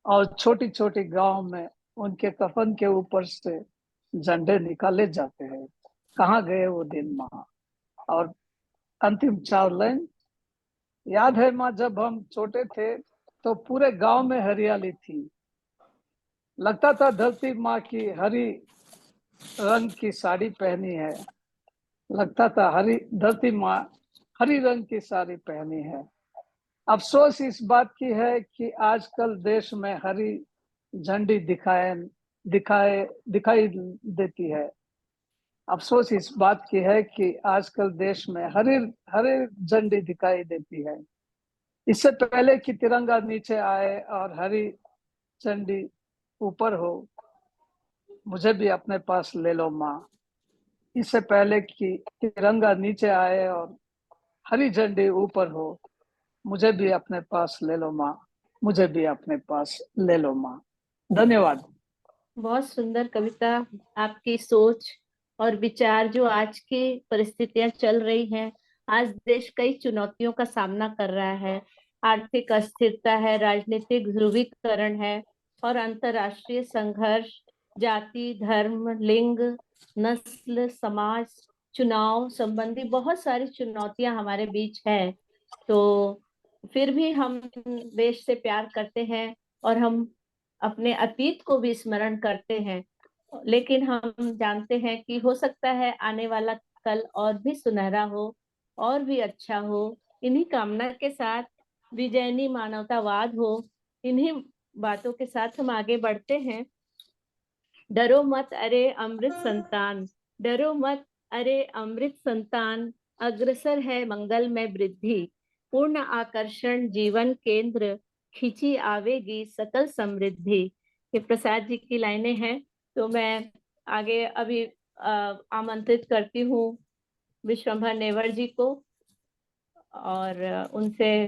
और छोटी छोटी गांव में उनके कफन के ऊपर से झंडे निकाले जाते हैं, कहाँ गए वो दिन माँ। और अंतिम 4 लाइन याद है माँ, जब हम छोटे थे तो पूरे गांव में हरियाली थी। लगता था धरती माँ की हरी रंग की साड़ी पहनी है। लगता था धरती माँ हरी रंग की साड़ी पहनी है। अफसोस इस बात की है कि आजकल देश में हरी झंडी दिखाई देती है। अफसोस इस बात की है कि आजकल देश में हरी झंडी दिखाई देती है। इससे पहले कि तिरंगा नीचे आए और हरी झंडी ऊपर हो, मुझे भी अपने पास ले लो माँ। इससे पहले कि तिरंगा नीचे आए और हरी झंडी ऊपर हो, मुझे भी अपने पास ले लो माँ। मुझे भी अपने पास ले लो माँ। धन्यवाद। बहुत सुंदर कविता। आपकी सोच और विचार जो आज की परिस्थितियां चल रही हैं, आज देश कई चुनौतियों का सामना कर रहा है। आर्थिक अस्थिरता है, राजनीतिक ध्रुवीकरण है और अंतर्राष्ट्रीय संघर्ष, जाति, धर्म, लिंग, नस्ल, समाज, चुनाव संबंधी बहुत सारी चुनौतियां हमारे बीच है। तो फिर भी हम देश से प्यार करते हैं और हम अपने अतीत को भी स्मरण करते हैं, लेकिन हम जानते हैं कि हो सकता है आने वाला कल और भी सुनहरा हो और भी अच्छा हो। इन्हीं कामना के साथ विजयनी मानवतावाद हो, इन्हीं बातों के साथ हम आगे बढ़ते हैं। डरो मत अरे अमृत संतान, डरो मत अरे अमृत संतान, अग्रसर है मंगल में वृद्धि, पूर्ण आकर्षण जीवन केंद्र, खिंची आवेगी सकल समृद्धि। ये प्रसाद जी की लाइनें हैं। तो मैं आगे अभी आमंत्रित करती हूँ विश्वंभर नेवर जी को, और उनसे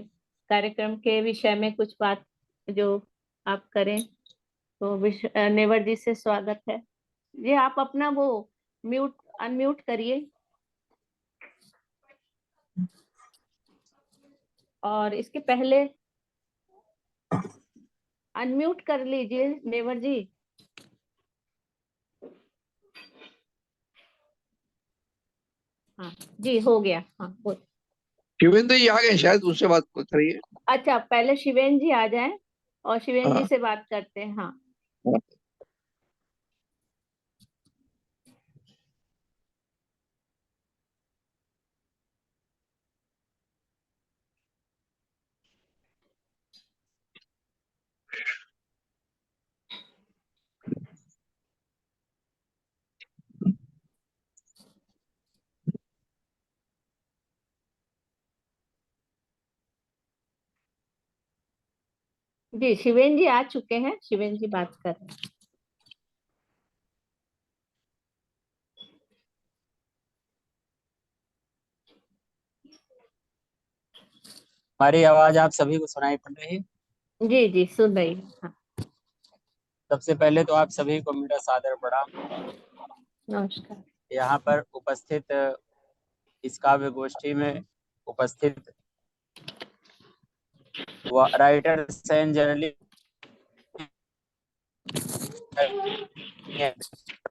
कार्यक्रम के विषय में कुछ बात जो आप करें। तो नेवर जी से स्वागत है। ये आप अपना वो अनम्यूट करिए और इसके पहले अनम्यूट कर लीजिए नेवर जी। हाँ जी, हो गया। हाँ बोल। शिवेंद्र जी आ गए शायद, उनसे बात करिए। अच्छा, पहले शिवेंद्र जी आ जाएं और शिवेंद्र जी से बात करते हैं। हाँ जी, शिवेंद्र जी आ चुके हैं। शिवेंद्र जी बात कर रहे हैं। हमारी आवाज आप सभी को सुनाई पड़ रही है? जी जी सुन रही हूँ। हाँ। सबसे पहले तो आप सभी को मेरा सादर प्रणाम। नमस्कार। यहाँ पर उपस्थित इस काव्य गोष्ठी में उपस्थित राइटर्स एंड जर्नलिस्ट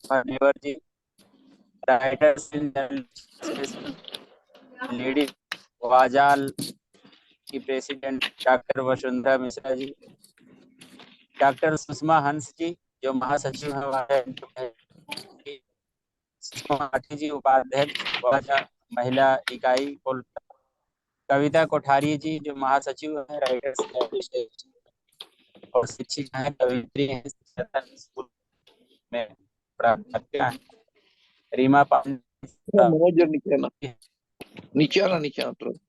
नेवर जी, राइटर्स एंड जर्नलिस्ट लेडी वाजाल की president doctor Vasundhara Mishra ji, doctor Sushma Hans ji जो महासचिव हमारे, सुषमा जी उपाध्यक्ष, महिला इकाई कविता कोठारी जी जो महासचिव है, राइटर्स एसोसिएशन, और शिक्षिका है, कवित्री है, स्कूल में प्राध्यापिका है, रीमा पांडे मैनेजर नीचे आना, नीचे आना, नीचे आना तुरंत।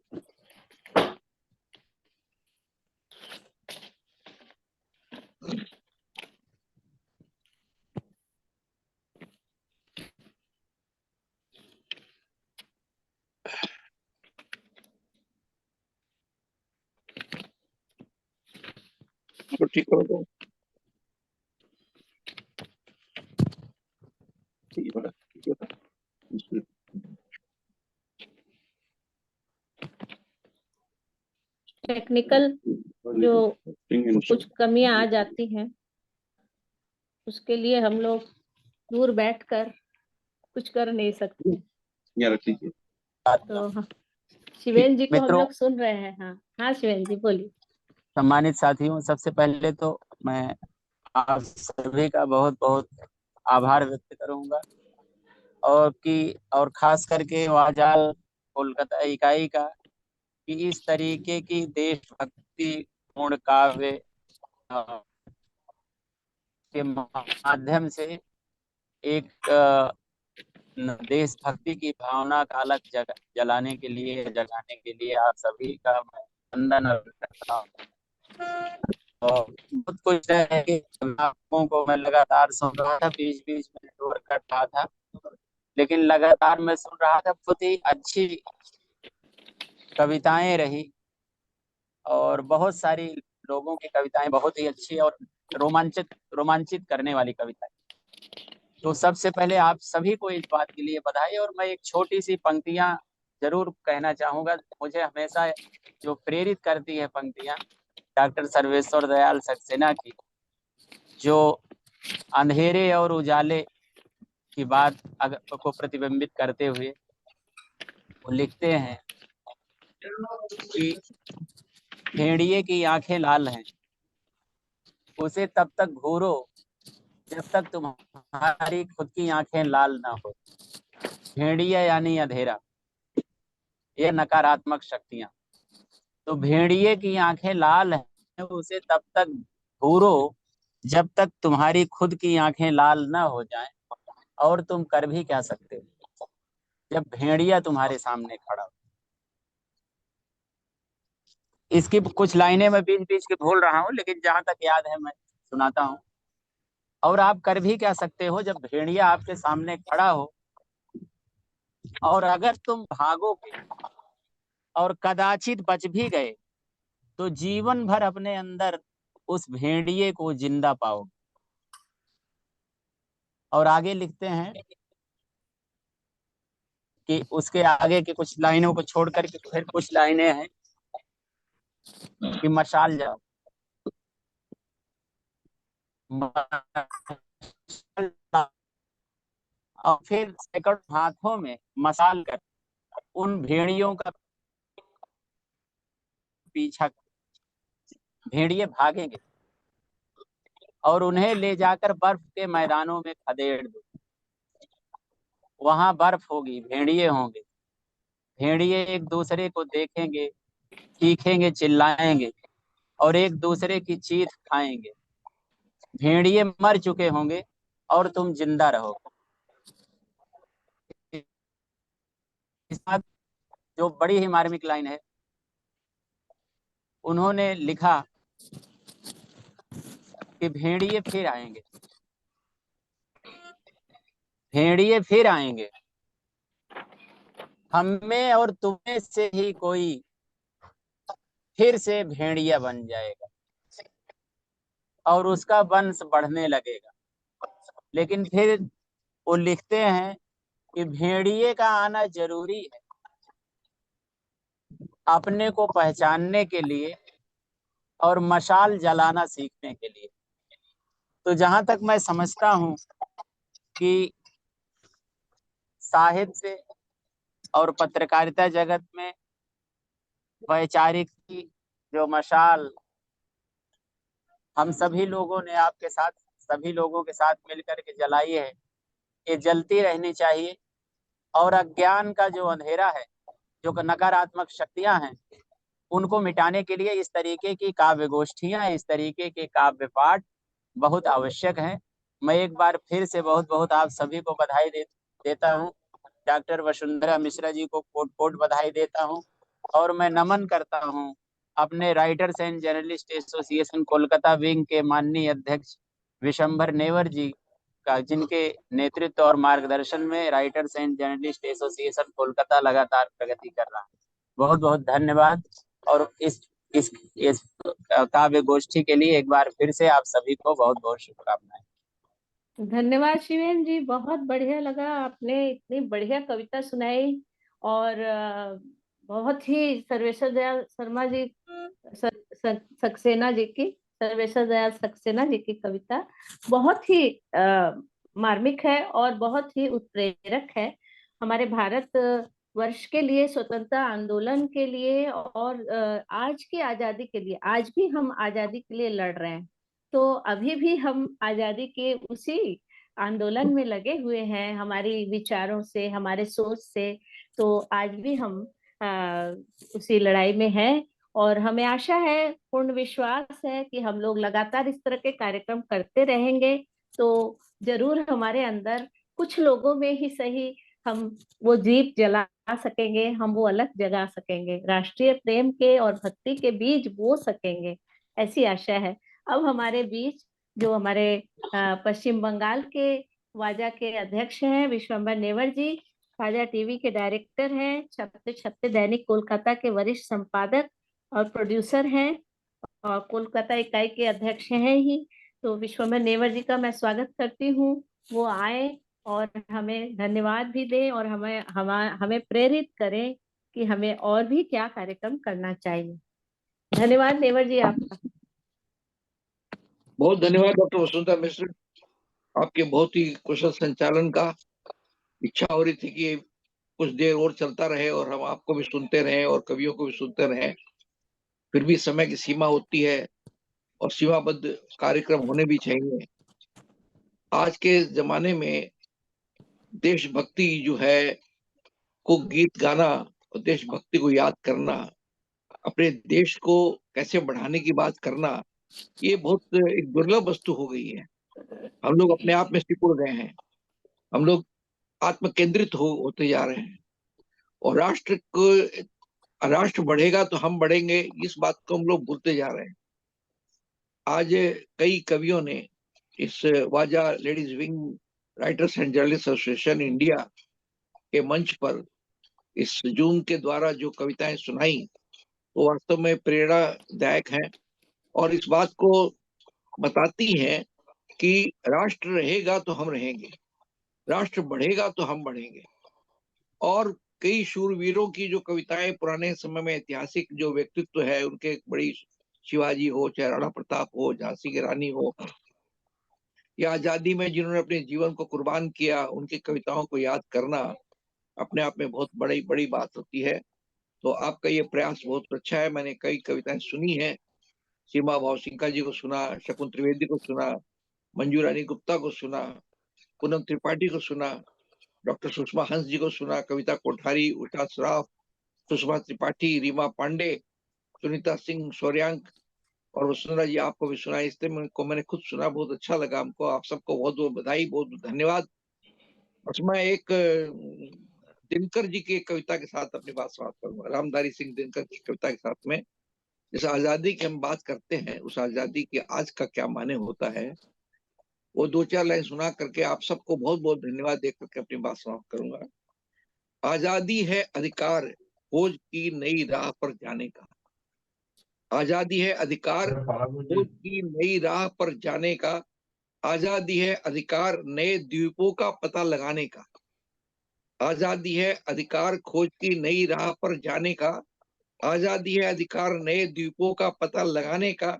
तो ठीक करो तो ठीक है, ठीक है। टेक्निकल जो कुछ कमियां आ जाती हैं, उसके लिए हम लोग दूर बैठकर कुछ कर नहीं सकते। यहाँ रख लीजिए। तो हाँ, शिवेन जी को हम मित्रों, लोग सुन रहे हैं। हाँ हाँ शिवेन जी बोलिए। सम्मानित साथियों, सबसे पहले तो मैं आप सभी का बहुत बहुत आभार व्यक्त करूंगा, और खास करके वाजाल कोलकाता इकाई का, कि इस तरीके की देशभक्ति पूर्ण काव्य के माध्यम से एक देशभक्ति की भावना का अलग जलाने के लिए, जगाने के लिए आप सभी का मैं वंदन करता हूँ। और बहुत कुछ है कि आपको को मैं लगातार सुन रहा था, बीच बीच में नेटवर्क कट रहा था, लेकिन लगातार मैं सुन रहा था। बहुत ही अच्छी कविताएं रही, और बहुत सारी लोगों की कविताएं बहुत ही अच्छी और रोमांचित करने वाली कविताएं। तो सबसे पहले आप सभी को इस बात के लिए बधाई। और मैं एक छोटी सी पंक्तियां जरूर कहना चाहूंगा। मुझे हमेशा जो प्रेरित करती है पंक्तियां डॉक्टर सर्वेश्वर दयाल सक्सेना की, जो अंधेरे और उजाले की बात को प्रतिबिंबित करते हुए वो लिखते हैं कि भेड़िए की आंखें लाल हैं, उसे तब तक घूरो जब तक तुम्हारी खुद की आंखें लाल ना हो। भेड़िया यानी अंधेरा, ये नकारात्मक शक्तियां। तो भेड़िए की आंखें लाल हैं, उसे तब तक घूरो जब तक तुम्हारी खुद की आंखें लाल ना हो जाएं। और तुम कर भी क्या सकते हो जब भेड़िया तुम्हारे सामने खड़ा हो। इसकी कुछ लाइनें मैं बीच बीच के भूल रहा हूं, लेकिन जहां तक याद है मैं सुनाता हूं। और आप कर भी क्या सकते हो जब भेड़िया आपके सामने खड़ा हो, और अगर तुम भागोगे और कदाचित बच भी गए तो जीवन भर अपने अंदर उस भेड़िए को जिंदा पाओ। और आगे लिखते हैं कि उसके आगे की कुछ लाइनों को छोड़ करके फिर कुछ लाइनें हैं कि मशाल जाओ, और फिर सैकड़ों हाथों में मशाल कर उन भेड़ियों का पीछा, भेड़िए भागेंगे और उन्हें ले जाकर बर्फ के मैदानों में खदेड़ दो। वहां बर्फ होगी, भेड़िए होंगे। भेड़िए एक दूसरे को देखेंगे, चीखेंगे, चिल्लाएंगे और एक दूसरे की चीख खाएंगे। भेड़िए मर चुके होंगे और तुम जिंदा रहोगे। इस बात जो बड़ी ही मार्मिक लाइन है, उन्होंने लिखा कि भेड़िए फिर आएंगे, भेड़िए फिर आएंगे, हमें और तुम्हें से ही कोई फिर से भेड़िया बन जाएगा और उसका वंश बढ़ने लगेगा। लेकिन फिर वो लिखते हैं कि भेड़िए का आना जरूरी है अपने को पहचानने के लिए और मशाल जलाना सीखने के लिए। तो जहां तक मैं समझता हूं कि साहित्य और पत्रकारिता जगत में वैचारिक की जो मशाल हम सभी लोगों ने आपके साथ, सभी लोगों के साथ मिलकर के जलाई है, ये जलती रहनी चाहिए। और अज्ञान का जो अंधेरा है, जो नकारात्मक शक्तियां हैं, उनको मिटाने के लिए इस तरीके की काव्य गोष्ठियां, इस तरीके के काव्य पाठ बहुत आवश्यक हैं। मैं एक बार फिर से बहुत बहुत आप सभी को बधाई देता हूं। डॉक्टर वसुंधरा मिश्रा जी को कोट कोट बधाई देता हूं और मैं नमन करता हूं अपने writers and journalist association Kolkata wing के माननीय अध्यक्ष विशंभर नेवर जी का, जिनके नेतृत्व और मार्गदर्शन में writers and journalist association Kolkata लगातार प्रगति कर रहा है। बहुत बहुत धन्यवाद। और इस काव्य गोष्ठी के लिए एक बार फिर से आप सभी को बहुत बहुत शुभकामनाएं। धन्यवाद शिवेन जी, बहुत बढ़िया लगा, आपने इतनी बढ़िया कविता सुनाई और बहुत ही सर्वेश्वर दयाल शर्मा जी सक्सेना जी की सर्वेश्वर दयाल सक्सेना जी की कविता बहुत ही मार्मिक है और बहुत ही उत्प्रेरक है हमारे भारत वर्ष के लिए, स्वतंत्रता आंदोलन के लिए और आज की आजादी के लिए। आज भी हम आजादी के लिए लड़ रहे हैं, तो अभी भी हम आजादी के उसी आंदोलन में लगे हुए हैं, हमारी विचारों से, हमारे सोच से। तो आज भी हम उसी लड़ाई में हैं और हमें आशा है, पूर्ण विश्वास है कि हम लोग लगातार इस तरह के कार्यक्रम करते रहेंगे तो जरूर हमारे अंदर कुछ लोगों में ही सही हम वो दीप जला सकेंगे, हम वो अलग जगा सकेंगे, राष्ट्रीय प्रेम के और भक्ति के बीज बो सकेंगे, ऐसी आशा है। अब हमारे बीच जो हमारे पश्चिम बंगाल के वाजा के अध्यक्ष हैं विश्वंभर नेवर जी, वाजा टीवी के डायरेक्टर हैं, छत्ते छत्ते दैनिक कोलकाता के वरिष्ठ संपादक और प्रोड्यूसर हैं और कोलकाता इकाई के अध्यक्ष हैं ही। तो विश्वंभर नेवर जी का मैं स्वागत करती हूँ, वो आए और हमें धन्यवाद भी दें और हमें प्रेरित करें कि हमें और भी क्या कार्यक्रम करना चाहिए। धन्यवाद नेवर जी आपका। बहुत धन्यवाद डॉक्टर वसुंधरा मिश्र, आपके बहुत ही कुशल संचालन का। इच्छा हो रही थी कि कुछ देर और चलता रहे और हम आपको भी सुनते रहे और कवियों को भी सुनते रहे, फिर भी समय की सीमा होती है और सीमाबद्ध कार्यक्रम होने भी चाहिए। आज के जमाने में देशभक्ति जो है को गीत गाना और देशभक्ति को याद करना, अपने देश को कैसे बढ़ाने की बात करना, ये बहुत एक दुर्लभ वस्तु हो गई है। हम लोग अपने आप में सिकुड़ गए हैं, हम लोग आत्म केंद्रित होते जा रहे हैं और राष्ट्र बढ़ेगा तो हम बढ़ेंगे, इस बात को हम लोग भूलते जा रहे हैं। आज कई कवियों ने इस वाजा ladies wing writers and journalist association India के मंच पर इस जूम के द्वारा जो कविताएं सुनाई वो वास्तव में प्रेरणादायक हैं और इस बात को बताती हैं कि राष्ट्र रहेगा तो हम रहेंगे, राष्ट्र बढ़ेगा तो हम बढ़ेंगे। और कई शूरवीरों की जो कविताएं पुराने समय में ऐतिहासिक जो व्यक्तित्व है उनके, बड़ी शिवाजी हो, चाहे राणा प्रताप हो, झांसी की रानी हो, या आजादी में जिन्होंने अपने जीवन को कुर्बान किया, उनकी कविताओं को याद करना अपने आप में बहुत बड़ी बात होती है। तो आपका ये प्रयास बहुत अच्छा है। मैंने कई कविताएं सुनी हैं, सीमा भावसिंका जी को सुना, शकुन त्रिवेदी को सुना, मंजू रानी गुप्ता को सुना, पूनम त्रिपाठी को सुना, डॉक्टर सुषमा हंस जी को सुना, कविता कोठारी, उषा श्राफ, सुषमा त्रिपाठी, रीमा पांडे, सुनीता सिंह सौर्यांक और वसुंधरा जी आपको भी सुना। इसलिए को मैंने खुद सुना, बहुत अच्छा लगा हमको। आप सबको बहुत बहुत बधाई, बहुत बहुत धन्यवाद। और मैं एक दिनकर जी की कविता के साथ अपनी बात समाप्त करूंगा, रामधारी सिंह दिनकर की कविता के साथ में। जिस आजादी की हम बात करते हैं, उस आजादी के आज का क्या माने होता है, वो 2-4 लाइन सुना करके आप सबको बहुत बहुत धन्यवाद देकर के अपनी बात समाप्त करूंगा। आजादी है अधिकार खोज की नई राह पर जाने का, आजादी है अधिकार खोज की नई राह पर जाने का, आजादी है अधिकार नए द्वीपों का पता लगाने का, आजादी है अधिकार खोज की नई राह पर जाने का, आजादी है अधिकार नए द्वीपों का पता लगाने का,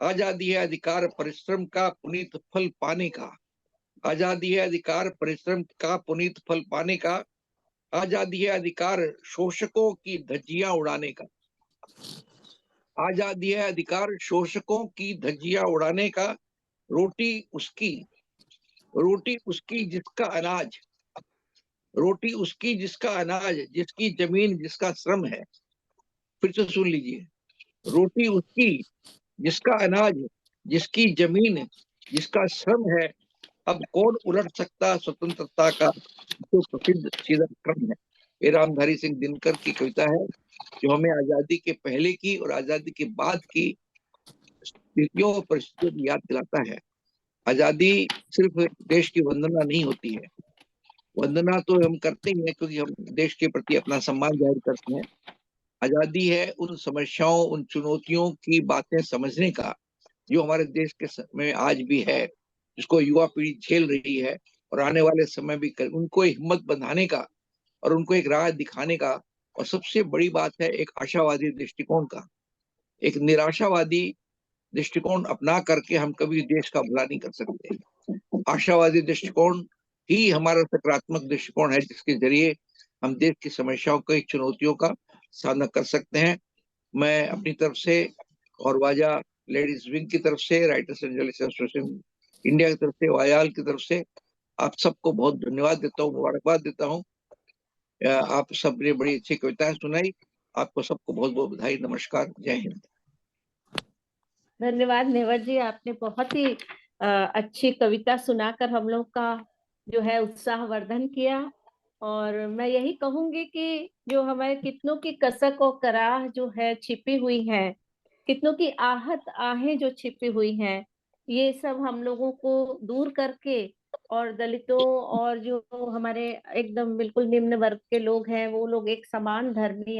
आजादी है अधिकार परिश्रम का पुनीत फल पाने का, आजादी है अधिकार परिश्रम का पुनीत फल पाने का, आजादी है अधिकार शोषकों की धज्जियां उड़ाने का, आजादी है अधिकार शोषकों की धज्जियां उड़ाने का, रोटी उसकी जिसका अनाज, रोटी उसकी जिसका अनाज, जिसकी जमीन, जिसका श्रम है। फिर से सुन लीजिए, रोटी उसकी जिसका अनाज, जिसकी जमीन, जिसका श्रम है। अब कौन उलट सकता स्वतंत्रता का जो प्रसिद्ध सीधा क्रम है। ये रामधारी सिंह दिनकर की कविता है, जो हमें आजादी के पहले की और आजादी के बाद की स्थितियों और परिस्थितियों की याद दिलाता है। आजादी सिर्फ देश की वंदना नहीं होती है। वंदना तो हम करते ही हैं क्योंकि हम देश के प्रति अपना सम्मान जाहिर करते हैं। आजादी है उन समस्याओं, उन चुनौतियों की बातें समझने का जो हमारे देश के समय आज भी है, जिसको युवा पीढ़ी झेल रही है और आने वाले समय भी उनको हिम्मत बंधाने का और उनको एक राह दिखाने का। और सबसे बड़ी बात है एक आशावादी दृष्टिकोण का। एक निराशावादी दृष्टिकोण अपना करके हम कभी देश का भला नहीं कर सकते। आशावादी दृष्टिकोण ही हमारा सकारात्मक दृष्टिकोण है, जिसके जरिए हम देश की समस्याओं की, चुनौतियों का सामना कर सकते हैं। मैं अपनी तरफ से और वाजा लेडीज विंग की तरफ से, writers and journalist association India की तरफ से, वायाल की तरफ से आप सबको बहुत धन्यवाद देता हूँ, मुबारकबाद देता हूँ। आप सबने बड़ी अच्छी कविताएं सुनाई। आपको सबको बहुत बहुत बधाई। नमस्कार, जय हिंद। धन्यवाद नेवर जी, आपने बहुत ही अच्छी कविता सुनाकर हम लोग का जो है उत्साहवर्धन किया। और मैं यही कहूंगी कि जो हमारे कितनों की कसक और कराह जो है छिपी हुई है, कितनों की आहत आहें जो छिपी हुई हैं, ये सब हम लोगों को दूर करके और दलितों और जो हमारे एकदम बिल्कुल निम्न वर्ग के लोग हैं, वो लोग एक समान धर्मी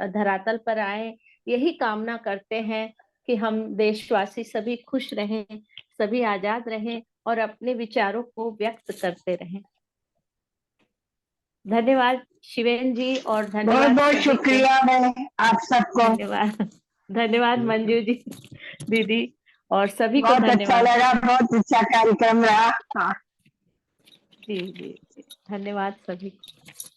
धरातल पर आए, यही कामना करते हैं कि हम देशवासी सभी खुश रहें, सभी आजाद रहें और अपने विचारों को व्यक्त करते रहें। धन्यवाद शिवेन जी और बहुत धन्यवाद बहुत सभी को। शुक्रिया मैं आप सबको। धन्यवाद, धन्यवाद मंजू जी, दीदी और सभी को बहुत अच्छा धन्यवाद। लगा, बहुत अच्छा कार्यक्रम रहा। हाँ, जी जी, धन्यवाद सभी को।